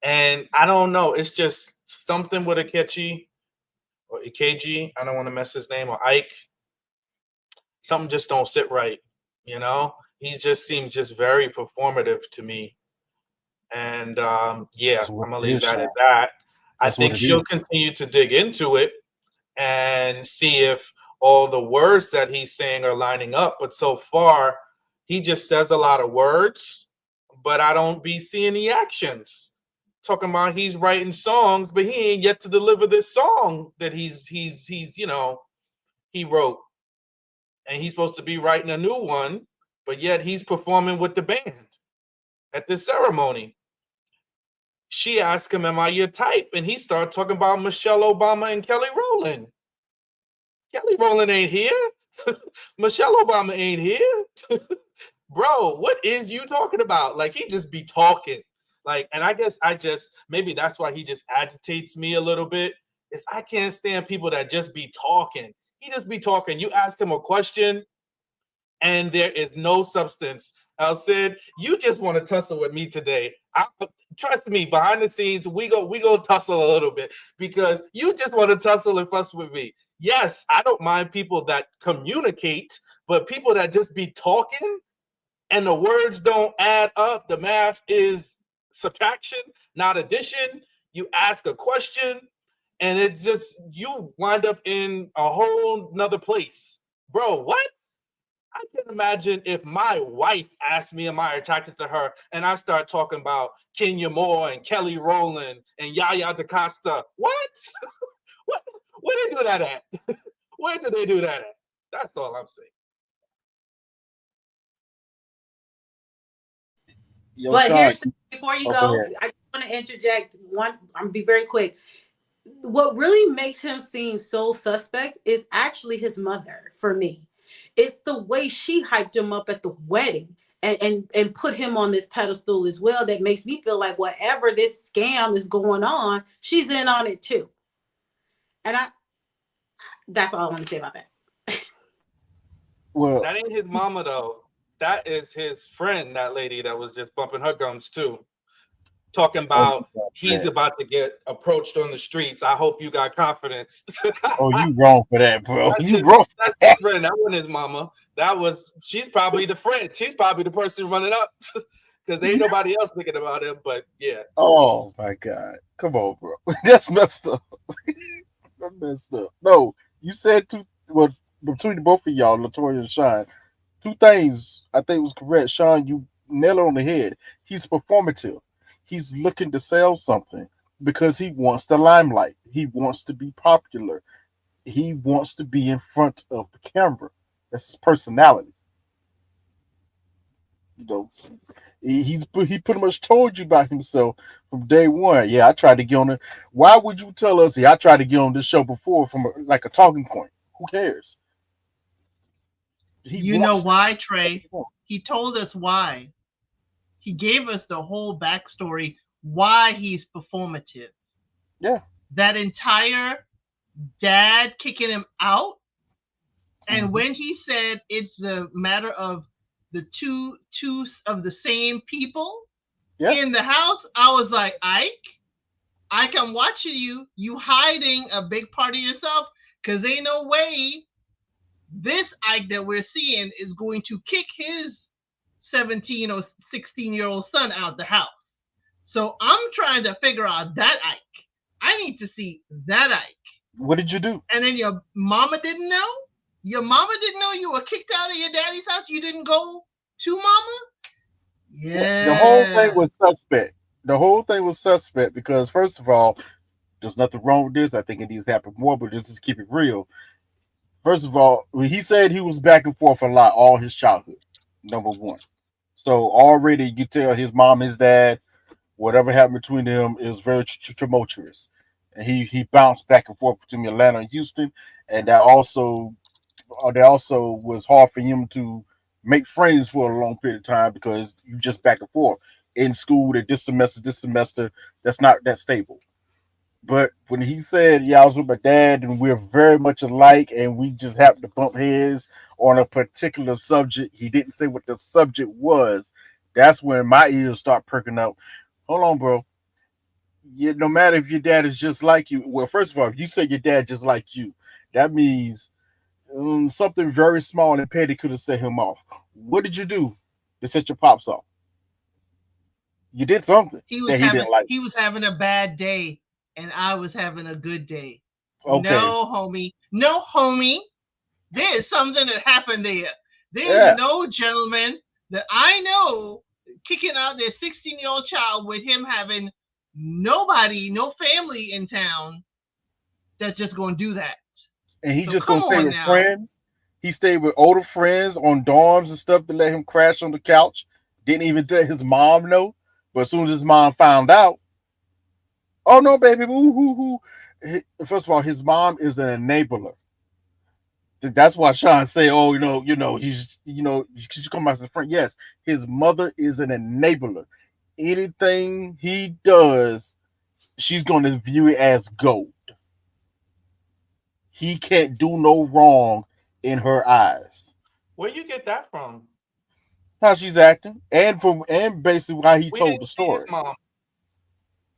And I don't know. It's just something with Akechi or Ikeji. I don't want to mess his name, or Ike. Something just don't sit right. You know, he just seems just very performative to me. And yeah, I'm gonna leave that at that. I think she'll continue to dig into it and see if all the words that he's saying are lining up. But so far, he just says a lot of words, but I don't be seeing the actions. Talking about he's writing songs, but he ain't yet to deliver this song that he's you know, he wrote. And he's supposed to be writing a new one, but yet he's performing with the band at this ceremony. She asked him, am I your type? And he started talking about Michelle Obama and Kelly Rowland. Kelly Rowland ain't here. Michelle Obama ain't here. Bro, what is you talking about? Like, he just be talking. Like, and I guess maybe that's why he just agitates me a little bit, is I can't stand people that just be talking. He just be talking. You ask him a question, and there is no substance. El Cid, you just want to tussle with me today. Trust me, behind the scenes, we go tussle a little bit, because you just want to tussle and fuss with me. Yes, I don't mind people that communicate, but people that just be talking and the words don't add up, the math is subtraction, not addition. You ask a question, and it's just, you wind up in a whole nother place. Bro, what? I can imagine if my wife asked me, am I attracted to her? And I start talking about Kenya Moore and Kelly Rowland and Yaya DaCosta. What? Where they do that at? Where do they do that at? That's all I'm saying. But here's before you go, I just want to interject one. I'm gonna be very quick. What really makes him seem so suspect is actually his mother. For me, it's the way she hyped him up at the wedding and put him on this pedestal as well. That makes me feel like whatever this scam is going on, she's in on it too. And that's all I want to say about that. Well, that ain't his mama though. That is his friend, that lady that was just bumping her gums too. Talking about he's about to get approached on the streets. I hope you got confidence. Oh, you wrong for that, bro. Wrong. That's his friend. That wasn't his mama. She's probably the friend. She's probably the person running up, because ain't nobody else thinking about him. But yeah. Oh my God. Come on, bro. That's messed up. That's messed up. No, you said between both of y'all, Latoya and Sean, two things I think was correct. Sean, you nailed it on the head. He's performative. He's looking to sell something because he wants the limelight. He wants to be popular. He wants to be in front of the camera. That's his personality. You know, he pretty much told you about himself from day one. Yeah, I tried to get on it. Why would you tell us? Yeah, I tried to get on this show before from a talking point. Who cares? You know why, Trey? He told us why. He gave us the whole backstory why he's performative. Yeah. That entire dad kicking him out. And when he said it's a matter of the two of the same people in the house, I was like, Ike, I'm watching you hiding a big part of yourself, because ain't no way this Ike that we're seeing is going to kick his 17 or 16-year-old son out the house. So I'm trying to figure out that Ike. I need to see that Ike. What did you do? And then your mama didn't know? Your mama didn't know you were kicked out of your daddy's house? You didn't go to mama? Yeah. The whole thing was suspect. The whole thing was suspect because, first of all, there's nothing wrong with this. I think it needs to happen more, but let's just keep it real. First of all, he said he was back and forth a lot all his childhood, number one. So already you tell his mom, his dad, whatever happened between them is very tumultuous. And he bounced back and forth between Atlanta and Houston, and that also was hard for him to make friends for a long period of time because you just back and forth in school. That this semester, that's not that stable. But when he said, yeah, I was with my dad and we're very much alike and we just happened to bump heads on a particular subject, he didn't say what the subject was. That's when my ears start perking up. Hold on, bro. no matter if your dad is just like you. Well, first of all, if you say your dad just like you, that means something very small and petty could have set him off. What did you do to set your pops off? You did something that he didn't like. He was having a bad day, and I was having a good day. Okay. No, homie. There is something that happened there. There's no gentleman that I know kicking out their 16-year-old child with him having nobody, no family in town that's just going to do that. And he's just going to stay with friends. He stayed with older friends on dorms and stuff to let him crash on the couch. Didn't even let his mom know. But as soon as his mom found out, oh no, baby, woo. First of all, his mom is an enabler. That's why Sean say, oh, he's, she come out as a friend. Yes, his mother is an enabler. Anything he does, she's going to view it as gold. He can't do no wrong in her eyes. Where you get that from? How she's acting, and basically how he told the story. His mom.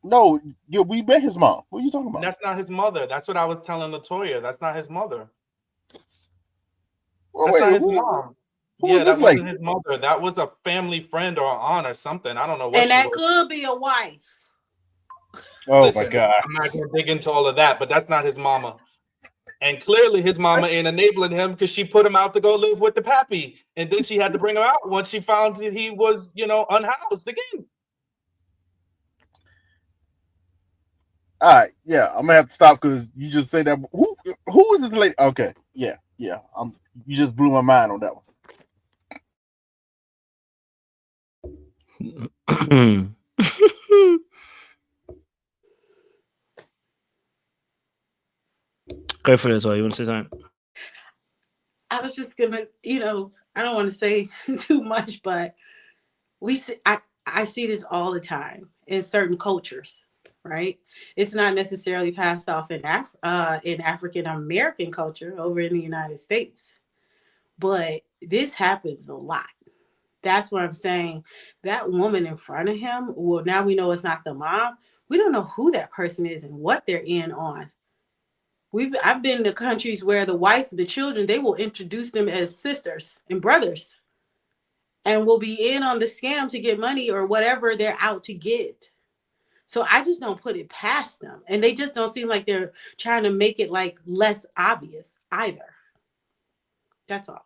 No, we met his mom. What are you talking about? That's not his mother. That's what I was telling Latoya. That's not his mother. Well, that's not his mom. Yeah, that wasn't his mother. That was a family friend or aunt or something. I don't know what. And that could be a wife. Oh, listen, my God! I'm not gonna dig into all of that, but that's not his mama. And clearly, his mama ain't enabling him because she put him out to go live with the pappy, and then she had to bring him out once she found that he was, unhoused again. All right, yeah, I'm gonna have to stop because you just say that. Who is this lady? Okay, yeah. You just blew my mind on that one. Go for this, or you want to say something? I was just gonna, I don't want to say too much, but I see this all the time in certain cultures, right? It's not necessarily passed off in African American culture over in the United States, but this happens a lot. That's what I'm saying. That woman in front of him, well, now we know it's not the mom. We don't know who that person is and what they're in on. I've been to countries where the wife, the children, they will introduce them as sisters and brothers and will be in on the scam to get money or whatever they're out to get. So I just don't put it past them. And they just don't seem like they're trying to make it like less obvious either. That's all.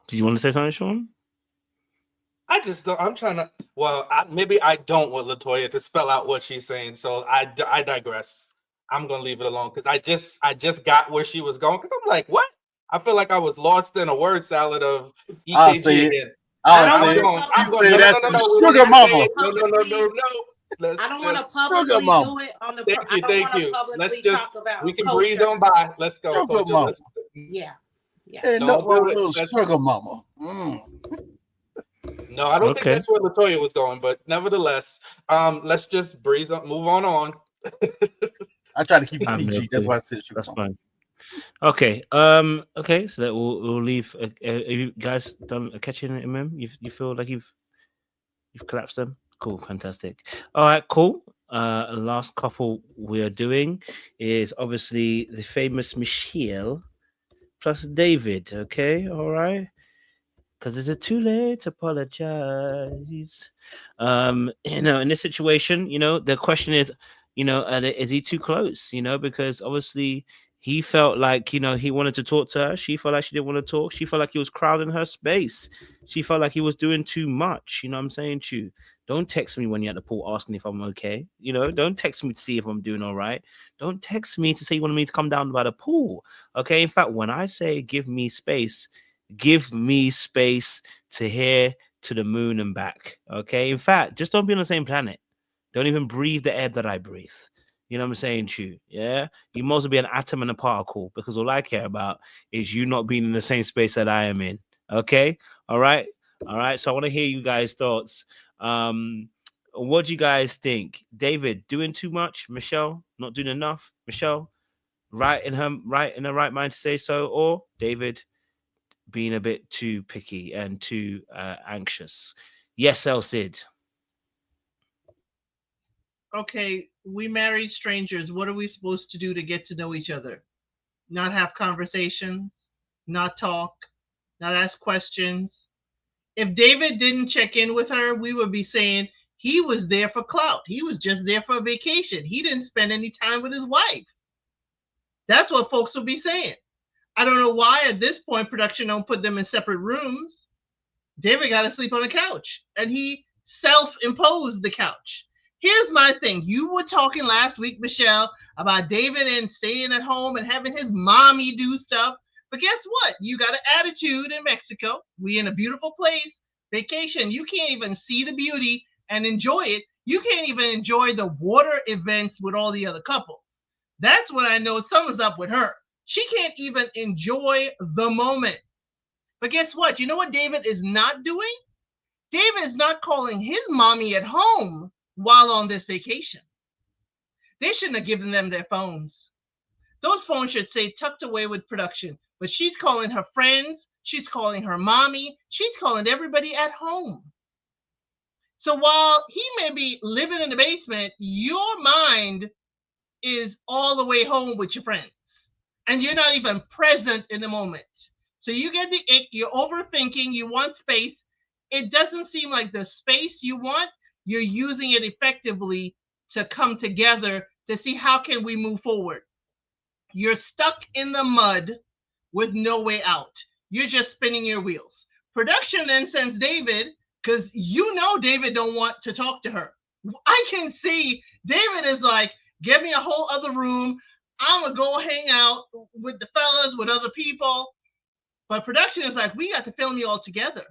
Do you want to say something, Sean? I just don't. I'm trying to. Well, maybe I don't want Latoya to spell out what she's saying. So I digress. I'm gonna leave it alone because I just got where she was going. Because I'm like, what? I feel like I was lost in a word salad of EKG again. I'm going. That's sugar mama. No. I don't want to publicly do it on the. Thank you. Let's just. We can breathe on by. Let's go. Yeah. Hey, no, sugar mama. No, I don't think that's where Latoya was going, but nevertheless, let's just breeze on, move on. I try to keep it PG. That's why I said that's fine. Okay. Okay. So that we'll leave. Have you guys done a catching it, MM? You feel like you've collapsed them? Cool. Fantastic. All right. Cool. Last couple we are doing is obviously the famous Michele plus David. Okay. All right. Because is it too late to apologize? In this situation, the question is, is he too close? Because obviously he felt like, he wanted to talk to her. She felt like she didn't want to talk. She felt like he was crowding her space. She felt like he was doing too much. You know what I'm saying to you? Don't text me when you're at the pool asking if I'm okay. Don't text me to see if I'm doing all right. Don't text me to say you want me to come down by the pool. Okay. In fact, when I say give me space to here, to the moon and back. Okay. In fact, just don't be on the same planet. Don't even breathe the air that I breathe. You know what I'm saying to you? Yeah. You must be an atom and a particle because all I care about is you not being in the same space that I am in. Okay. All right. So I want to hear you guys' thoughts. What do you guys think? David, doing too much? Michele, not doing enough? Michele, right in her right mind to say so? Or David, being a bit too picky and too anxious. Yes, El Cid. Okay, we married strangers. What are we supposed to do to get to know each other? Not have conversations, not talk, not ask questions. If David didn't check in with her, we would be saying he was there for clout. He was just there for a vacation. He didn't spend any time with his wife. That's what folks will be saying. I don't know why at this point production don't put them in separate rooms. David got to sleep on the couch, and he self-imposed the couch. Here's my thing. You were talking last week, Michele, about David and staying at home and having his mommy do stuff. But guess what? You got an attitude in Mexico. We in a beautiful place, vacation. You can't even see the beauty and enjoy it. You can't even enjoy the water events with all the other couples. That's when I know something's up with her. She can't even enjoy the moment. But guess what? You know what David is not doing? David is not calling his mommy at home while on this vacation. They shouldn't have given them their phones. Those phones should stay tucked away with production. But she's calling her friends. She's calling her mommy. She's calling everybody at home. So while he may be living in the basement, your mind is all the way home with your friends. And you're not even present in the moment. So you get the ick, you're overthinking, you want space. It doesn't seem like the space you want, you're using it effectively to come together to see how can we move forward. You're stuck in the mud with no way out. You're just spinning your wheels. Production then sends David, because you know David don't want to talk to her. I can see David is like, give me a whole other room. I'm going to go hang out with the fellas, with other people. But production is like, we got to film you all together.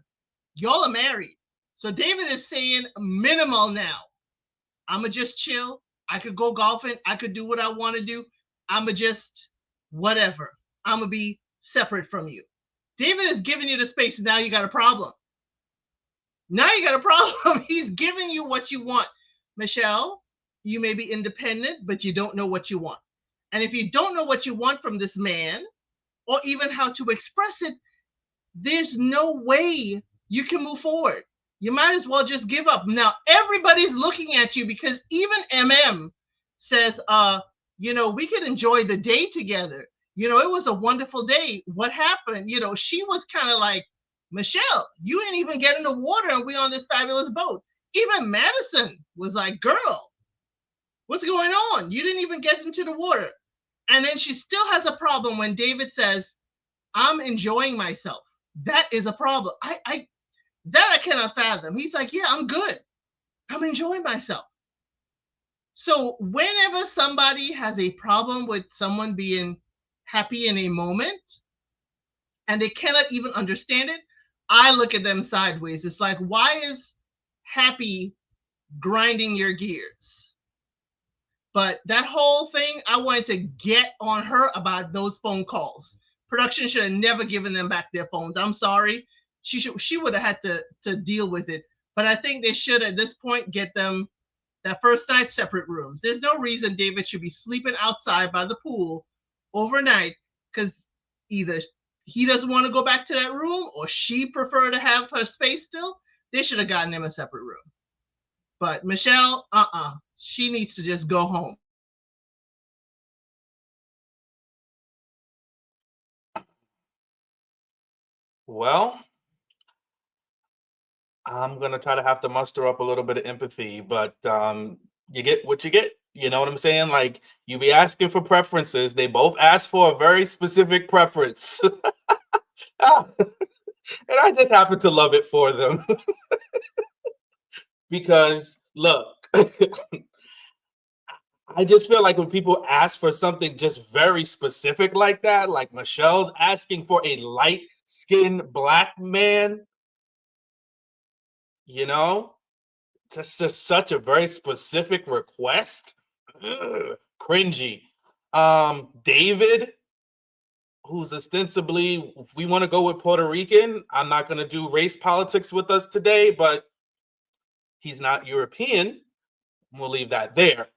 Y'all are married. So David is saying minimal now. I'm going to just chill. I could go golfing. I could do what I want to do. I'm going to just whatever. I'm going to be separate from you. David is giving you the space. Now you got a problem. Now you got a problem. He's giving you what you want. Michele, you may be independent, but you don't know what you want. And if you don't know what you want from this man, or even how to express it, there's no way you can move forward. You might as well just give up. Now, everybody's looking at you because even MM says, we could enjoy the day together. It was a wonderful day. What happened? She was kind of like, Michele, you ain't even get in the water and we on this fabulous boat. Even Maddison was like, girl, what's going on? You didn't even get into the water. And then she still has a problem when David says, I'm enjoying myself. That is a problem. I cannot fathom. He's like, yeah, I'm good. I'm enjoying myself. So whenever somebody has a problem with someone being happy in a moment and they cannot even understand it, I look at them sideways. It's like, why is happy grinding your gears? But that whole thing, I wanted to get on her about those phone calls. Production should have never given them back their phones. I'm sorry. She would have had to deal with it. But I think they should, at this point, get them that first night separate rooms. There's no reason David should be sleeping outside by the pool overnight because either he doesn't want to go back to that room or she prefer to have her space still. They should have gotten him a separate room. But Michele, she needs to just go home. Well, I'm going to try to have to muster up a little bit of empathy, but you get what you get. You know what I'm saying? Like, you be asking for preferences. They both ask for a very specific preference. And I just happen to love it for them. Because, look, I just feel like when people ask for something just very specific like that, like Michele's asking for a light-skinned black man, that's just such a very specific request. Ugh, cringy. David, who's ostensibly, if we want to go with Puerto Rican, I'm not going to do race politics with us today, but he's not European. We'll leave that there.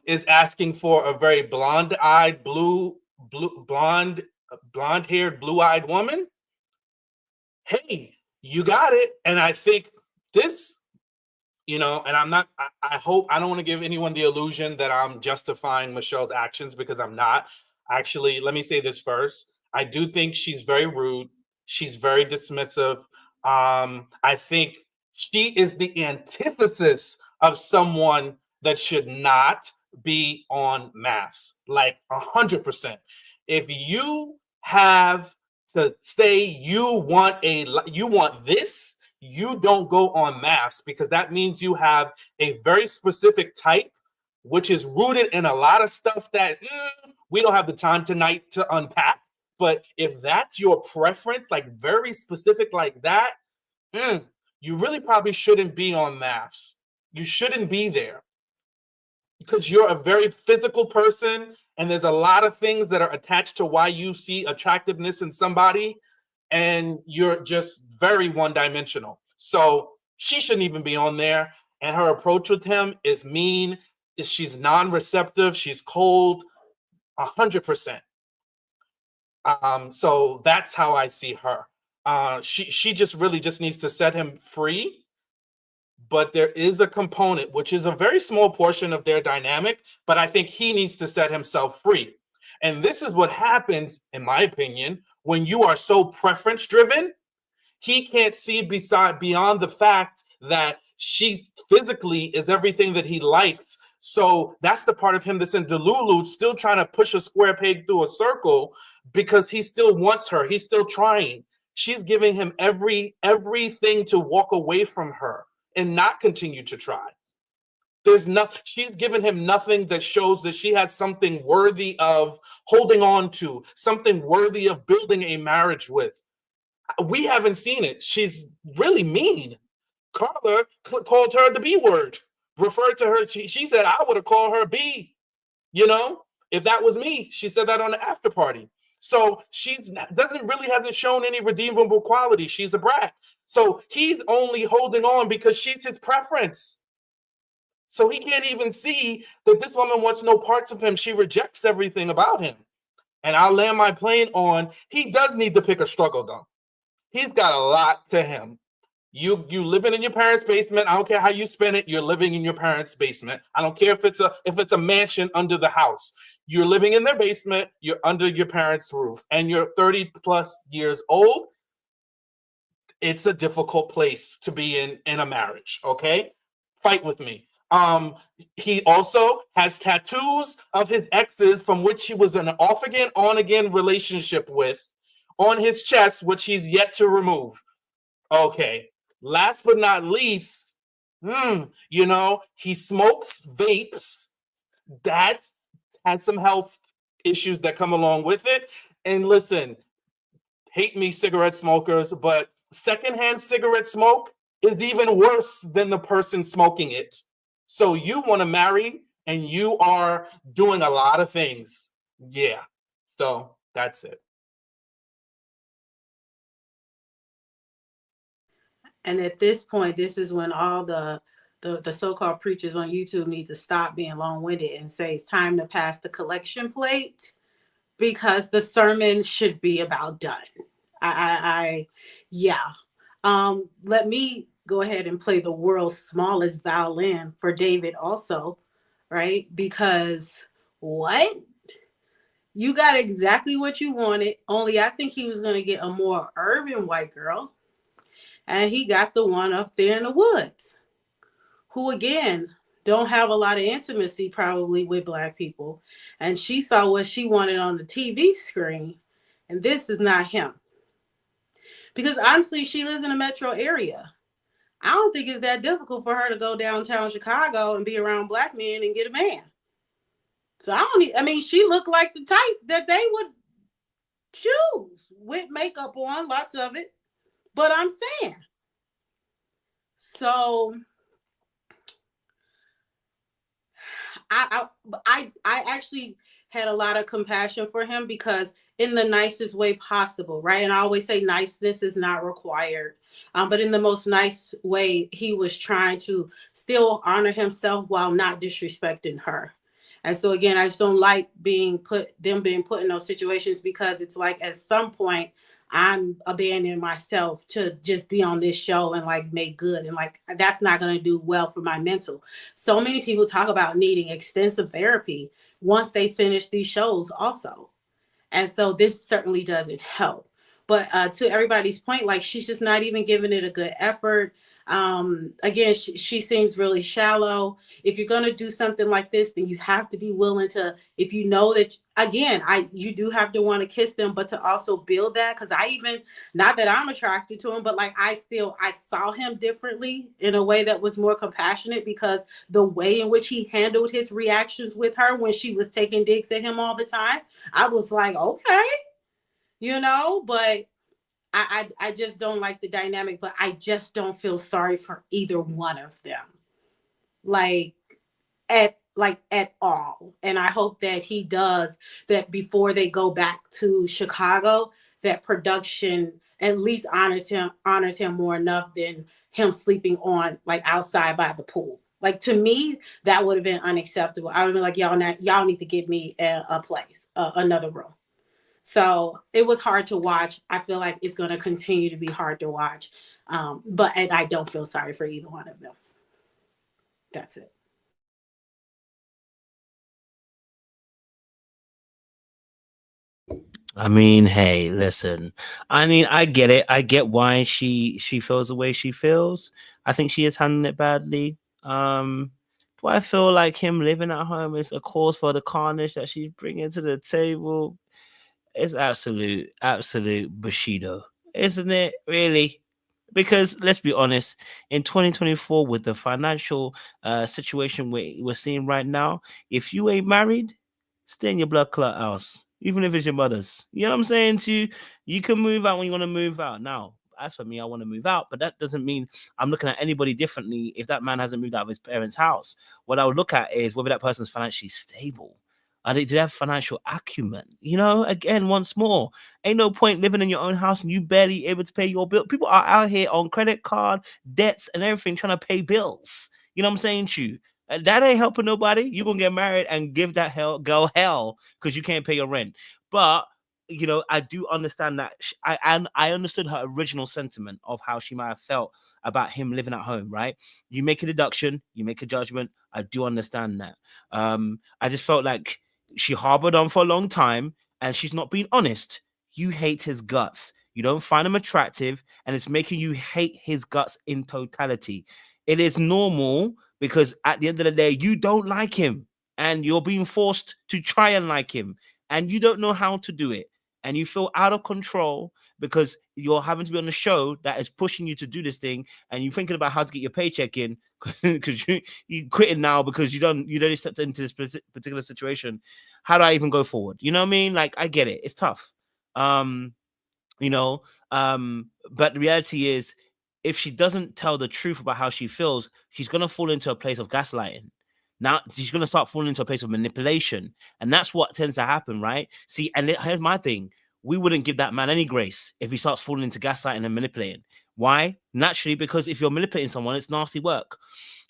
Is asking for a very blonde-eyed, blonde-haired, blue-eyed woman. hey, you got it. And I think this, and I hope, I don't want to give anyone the illusion that I'm justifying Michelle's actions, because I'm not. Actually, let me say this first. I do think she's very rude. She's very dismissive. I think she is the antithesis of someone that should not be on maths, like 100%. If you have to say you want this, you don't go on maths, because that means you have a very specific type, which is rooted in a lot of stuff that we don't have the time tonight to unpack. But if that's your preference, like very specific like that, you really probably shouldn't be on maths. You shouldn't be there, because you're a very physical person, and there's a lot of things that are attached to why you see attractiveness in somebody, and you're just very one-dimensional. So she shouldn't even be on there. And her approach with him is mean. She's non-receptive. She's cold, 100%. So that's how I see her. She just really just needs to set him free. But there is a component, which is a very small portion of their dynamic, but I think he needs to set himself free. And this is what happens, in my opinion, when you are so preference driven. He can't see beyond the fact that she's physically is everything that he likes. So that's the part of him that's in Delulu, still trying to push a square peg through a circle, because he still wants her. He's still trying. She's giving him everything to walk away from her and not continue to try. There's nothing. She's given him nothing that shows that she has something worthy of holding on to, something worthy of building a marriage with. We haven't seen it. She's really mean. Carla called her the B word, referred to her. She said, I would have called her B, if that was me. She said that on the after party. So she hasn't shown any redeemable quality. She's a brat. So he's only holding on because she's his preference. So he can't even see that this woman wants no parts of him. She rejects everything about him. And I'll land my plane on, he does need to pick a struggle, though. He's got a lot to him. You living in your parents' basement. I don't care how you spend it. You're living in your parents' basement. I don't care if it's a mansion under the house. You're living in their basement. You're under your parents' roof, and you're 30 plus years old. It's a difficult place to be in a marriage. Okay, fight with me. He also has tattoos of his exes from which he was in an off again, on again relationship with, on his chest, which he's yet to remove. Okay. Last but not least, he smokes vapes. That has some health issues that come along with it. And listen, hate me, cigarette smokers, but secondhand cigarette smoke is even worse than the person smoking it. So you want to marry, and you are doing a lot of things. Yeah. So that's it. And at this point, this is when all the so-called preachers on YouTube need to stop being long-winded and say it's time to pass the collection plate, because the sermon should be about done. Let me go ahead and play the world's smallest violin for David also, right? Because what? You got exactly what you wanted, only I think he was going to get a more urban white girl. And he got the one up there in the woods, who, again, don't have a lot of intimacy probably with Black people. And she saw what she wanted on the TV screen. And this is not him. Because honestly, she lives in a metro area. I don't think it's that difficult for her to go downtown Chicago and be around Black men and get a man. So she looked like the type that they would choose with makeup on, lots of it. But I'm saying, so I actually had a lot of compassion for him, because in the nicest way possible, right? And I always say niceness is not required, but in the most nice way, he was trying to still honor himself while not disrespecting her. And so again, I just don't like being put in those situations, because it's like at some point, I'm abandoning myself to just be on this show and like make good. And like, that's not going to do well for my mental. So many people talk about needing extensive therapy once they finish these shows also. And so this certainly doesn't help. But to everybody's point, like, she's just not even giving it a good effort. Again, she seems really shallow. If you're going to do something like this, then you have to be willing to, if you know that, again, you do have to want to kiss them, but to also build that. Because I even, not that I'm attracted to him, but like I saw him differently in a way that was more compassionate, because the way in which he handled his reactions with her when she was taking digs at him all the time, I was like, okay, but I just don't like the dynamic, but I just don't feel sorry for either one of them. At all. And I hope that he does that before they go back to Chicago, that production at least honors him more enough than him sleeping on like outside by the pool. Like, to me, that would have been unacceptable. I would have been like, y'all need to give me a place, another room. So it was hard to watch. I feel like it's going to continue to be hard to watch. But I don't feel sorry for either one of them. That's it. I mean, hey, listen. I mean, I get it. I get why she feels the way she feels. I think she is handling it badly. Do I feel like him living at home is a cause for the carnage that she's bringing to the table? It's absolute Bushido, isn't it? Really? Because let's be honest, in 2024, with the financial situation we're seeing right now, if you ain't married, stay in your blood clot house, even if it's your mother's. You know what I'm saying to you? You can move out when you want to move out. Now, as for me, I want to move out, but that doesn't mean I'm looking at anybody differently if that man hasn't moved out of his parents' house. What I would look at is whether that person's financially stable. Do they have financial acumen? Again, once more, ain't no point living in your own house and you barely able to pay your bill. People are out here on credit card debts and everything trying to pay bills. You know what I'm saying to you? That ain't helping nobody. You're going to get married and give that girl hell because you can't pay your rent. But, I do understand that. I understood her original sentiment of how she might have felt about him living at home, right? You make a deduction, you make a judgment. I do understand that. I just felt like she harbored on for a long time and she's not being honest. You hate his guts. You don't find him attractive, and it's making you hate his guts in totality. It is normal because at the end of the day, you don't like him and you're being forced to try and like him and you don't know how to do it. And you feel out of control because you're having to be on a show that is pushing you to do this thing, and you're thinking about how to get your paycheck in because you quitting now because you don't step into this particular situation. How do I even go forward? You know what I mean? Like, I get it. It's tough. But the reality is, if she doesn't tell the truth about how she feels, she's going to fall into a place of gaslighting. Now she's going to start falling into a place of manipulation. And that's what tends to happen, right? See, and here's my thing. We wouldn't give that man any grace if he starts falling into gaslighting and manipulating. Why? Naturally, because if you're manipulating someone, it's nasty work.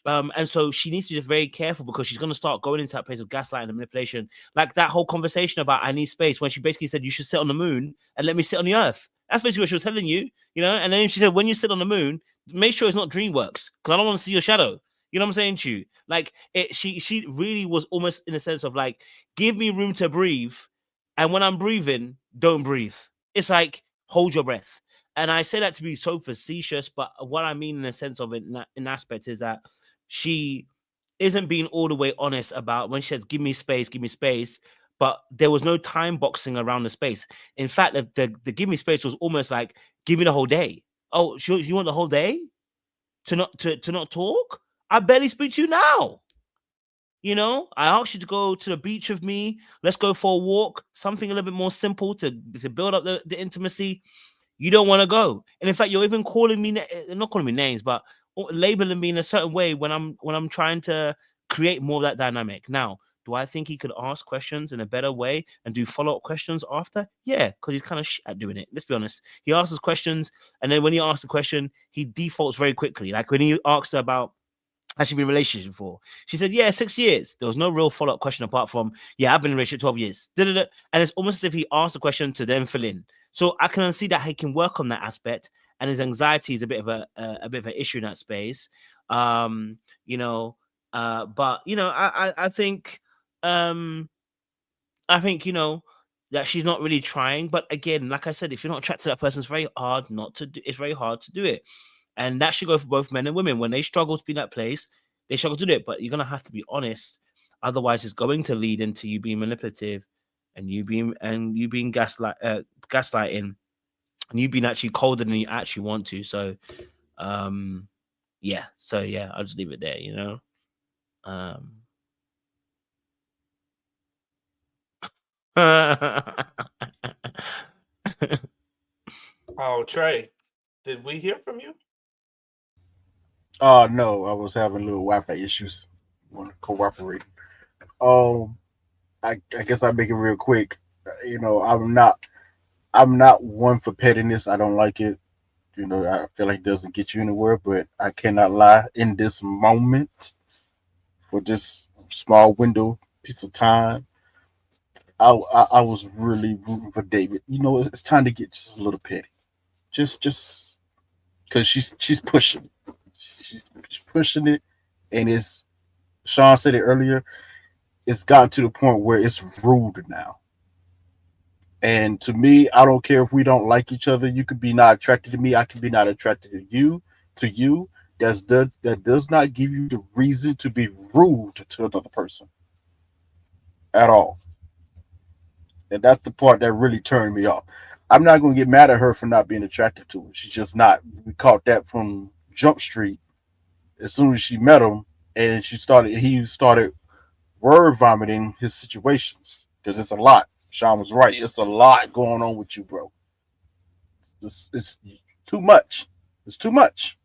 And so she needs to be very careful because she's going to start going into that place of gaslighting and manipulation. Like that whole conversation about I need space, when she basically said you should sit on the moon and let me sit on the earth. That's basically what she was telling you, And then she said, when you sit on the moon, make sure it's not DreamWorks because I don't want to see your shadow. You know what I'm saying to you? Like she really was almost in a sense of like, give me room to breathe. And when I'm breathing, don't breathe. It's like, hold your breath. And I say that to be so facetious, but what I mean in a sense of it, in aspect, is that she isn't being all the way honest about when she says, give me space, but there was no time boxing around the space. In fact, the give me space was almost like, give me the whole day. Oh, you want the whole day to not talk? I barely speak to you now. I asked you to go to the beach with me. Let's go for a walk, something a little bit more simple to build up the intimacy. You don't want to go. And in fact, you're even calling me, not calling me names, but labeling me in a certain way when I'm trying to create more of that dynamic. Now, do I think he could ask questions in a better way and do follow-up questions after? Yeah, because he's kind of shit at doing it. Let's be honest. He asks us questions, and then when he asks a question, he defaults very quickly. Like when he asked her about, has she been in a relationship before? She said, yeah, 6 years. There was no real follow-up question apart from, yeah, I've been in a relationship 12 years. And it's almost as if he asked a question to then fill in. So I can see that he can work on that aspect, and his anxiety is a bit of an issue in that space. You know, but you know, I think you know that she's not really trying. But again, like I said, if you're not attracted to that person, it's very hard not to do. It's very hard to do it, and that should go for both men and women. When they struggle to be in that place, they struggle to do it. But you're gonna have to be honest, otherwise, it's going to lead into you being manipulative, and you being gaslighting, and you being actually colder than you actually want to. So, yeah. So yeah, I'll just leave it there. You know. Oh, Trey, did we hear from you? No, I was having little Wi-Fi issues. Want to cooperate. I guess I'll make it real quick. You know, I'm not one for pettiness. I don't like it. You know, I feel like it doesn't get you anywhere. But I cannot lie. In this moment, for this small window piece of time, I was really rooting for David. You know, it's time to get just a little petty. Just because she's pushing. She's pushing it, and it's Sean said it earlier. It's gotten to the point where it's rude now. And to me, I don't care if we don't like each other. You could be not attracted to me. I could be not attracted to you. That does not give you the reason to be rude to another person at all. And that's the part that really turned me off. I'm not going to get mad at her for not being attracted to him. She's just not. We caught that from Jump Street as soon as she met him, and he started word vomiting his situations because it's a lot. Sean was right. It's a lot going on with you, bro. It's too much. It's too much.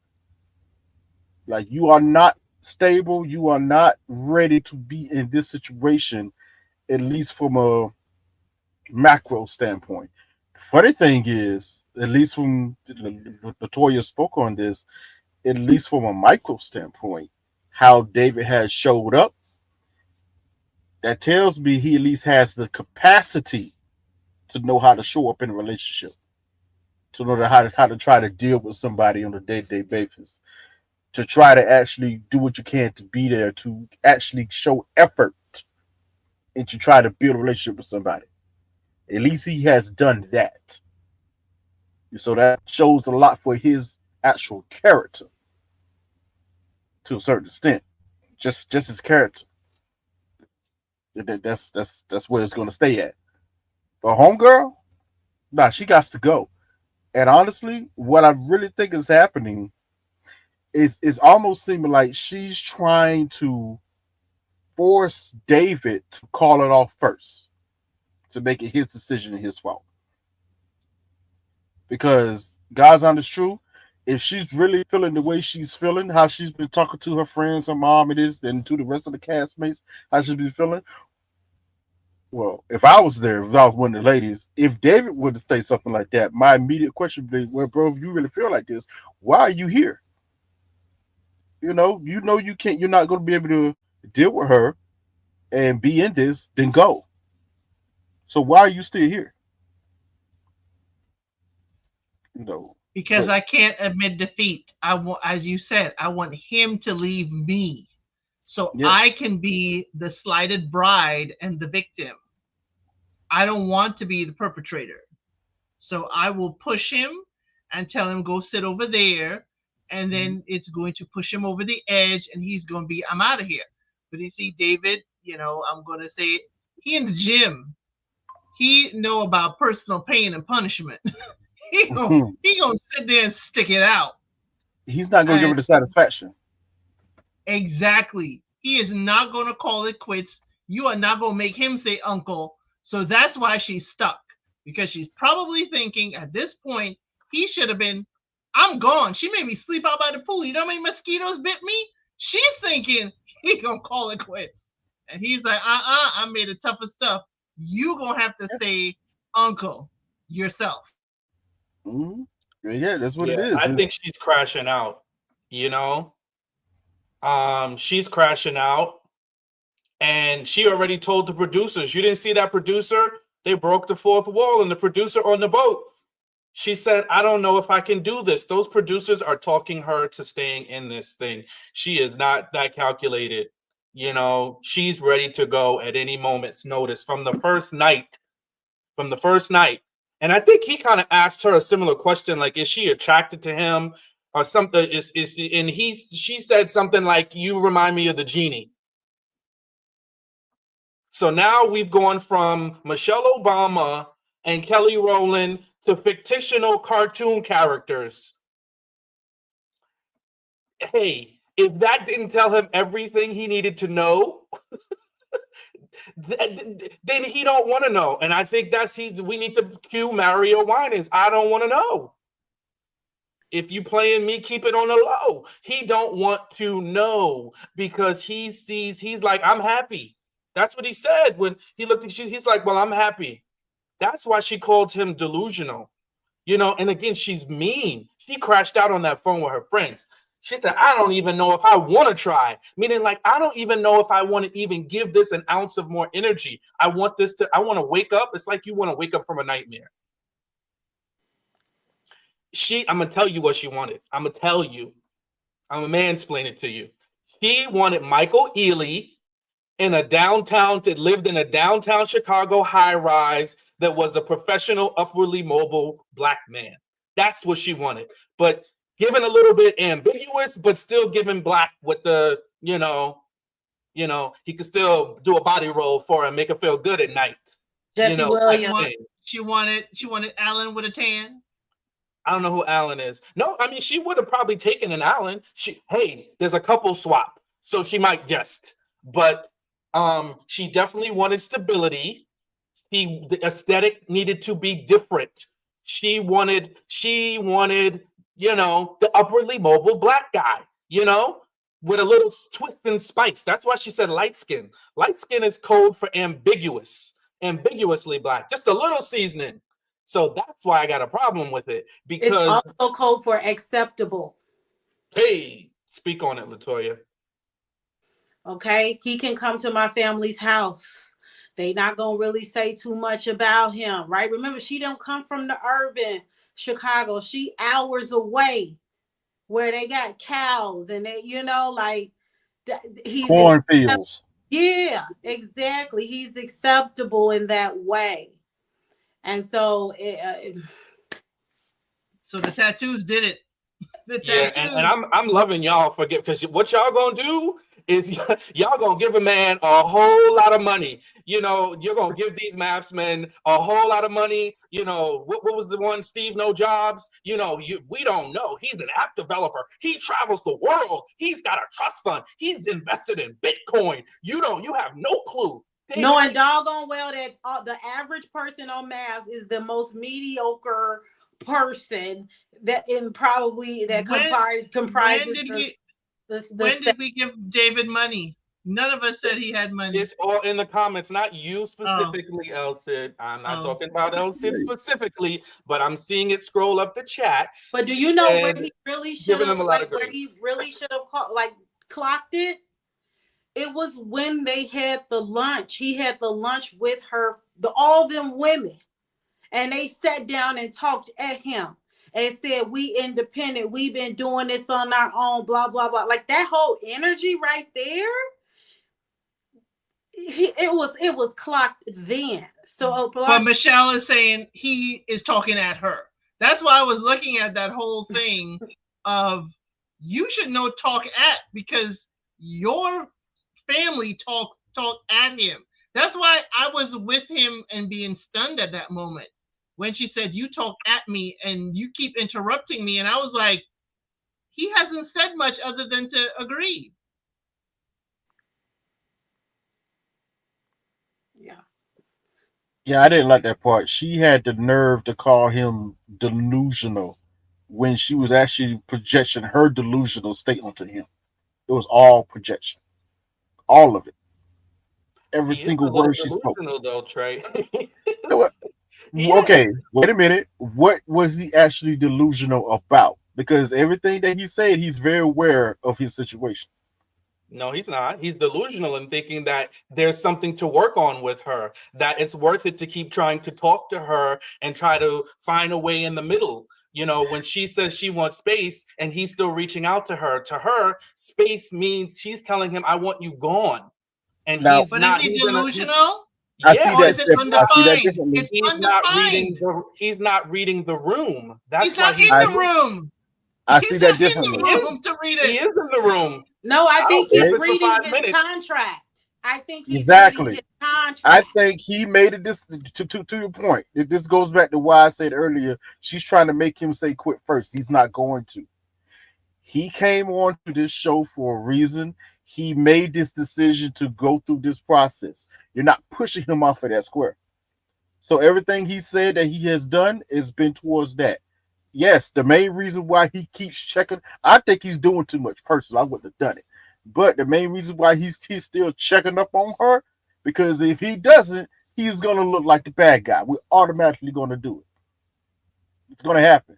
Like, you are not stable. You are not ready to be in this situation, at least from a macro standpoint. Funny thing is, at least from Latoya spoke on this, at least from a micro standpoint, how David has showed up, that tells me he at least has the capacity to know how to show up in a relationship, to know how to try to deal with somebody on a day-to-day basis, to try to actually do what you can to be there, to actually show effort, and to try to build a relationship with somebody. At least he has done that. So that shows a lot for his actual character, to a certain extent. Just his character. That's where it's going to stay at. But homegirl, nah, she got to go. And honestly, what I really think is happening is almost seeming like she's trying to force David to call it off first, to make it his decision and his fault. Because God's honest truth, if she's really feeling the way she's feeling, how she's been talking to her friends, her mom, and to the rest of the castmates, how she's been feeling. Well, if I was there, if I was one of the ladies, if David would have said something like that, my immediate question would be, well, bro, if you really feel like this, why are you here? You know you can't, you're not going to be able to deal with her and be in this, then go. So why are you still here? You know, because I can't admit defeat. I want, as you said, I want him to leave me so I can be the slighted bride and the victim. I don't want to be the perpetrator. So I will push him and tell him, go sit over there. And then it's going to push him over the edge, and he's going to be, I'm out of here. But you see, David, you know, I'm going to say, he in the gym, he know about personal pain and punishment. he gonna sit there and stick it out. He's not going to give her the satisfaction. Exactly. He is not going to call it quits. You are not going to make him say uncle. So that's why she's stuck, because she's probably thinking at this point, he should have been, I'm gone. She made me sleep out by the pool. You know how many mosquitoes bit me? She's thinking he going to call it quits. And he's like, I made the toughest stuff. You going to have to say uncle yourself. Mm-hmm. Yeah, that's what it is. I think she's crashing out, you know? She's crashing out. And she already told the producers. You didn't see that producer? They broke the fourth wall, and the producer on the boat She said, I don't know if I can do this. Those producers are talking her to staying in this thing. She is not that calculated. You know, she's ready to go at any moment's notice from the first night. From the first night. And I think he kind of asked her a similar question, like, is she attracted to him or something? She said something like, you remind me of the genie. So now we've gone from Michelle Obama and Kelly Rowland to fictional cartoon characters. Hey, if that didn't tell him everything he needed to know, then he don't want to know. And I think we need to cue Mario Winans. I don't want to know. If you playing me, keep it on the low. He don't want to know because he's like, I'm happy. That's what he said when he looked at he's like, well, I'm happy. That's why she called him delusional. You know, and again, she's mean. She crashed out on that phone with her friends. She said, I don't even know if I want to try. Meaning, like, I don't even know if I want to even give this an ounce of more energy. I want to wake up. It's like you want to wake up from a nightmare. I'm going to tell you what she wanted. I'm going to tell you. I'm going to mansplain it to you. She wanted Michael Ealy lived in a downtown Chicago high-rise that was a professional, upwardly mobile black man. That's what she wanted. But given a little bit ambiguous, but still giving black with the, you know, he could still do a body roll for her and make her feel good at night. Jesse Williams. She wanted Allan with a tan. I don't know who Allan is. No, I mean, she would have probably taken an Allan. There's a couple swap, so she might just. But she definitely wanted stability. The aesthetic needed to be different. She wanted, you know, the upwardly mobile black guy, you know, with a little twist and spice. That's why she said light skin. Light skin is code for ambiguously black, just a little seasoning. So that's why I got a problem with it, because it's also code for acceptable. Hey, speak on it, LaToya. Okay, he can come to my family's house. They not gonna really say too much about him, right? Remember, she don't come from the urban Chicago. She hours away, where they got cows and they, you know, like he's cornfields. Yeah, exactly. He's acceptable in that way, and so so the tattoos did it. And I'm loving y'all because what y'all gonna do is y'all gonna give a man a whole lot of money. You know, you're gonna give these maths men a whole lot of money. You know, what was the one, Steve No Jobs? You know, we don't know. He's an app developer. He travels the world. He's got a trust fund. He's invested in Bitcoin. You have no clue. Knowing doggone well that the average person on maths is the most mediocre person that comprises. When did we give David money? None of us said he had money. It's all in the comments, not you specifically, Elsid. I'm not talking about Elsid specifically, but I'm seeing it scroll up the chats. But do you know where he really should have clocked it? It was when they had the lunch. He had the lunch with all them women, and they sat down and talked at him and said, we independent, we've been doing this on our own, blah, blah, blah. Like that whole energy right there, it was clocked then. So but Michele is saying he is talking at her. That's why I was looking at that whole thing of you should know talk at, because your family talk at him. That's why I was with him and being stunned at that moment when she said, you talk at me and you keep interrupting me. And I was like, he hasn't said much other than to agree. Yeah, I didn't like that part. She had the nerve to call him delusional when she was actually projecting her delusional state onto him. It was all projection. All of it. Every single word she spoke. Though, Trey. Okay, wait a minute. What was he actually delusional about? Because everything that he said, he's very aware of his situation. No, he's not. He's delusional in thinking that there's something to work on with her, that it's worth it to keep trying to talk to her and try to find a way in the middle. You know, when she says she wants space and he's still reaching out to her, space means she's telling him, I want you gone. And Now, he's But not. is he He's gonna, delusional? I yeah, see Or that. is it Steph, I see that undefined? differently. It's he's not reading undefined. he's not reading the room. That's He's why not in the room. I He's see not that in the differently. room to read he it. is in the room. No, I think I'll he's do this for reading 5 his minutes. contract. I think he's Exactly. reading his contract. I think he made it this to your point. This goes back to why I said earlier, she's trying to make him say quit first. He's not going to. He came on to this show for a reason. He made this decision to go through this process. You're not pushing him off of that square. So everything he said that he has done has been towards that. Yes, the main reason why he keeps checking, I think he's doing too much personally. I wouldn't have done it. But the main reason why he's still checking up on her, because if he doesn't, he's going to look like the bad guy. We're automatically going to do it. It's going to happen.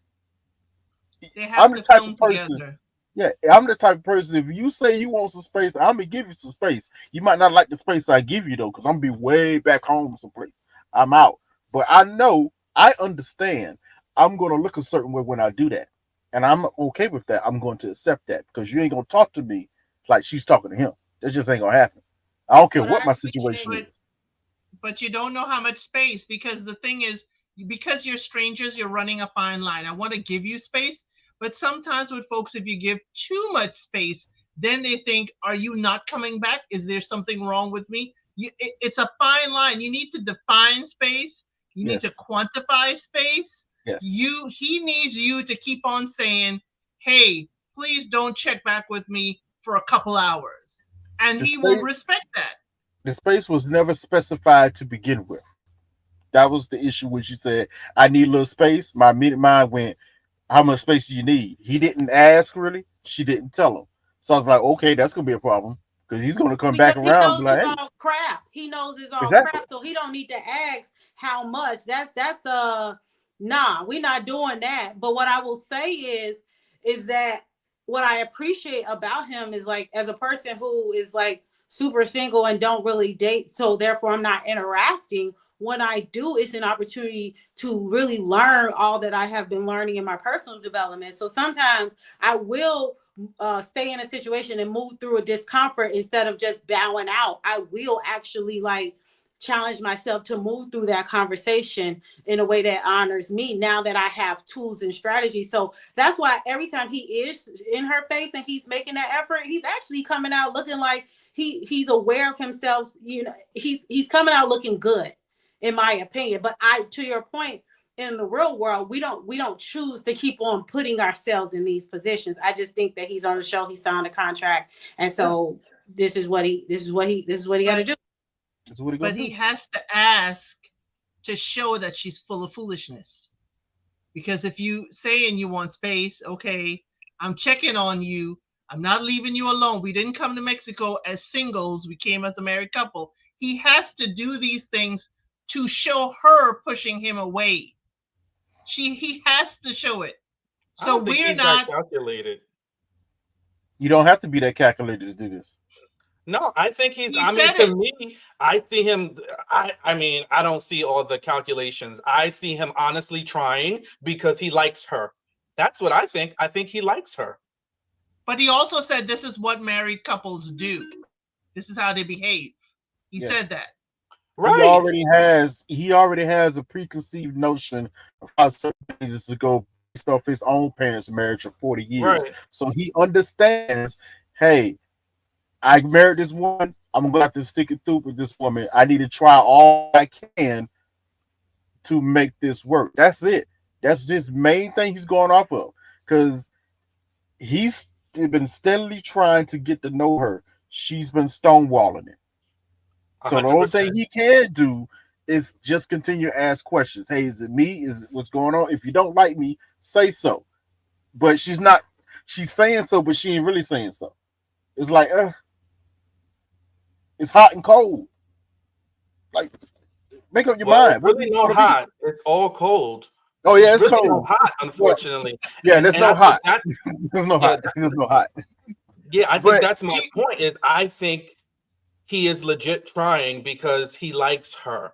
They have to film together. Yeah, I'm the type of person, if you say you want some space, I'm going to give you some space. You might not like the space I give you, though, because I'm going to be way back home someplace. I'm out. But I know, I understand, I'm going to look a certain way when I do that. And I'm okay with that. I'm going to accept that, because you ain't going to talk to me like she's talking to him. That just ain't going to happen. I don't care what my situation is. But you don't know how much space, because the thing is, because you're strangers, you're running a fine line. I want to give you space. But sometimes with folks, if you give too much space, then they think, are you not coming back? Is there something wrong with me? It's a fine line. You need to define space. You need to quantify space. Yes. He needs you to keep on saying, hey, please don't check back with me for a couple hours. And he will respect that. The space was never specified to begin with. That was the issue when she said, I need a little space. My mind went, how much space do you need? He didn't ask, really. She didn't tell him. So I was like, okay, that's going to be a problem, because he's going to come back around and be like, hey. All crap. He knows it's all crap, so he don't need to ask how much. That's nah, we're not doing that. But what I will say is that what I appreciate about him is, like, as a person who is like super single and don't really date, so therefore I'm not interacting. When I do, it's an opportunity to really learn all that I have been learning in my personal development. So sometimes I will stay in a situation and move through a discomfort instead of just bowing out. I will actually, like, challenge myself to move through that conversation in a way that honors me, now that I have tools and strategies. So that's why every time he is in her face and he's making that effort, he's actually coming out looking like he's aware of himself. You know, he's coming out looking good, in my opinion. But to your point, in the real world, we don't choose to keep on putting ourselves in these positions. I just think that he's on the show, he signed a contract, and so this is what he got to do. But he has to ask to show that she's full of foolishness. Because if you saying you want space, okay, I'm checking on you, I'm not leaving you alone. We didn't come to Mexico as singles, we came as a married couple. He has to do these things to show her pushing him away. He has to show it. So we're not calculated. You don't have to be that calculated to do this. No, I think to me, I see him. I mean, I don't see all the calculations. I see him honestly trying because he likes her. That's what I think. I think he likes her. But he also said this is what married couples do. This is how they behave. He said that. Right. He already has a preconceived notion of how certain things is to go based off his own parents' marriage for 40 years. Right. So he understands, hey, I married this woman, I'm going to have to stick it through with this woman. I need to try all I can to make this work. That's it. That's his main thing he's going off of. Because he's been steadily trying to get to know her. She's been stonewalling it. So 100%. The only thing he can do is just continue to ask questions. Hey, is it me? Is what's going on? If you don't like me, say so. But she's saying so, but she ain't really saying so. It's like, it's hot and cold. Like, make up your mind. It's really no hot. It's all cold. Oh yeah, it's really cold. No hot, unfortunately. Yeah, there's no hot. There's no hot. There's no hot. Yeah, I think that's my point. Is I think he is legit trying because he likes her,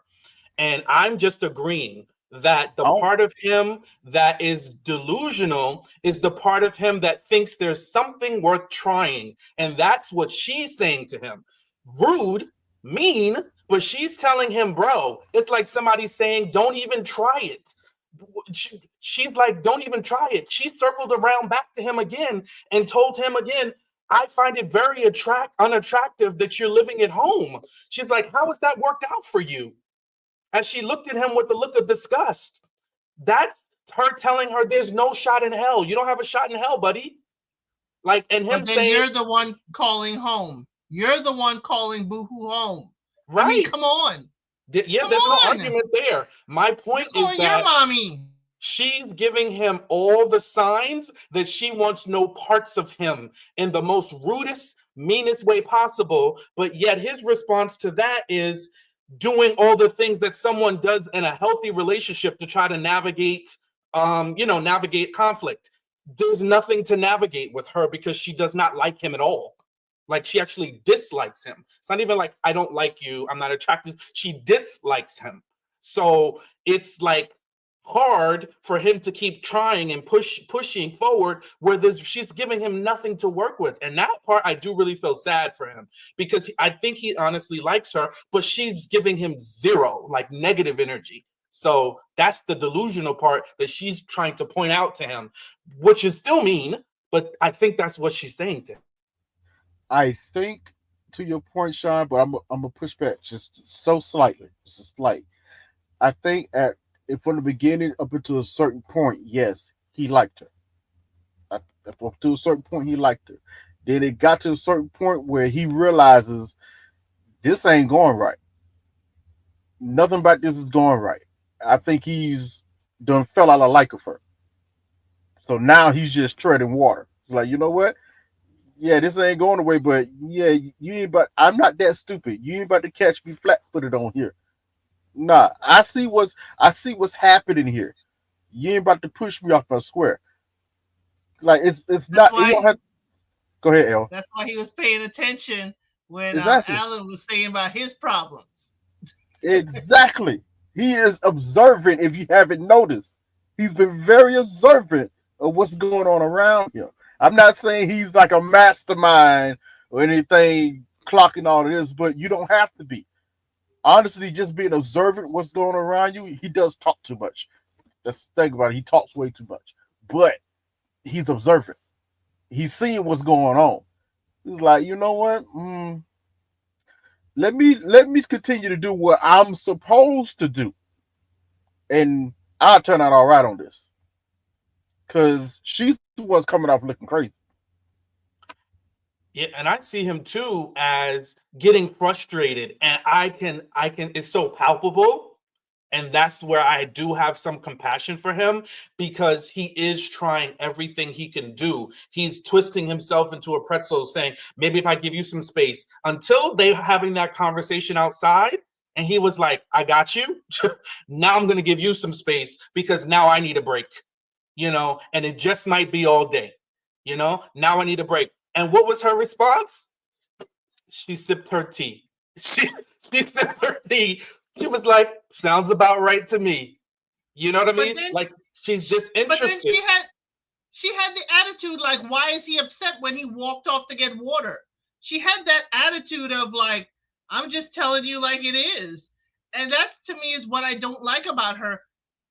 and I'm just agreeing that the part of him that is delusional is the part of him that thinks there's something worth trying, and that's what she's saying to him. Rude, mean, but she's telling him, bro, it's like somebody saying, don't even try it. She's like, don't even try it. She circled around back to him again and told him again, I find it very unattractive that you're living at home. She's like, how has that worked out for you? As she looked at him with the look of disgust. That's her telling her there's no shot in hell. You don't have a shot in hell, buddy. Like, and him saying, you're the one calling home. You're the one calling Boohoo home. Right. I mean, come on. Yeah, there's no argument there. My point is that your mommy. She's giving him all the signs that she wants no parts of him in the most rudest, meanest way possible. But yet his response to that is doing all the things that someone does in a healthy relationship to try to navigate, navigate conflict. There's nothing to navigate with her because she does not like him at all. Like, she actually dislikes him. It's not even like, I don't like you, I'm not attracted. She dislikes him. So it's like hard for him to keep trying and pushing forward where she's giving him nothing to work with. And that part, I do really feel sad for him because I think he honestly likes her, but she's giving him zero, like, negative energy. So that's the delusional part that she's trying to point out to him, which is still mean, but I think that's what she's saying to him. I think, to your point, Sean, but I'm gonna push back just so slightly, just a slight. I think from the beginning up until a certain point, yes, he liked her. Up to a certain point, he liked her. Then it got to a certain point where he realizes this ain't going right. Nothing about this is going right. I think he's done fell out of like of her. So now he's just treading water. He's like, you know what? Yeah, this ain't going away, but yeah, you ain't about. I'm not that stupid. You ain't about to catch me flat-footed on here. Nah, I see what's happening here. You ain't about to push me off my square. Like it's not. You don't have. Go ahead, El. That's why he was paying attention when Allan was saying about his problems. Exactly. He is observant. If you haven't noticed, he's been very observant of what's going on around him. I'm not saying he's like a mastermind or anything clocking all of this, but you don't have to be. Honestly, just being observant what's going on around you, he does talk too much. That's the thing about it. He talks way too much. But he's observant. He's seeing what's going on. He's like, you know what? Let me continue to do what I'm supposed to do. And I'll turn out all right on this. Because she's the one's coming off looking crazy. Yeah, and I see him too as getting frustrated, and I can it's so palpable, and that's where I do have some compassion for him because he is trying everything he can do. He's twisting himself into a pretzel saying, maybe if I give you some space, until they're having that conversation outside, and he was like, I got you. Now I'm going to give you some space because now I need a break, and it just might be all day, now I need a break. And what was her response? She sipped her tea. She sipped her tea. She was like, sounds about right to me. You know what I mean? Like, she's disinterested. But then she had the attitude like, why is he upset when he walked off to get water? She had that attitude of like, I'm just telling you like it is. And that to me is what I don't like about her.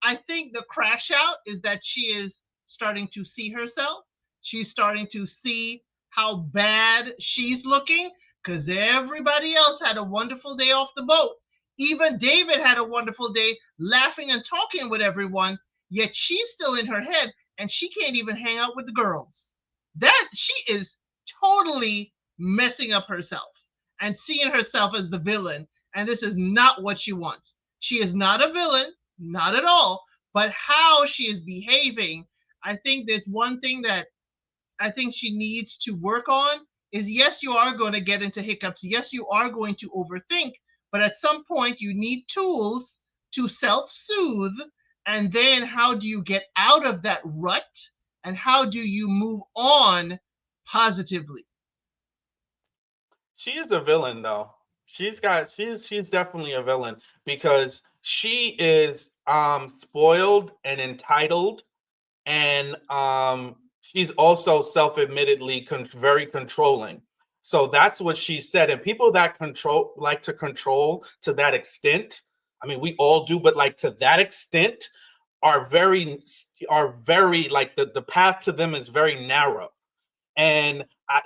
I think the crash out is that she is starting to see herself. She's starting to see how bad she's looking because everybody else had a wonderful day off the boat. Even David had a wonderful day laughing and talking with everyone, yet she's still in her head and she can't even hang out with the girls. That she is totally messing up herself and seeing herself as the villain. And this is not what she wants. She is not a villain, not at all, but how she is behaving. I think there's one thing that I think she needs to work on is, yes, you are going to get into hiccups. Yes, you are going to overthink, but at some point you need tools to self-soothe. And then how do you get out of that rut? And how do you move on positively? She is a villain, though. She's definitely a villain because she is spoiled and entitled, and she's also self-admittedly very controlling. So that's what she said. And people that like to control to that extent, I mean, we all do, but like to that extent, are very like the path to them is very narrow. And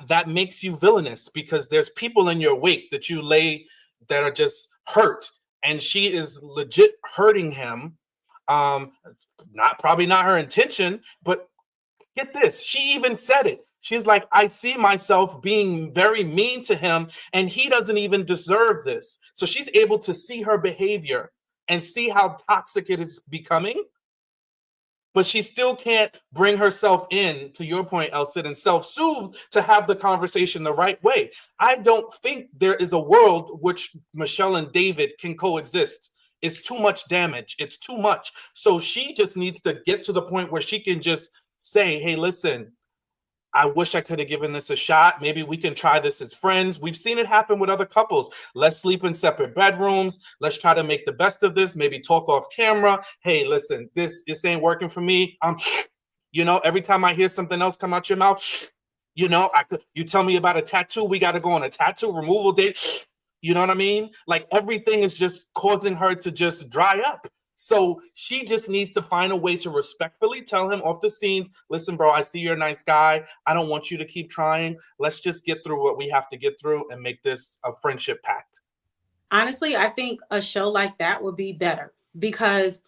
that makes you villainous because there's people in your wake that you lay that are just hurt, and she is legit hurting him. Probably not her intention, but get this, she even said it. She's like, I see myself being very mean to him, and he doesn't even deserve this. So she's able to see her behavior and see how toxic it is becoming. But she still can't bring herself in, to your point, Elsid, and self-soothe to have the conversation the right way. I don't think there is a world which Michele and David can coexist. It's too much damage. It's too much. So she just needs to get to the point where she can just say, hey, listen, I wish I could have given this a shot. Maybe we can try this as friends. We've seen it happen with other couples. Let's sleep in separate bedrooms. Let's try to make the best of this. Maybe talk off camera. Hey, listen, this ain't working for me. Every time I hear something else come out your mouth, you tell me about a tattoo. We got to go on a tattoo removal date. You know what I mean? Like everything is just causing her to just dry up. So she just needs to find a way to respectfully tell him off the scenes, listen, bro, I see you're a nice guy. I don't want you to keep trying. Let's just get through what we have to get through and make this a friendship pact. Honestly, I think a show like that would be better because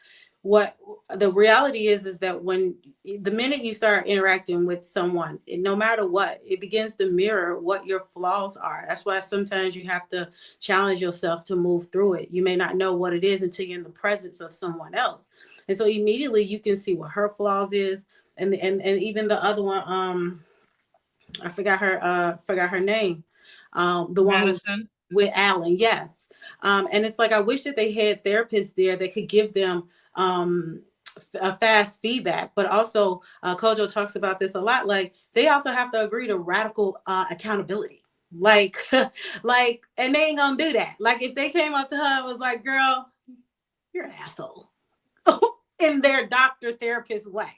what the reality is that when the minute you start interacting with someone, no matter what, it begins to mirror what your flaws are. That's why sometimes you have to challenge yourself to move through it. You may not know what it is until you're in the presence of someone else. And so immediately you can see what her flaws is. And even the other one, I forgot her name. The one Madison with Allan. Yes. And it's like, I wish that they had therapists there that could give them a fast feedback, but also Kojo talks about this a lot. Like they also have to agree to radical accountability. Like, and they ain't gonna do that. Like if they came up to her and was like, girl, you're an asshole in their doctor therapist way.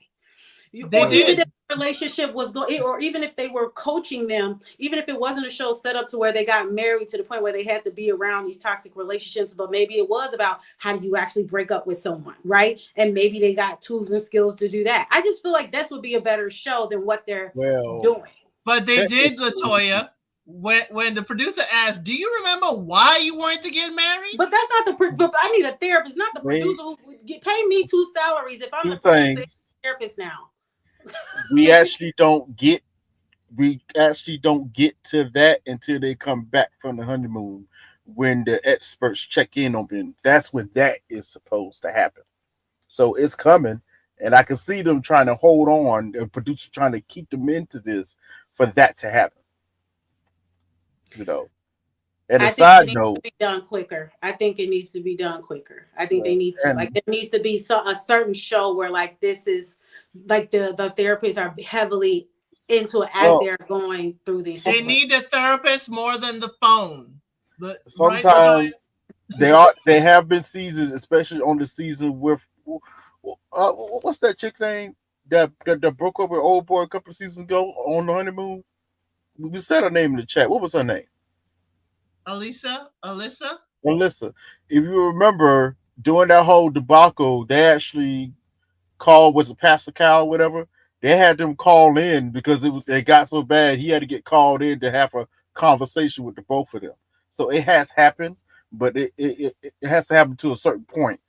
They did. Even if the relationship was going, or even if they were coaching them, even if it wasn't a show set up to where they got married to the point where they had to be around these toxic relationships, but maybe it was about how do you actually break up with someone, right? And maybe they got tools and skills to do that. I just feel like this would be a better show than what they're doing. But they did, Latoya. When the producer asked, do you remember why you wanted to get married? But that's not but I need a therapist, not the producer who would pay me 2 salaries if I'm the producer therapist now. we actually don't get to that until they come back from the honeymoon, when the experts check in on them. That's when that is supposed to happen. So it's coming, and I can see them trying to hold on, the producer trying to keep them into this for that to happen. And a side note, be done quicker. I think it needs to be done quicker. I think they need to there needs to be a certain show where like this is like the therapists are heavily into it as they're going through these. They need the therapist more than the phone. Sometimes they have been seasons, especially on the season with what's that chick name that broke up with old boy a couple of seasons ago on the honeymoon? We said her name in the chat. What was her name? Alyssa. If you remember, during that whole debacle, they actually called, was it Pastor Cal or whatever? They had them call in because it got so bad he had to get called in to have a conversation with the both of them. So it has happened, but it has to happen to a certain point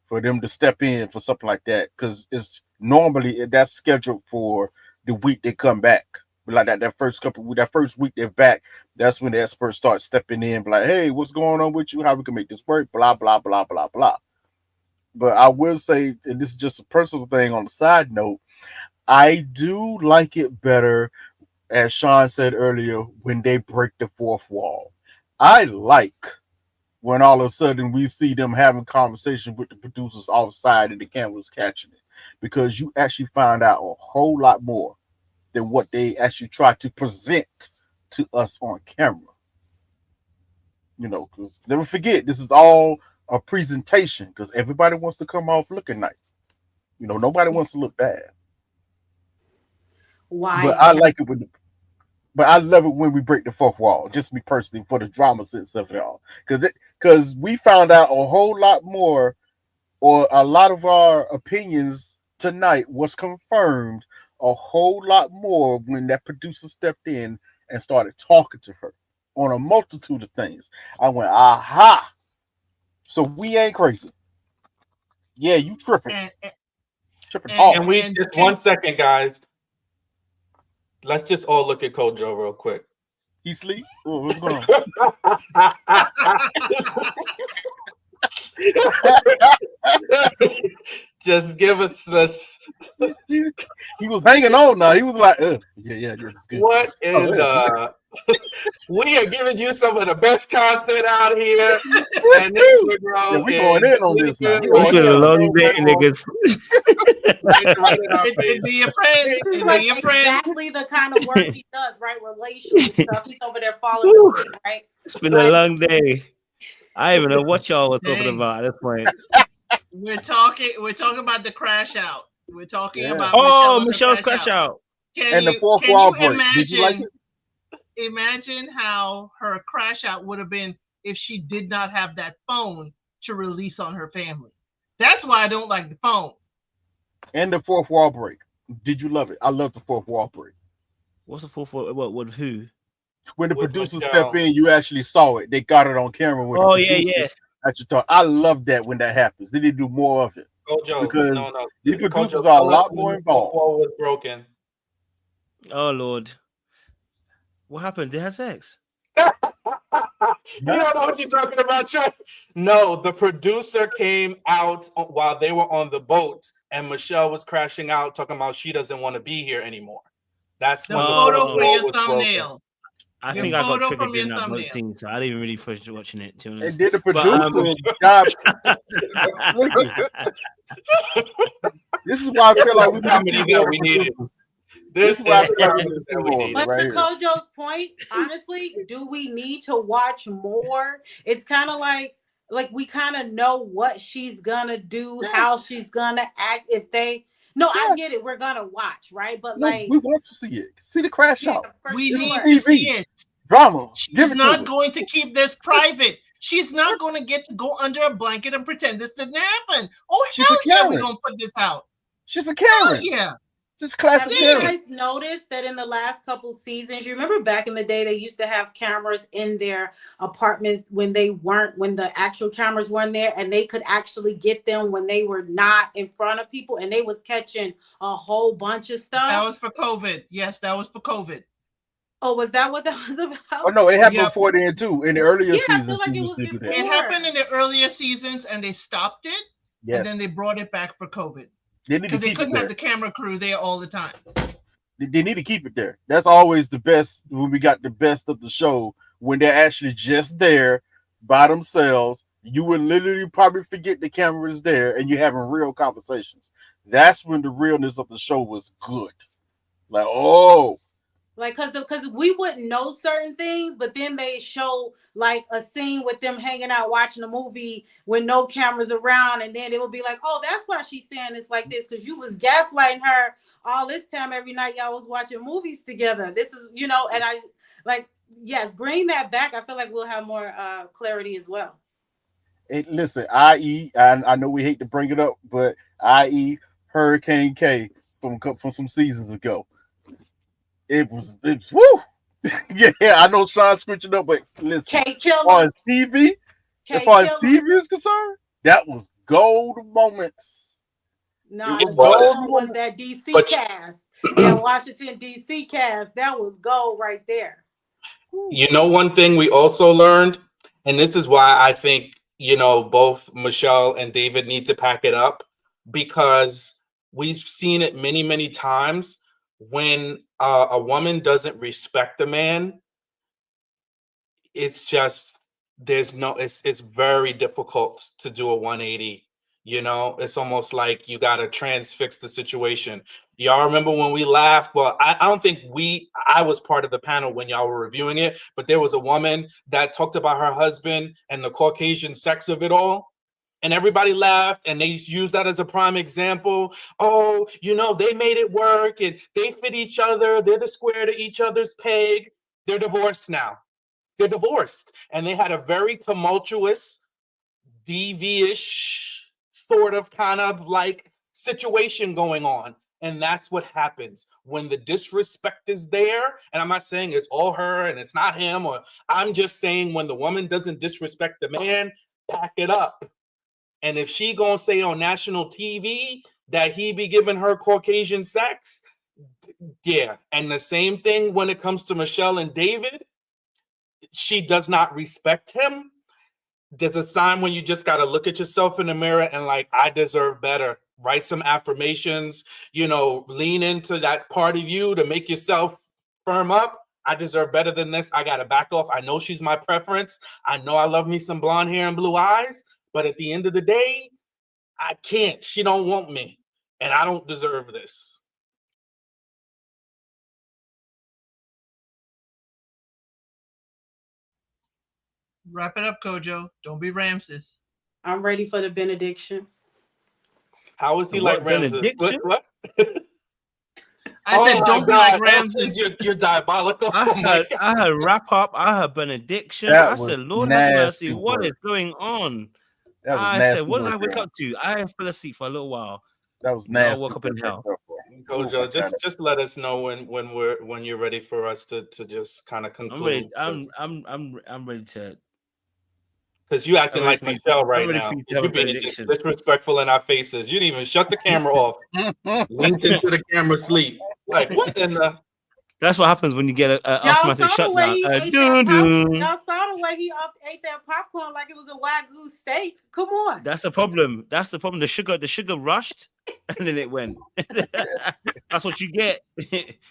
for them to step in for something like that, because it's normally that's scheduled for the week they come back. Like that first week they're back, that's when the experts start stepping in, like, hey, what's going on with you? How we can make this work? Blah, blah, blah, blah, blah. But I will say, and this is just a personal thing on the side note, I do like it better, as Sean said earlier, when they break the fourth wall. I like when all of a sudden we see them having conversation with the producers outside and the cameras catching it, because you actually find out a whole lot more than what they actually try to present to us on camera. You know, because never forget, this is all a presentation because everybody wants to come off looking nice. You know, nobody wants to look bad. But Wise. I like it but I love it when we break the fourth wall. Just me personally, for the drama sense of it all, because we found out a whole lot more, or a lot of our opinions tonight was confirmed a whole lot more when that producer stepped in and started talking to her on a multitude of things. I went, aha! So we ain't crazy. Yeah, you tripping. Tripping hard. And we just 1 second, guys. Let's just all look at Kojo real quick. He sleep? Oh, what's going on? Just give us this. He was hanging on now. He was like, yeah, this is good. What in the... We are giving you some of the best content out here. And we're going in on this now. It's been a long day, niggas. It'd be a friend. This is like exactly the kind of work he does, right? Relational stuff. He's over there following the scene, right? It's been a long day. I don't even know what y'all was talking about at this point. We're talking about the crash out. We're talking about Michelle's crash out. And the fourth wall break. Did you like it? Imagine how her crash out would have been if she did not have that phone to release on her family. That's why I don't like the phone. And the fourth wall break. Did you love it? I love the fourth wall break. What's the fourth wall? What? Who? When the producers step in, you actually saw it. They got it on camera. Oh yeah. I love that when that happens. They need to do more of it. Kojo, because no. these producers are a lot more involved. The wall was broken. Oh Lord. What happened? They had sex. You don't know what you're talking about, Chuck. No, the producer came out while they were on the boat, and Michele was crashing out, talking about she doesn't want to be here anymore. That's the photo for your thumbnail. I think I got triggered during that boat scene, so I didn't even really finish watching it. To be honest. And did the producer job? This is why I feel like we need it. This is why I feel like we need But to Kojo's point, honestly, do we need to watch more? It's kind of like we kind of know what she's gonna do, how she's gonna act. If they I get it, we're gonna watch, right? But like we want to see it. See the crash out. We need to see it. Drama. She's not going to keep this private. She's not going to get to go under a blanket and pretend this didn't happen. Oh, hell yeah, we're going to put this out. She's a Karen. Yeah. Just classic Karen. Have you guys noticed that in the last couple seasons, you remember back in the day, they used to have cameras in their apartments when the actual cameras weren't there, and they could actually get them when they were not in front of people, and they was catching a whole bunch of stuff. That was for COVID. Yes, that was for COVID. Oh, was that what that was about? Oh no, it happened before then too. In the earlier seasons, I feel like it was before. It happened in the earlier seasons, and they stopped it. Yes. And then they brought it back for COVID. Because they couldn't have the camera crew there all the time. They need to keep it there. That's always the best when we got the best of the show, when they're actually just there by themselves. You would literally probably forget the camera is there and you're having real conversations. That's when the realness of the show was good. Like, because we wouldn't know certain things, but then they show like a scene with them hanging out watching a movie with no cameras around, and then it would be like, oh, that's why she's saying it's like this, because you was gaslighting her all this time every night y'all was watching movies together. This is, and I like, yes, bring that back. I feel like we'll have more clarity as well. Listen, i.e., I know we hate to bring it up, but i.e. Hurricane K from some seasons ago. It was woo. Yeah, I know Sean switching up, but listen, as far as TV is concerned, that was gold moments. No, the gold was that DC cast, that Washington DC cast. That was gold right there. You know, one thing we also learned, and this is why I think both Michele and David need to pack it up, because we've seen it many, many times. When a woman doesn't respect a man, it's just it's very difficult to do a 180. You know, it's almost like you got to transfix the situation. Y'all remember when we laughed? Well, I don't think I was part of the panel when y'all were reviewing it, but there was a woman that talked about her husband and the Caucasian sex of it all. And everybody laughed, and they used that as a prime example. Oh, you know, they made it work, and they fit each other. They're the square to each other's peg. They're divorced now. They're divorced. And they had a very tumultuous, DV-ish sort of kind of like situation going on. And that's what happens when the disrespect is there. And I'm not saying it's all her and it's not him, or I'm just saying when the woman doesn't disrespect the man, pack it up. And if she gonna say on national TV that he be giving her Caucasian sex, yeah. And the same thing when it comes to Michele and David, she does not respect him. There's a time when you just got to look at yourself in the mirror and like, I deserve better. Write some affirmations, you know, lean into that part of you to make yourself firm up. I deserve better than this. I got to back off. I know she's my preference. I know I love me some blonde hair and blue eyes, but at the end of the day, I can't. She don't want me, and I don't deserve this. Wrap it up, Kojo. Don't be Ramses. I'm ready for the benediction. How is he like Ramses? What? I said, don't be like Ramses. You're diabolical. I heard wrap up. I heard benediction. I said, Lord have mercy, what is going on? I said, what did I wake up to? I fell asleep for a little while. That was nasty. I woke up in hell. Kojo, just let us know when you're ready for us to just kind of conclude. I'm ready to. Because you acting like Michele right now. You're being disrespectful in our faces. You didn't even shut the camera off. Winked into the camera sleep. Like, what in the... That's what happens when you get an automatic shutdown. Y'all saw the way he ate that popcorn like it was a Wagyu steak. Come on. That's the problem. The sugar rushed, and then it went. That's what you get.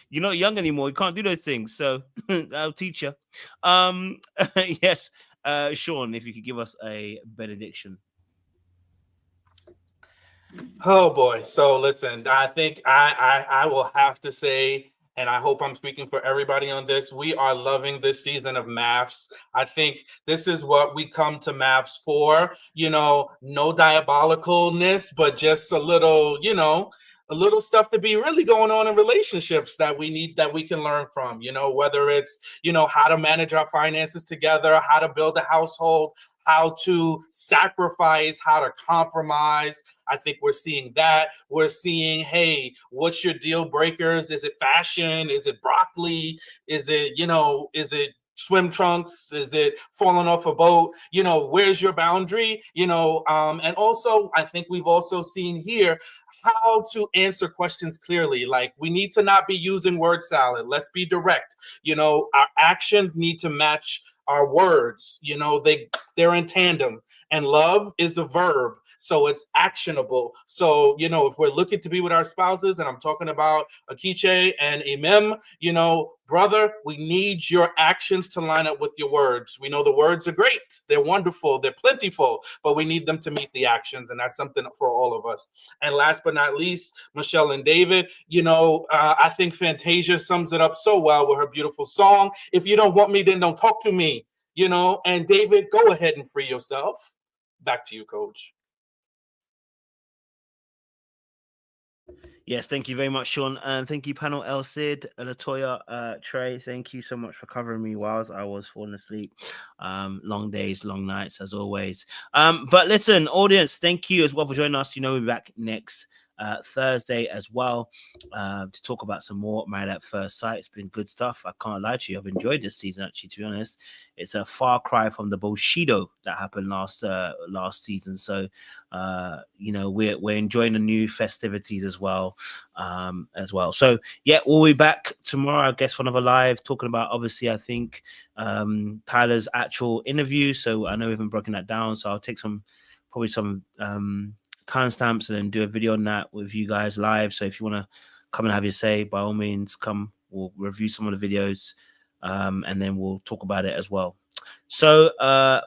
You're not young anymore. You can't do those things. So I'll teach you. Yes. Sean, if you could give us a benediction. Oh boy. So listen, I think I will have to say, and I hope I'm speaking for everybody on this, we are loving this season of MAFS. I think this is what we come to MAFS for, you know, no diabolicalness, but just a little, you know, a little stuff to be really going on in relationships that we need, that we can learn from, you know, whether it's, you know, how to manage our finances together, how to build a household, how to sacrifice, how to compromise. I think we're seeing that. We're seeing, hey, what's your deal breakers? Is it fashion? Is it broccoli? Is it, you know, is it swim trunks? Is it falling off a boat? You know, where's your boundary? You know, and also I think we've also seen here how to answer questions clearly. Like, we need to not be using word salad. Let's be direct. You know, our actions need to match our words. You know, they're in tandem, and love is a verb. So it's actionable. So, you know, if we're looking to be with our spouses, and I'm talking about Akiche and Imem, you know, brother, we need your actions to line up with your words. We know the words are great. They're wonderful. They're plentiful, but we need them to meet the actions. And that's something for all of us. And last but not least, Michele and David, you know, I think Fantasia sums it up so well with her beautiful song. If you don't want me, then don't talk to me, you know. And David, go ahead and free yourself. Back to you, Coach. Yes, thank you very much, Sean. And thank you, panel El Cid, Latoya, Trey. Thank you so much for covering me whilst I was falling asleep. Long days, long nights, as always. But listen, audience, thank you as well for joining us. You know, we'll be back next Thursday as well to talk about some more Married at First Sight. It's been good stuff. I can't lie to you. I've enjoyed this season, actually, to be honest. It's a far cry from the Bushido that happened last season. So, you know, we're enjoying the new festivities as well. So, yeah, we'll be back tomorrow, I guess, for another live, talking about, obviously, I think, Tyler's actual interview. So I know we haven't broken that down. So I'll take probably some timestamps and then do a video on that with you guys live. So if you want to come and have your say, by all means, come. We'll review some of the videos and then we'll talk about it as well. So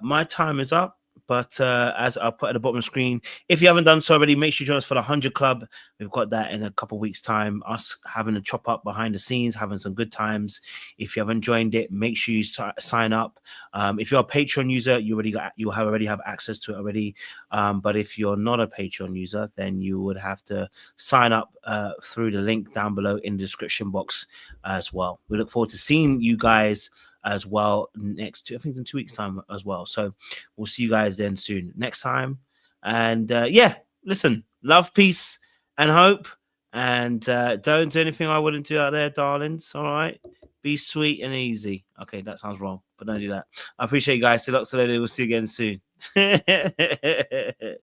my time is up. But as I'll put at the bottom of the screen, if you haven't done so already, make sure you join us for the 100 Club. We've got that in a couple of weeks' time. Us having a chop up behind the scenes, having some good times. If you haven't joined it, make sure you sign up. If you're a Patreon user, you already have access to it already. But if you're not a Patreon user, then you would have to sign up through the link down below in the description box as well. We look forward to seeing you guys as well I think in 2 weeks' time as well. So we'll see you guys then soon next time. And listen, love, peace, and hope. And don't do anything I wouldn't do out there, darlings. All right, be sweet and easy. Okay, that sounds wrong, but don't do that. I appreciate you guys. See you later. We'll see you again soon.